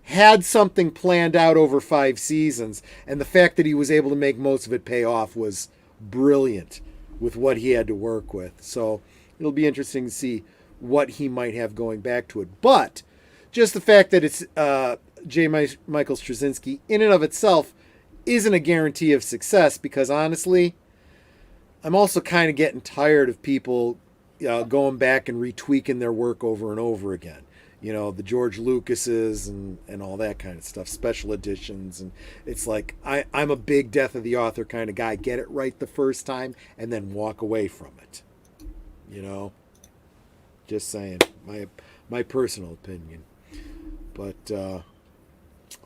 had something planned out over 5 seasons, and the fact that he was able to make most of it pay off was brilliant with what he had to work with. So it'll be interesting to see what he might have going back to it. But just the fact that it's J. Michael Straczynski in and of itself isn't a guarantee of success, because honestly, I'm also kind of getting tired of people going back and retweaking their work over and over again. The George Lucases and all that kind of stuff, special editions. And it's like, I'm a big death of the author kind of guy. Get it right the first time and then walk away from it. Just saying, my personal opinion. But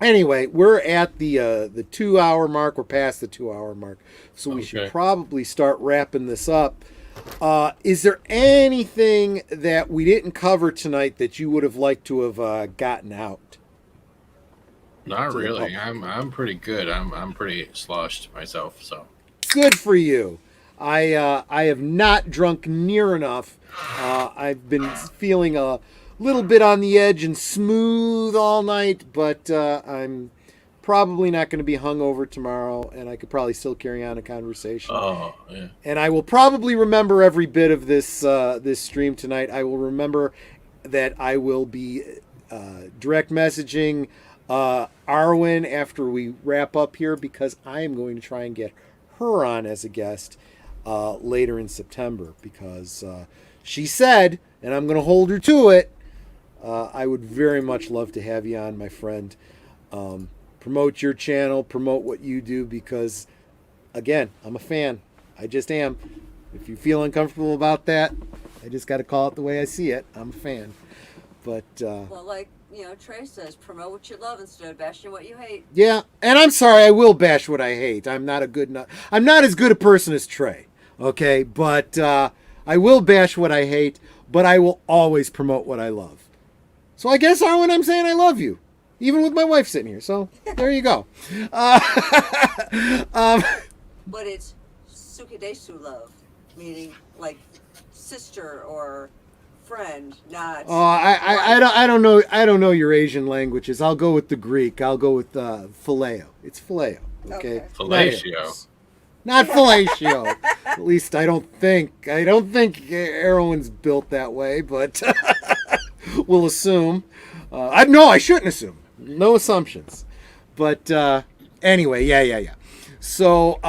anyway, we're at the 2-hour mark. We're past the 2-hour mark, so we should probably start wrapping this up. Is there anything that we didn't cover tonight that you would have liked to have gotten out? Not really. I'm pretty good. I'm pretty sloshed myself. So good for you. I have not drunk near enough. I've been feeling a little bit on the edge and smooth all night, but I'm probably not going to be hungover tomorrow, and I could probably still carry on a conversation. Oh, yeah. And I will probably remember every bit of this this stream tonight. I will remember that I will be direct messaging Arwen after we wrap up here, because I am going to try and get her on as a guest later in September, because she said, and I'm going to hold her to it, I would very much love to have you on, my friend. Promote your channel, promote what you do, because, again, I'm a fan. I just am. If you feel uncomfortable about that, I just got to call it the way I see it. I'm a fan. But well, like Trey says, promote what you love instead of bashing what you hate. Yeah, and I'm sorry, I will bash what I hate. I'm not as good a person as Trey. Okay, but I will bash what I hate, but I will always promote what I love. So I guess, Arwen, I'm saying I love you, even with my wife sitting here. So there you go. But it's sukadesu love, meaning like sister or friend, not. Oh, I don't know your Asian languages. I'll go with the Greek. I'll go with phileo. It's phileo. Okay. Fellatio. Not fellatio. At least I don't think Erwin's built that way, but we'll assume. I shouldn't assume. No assumptions. But anyway, yeah. So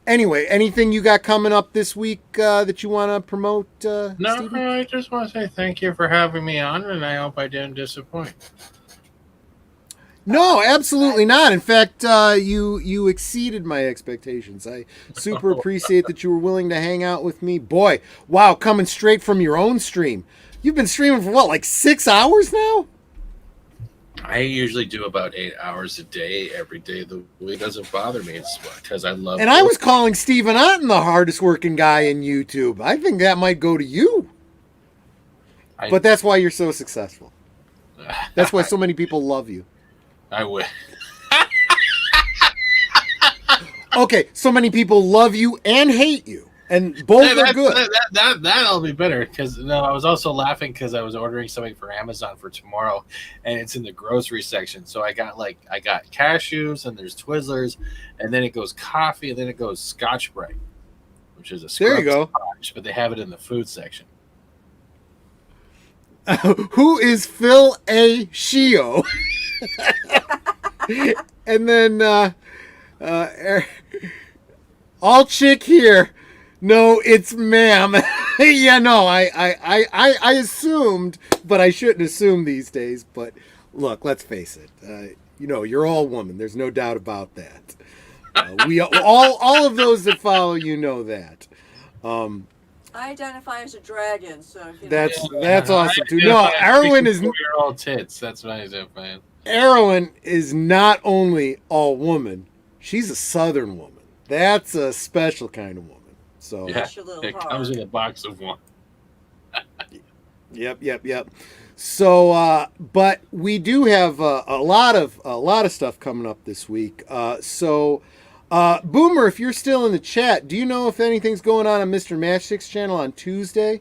anyway, anything you got coming up this week that you want to promote? No, Steven? I just want to say thank you for having me on, and I hope I didn't disappoint. No, absolutely not. In fact, you exceeded my expectations. I super appreciate that you were willing to hang out with me. Boy, wow, coming straight from your own stream. You've been streaming for what, like 6 hours now? I usually do about 8 hours a day, every day of the week. It doesn't bother me. It's because I love it. And I was calling Steven Otten the hardest working guy in YouTube. I think that might go to you. But that's why you're so successful. That's why so many people love you. I would. Okay, so many people love you and hate you, and both are good. That'll be better, because I was also laughing because I was ordering something for Amazon for tomorrow, and it's in the grocery section. So I got cashews, and there's Twizzlers, and then it goes coffee, and then it goes Scotch Brite, which is a scrub there you go. Scotch, but they have it in the food section. Who is Phil A. Shio? And then all chick here. No, it's ma'am. Yeah, no, I assumed, but I shouldn't assume these days. But look, let's face it. You're all woman. There's no doubt about that. We all of those that follow you know that. I identify as a dragon, so that's awesome too. No, Erwin is 4-year-old tits. That's what I identify. Erwin is not only all woman, she's a Southern woman. That's a special kind of woman. So yeah, it comes in a box of one. Yep. So, but we do have a lot of stuff coming up this week. So, Boomer, if you're still in the chat, do you know if anything's going on Mr. Matchstick's channel on Tuesday?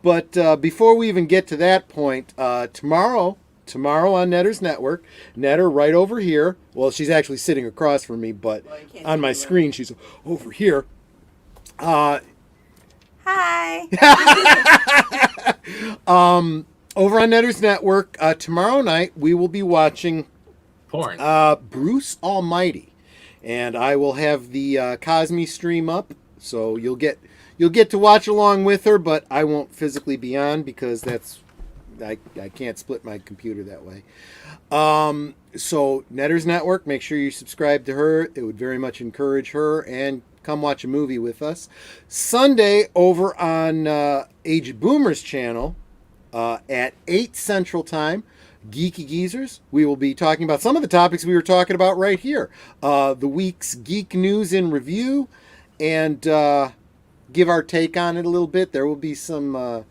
But before we even get to that point, tomorrow on Netter's Network, Netter right over here. Well, she's actually sitting across from me, but on my screen she's over here. Hi. Over on Netter's Network, tomorrow night we will be watching porn. Bruce Almighty, and I will have the Cosme stream up, so you'll get to watch along with her, but I won't physically be on because I can't split my computer that way. So Netter's Network, make sure you subscribe to her. It would very much encourage her, and come watch a movie with us. Sunday over on Aged Boomer's channel at 8 Central Time, Geeky Geezers. We will be talking about some of the topics we were talking about right here. The week's geek news in review, and give our take on it a little bit. There will be some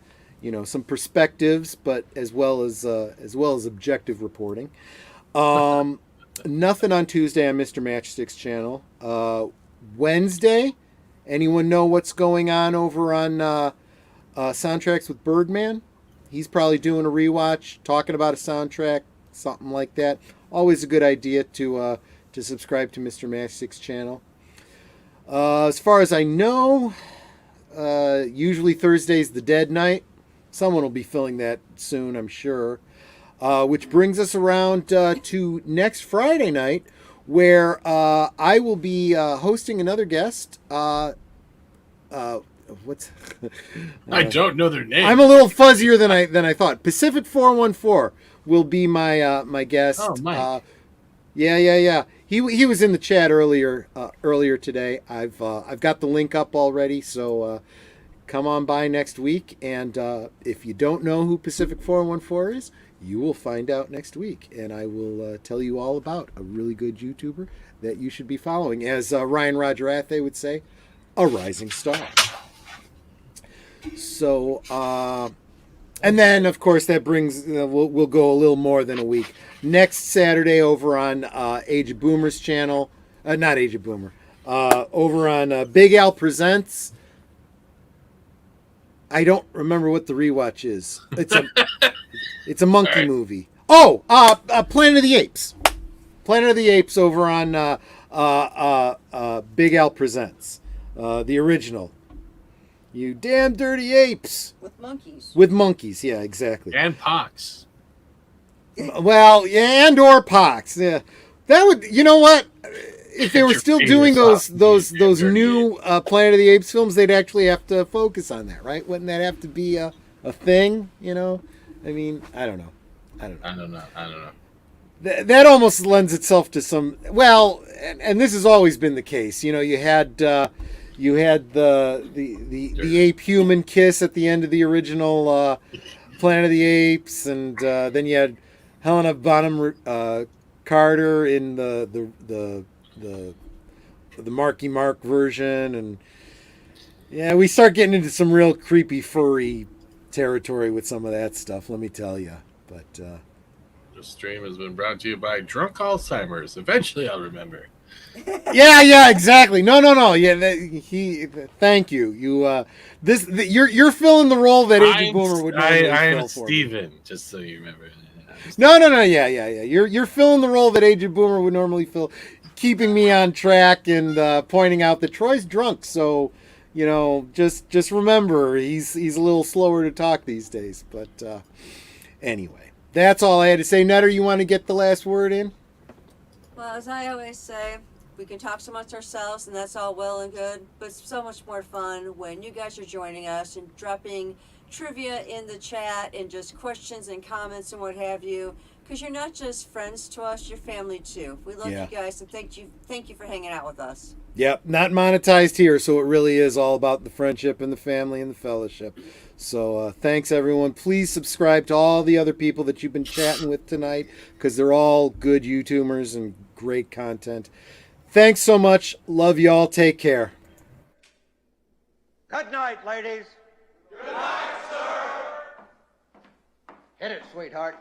some perspectives, but as well as objective reporting. Nothing on Tuesday on Mr. Matchstick's channel. Wednesday, anyone know what's going on over on Soundtracks with Birdman? He's probably doing a rewatch, talking about a soundtrack, something like that. Always a good idea to subscribe to Mr. Mastic's channel. As far as I know, usually Thursday's the dead night. Someone will be filling that soon, I'm sure. Which brings us around to next Friday night, where I will be hosting another guest. What's I don't know their name. I'm a little fuzzier than I thought. Pacific 414 will be my my guest. Oh, Mike. Yeah. He was in the chat earlier today. I've got the link up already, so come on by next week. And if you don't know who Pacific 414 is, you will find out next week, and I will tell you all about a really good YouTuber that you should be following. As Ryan Rogerathe would say, a rising star. So, and then of course that brings we'll go a little more than a week. Next Saturday over on Age of Boomer's channel, not Age of Boomer, over on Big Al Presents. I don't remember what the rewatch is. It's a monkey movie. Oh, Planet of the Apes. Planet of the Apes over on Big Al Presents, the original. You damn dirty apes. With monkeys. With monkeys, yeah, exactly. And pox. Well, yeah, and or pox. Yeah, that would. You know what? If they were still doing those new Planet of the Apes films, they'd actually have to focus on that, right? Wouldn't that have to be a thing? You know, I mean, I don't know. That almost lends itself to some. Well, and this has always been the case. You know, you had the ape human kiss at the end of the original Planet of the Apes, and then you had Helena Bonham Carter in the Marky Mark version, and yeah, we start getting into some real creepy furry territory with some of that stuff. Let me tell you, but this stream has been brought to you by Drunk Alzheimer's. Eventually, I'll remember. Yeah, exactly. No. Yeah, thank you. You're filling the role that Agent Boomer would normally fill. I'm Steven, just so you remember. No. Yeah. You're filling the role that Agent Boomer would normally fill, keeping me on track and pointing out that Troy's drunk. So, you know, just remember he's a little slower to talk these days. But anyway, that's all I had to say. Nutter, you want to get the last word in? Well, as I always say, we can talk amongst ourselves, and that's all well and good, but it's so much more fun when you guys are joining us and dropping trivia in the chat and just questions and comments and what have you, because you're not just friends to us, you're family too. We love you guys, and thank you for hanging out with us. Yep, not monetized here, so it really is all about the friendship and the family and the fellowship. So thanks, everyone. Please subscribe to all the other people that you've been chatting with tonight, because they're all good YouTubers and great content. Thanks so much. Love y'all. Take care. Good night, ladies. Good night, sir. Hit it, sweetheart.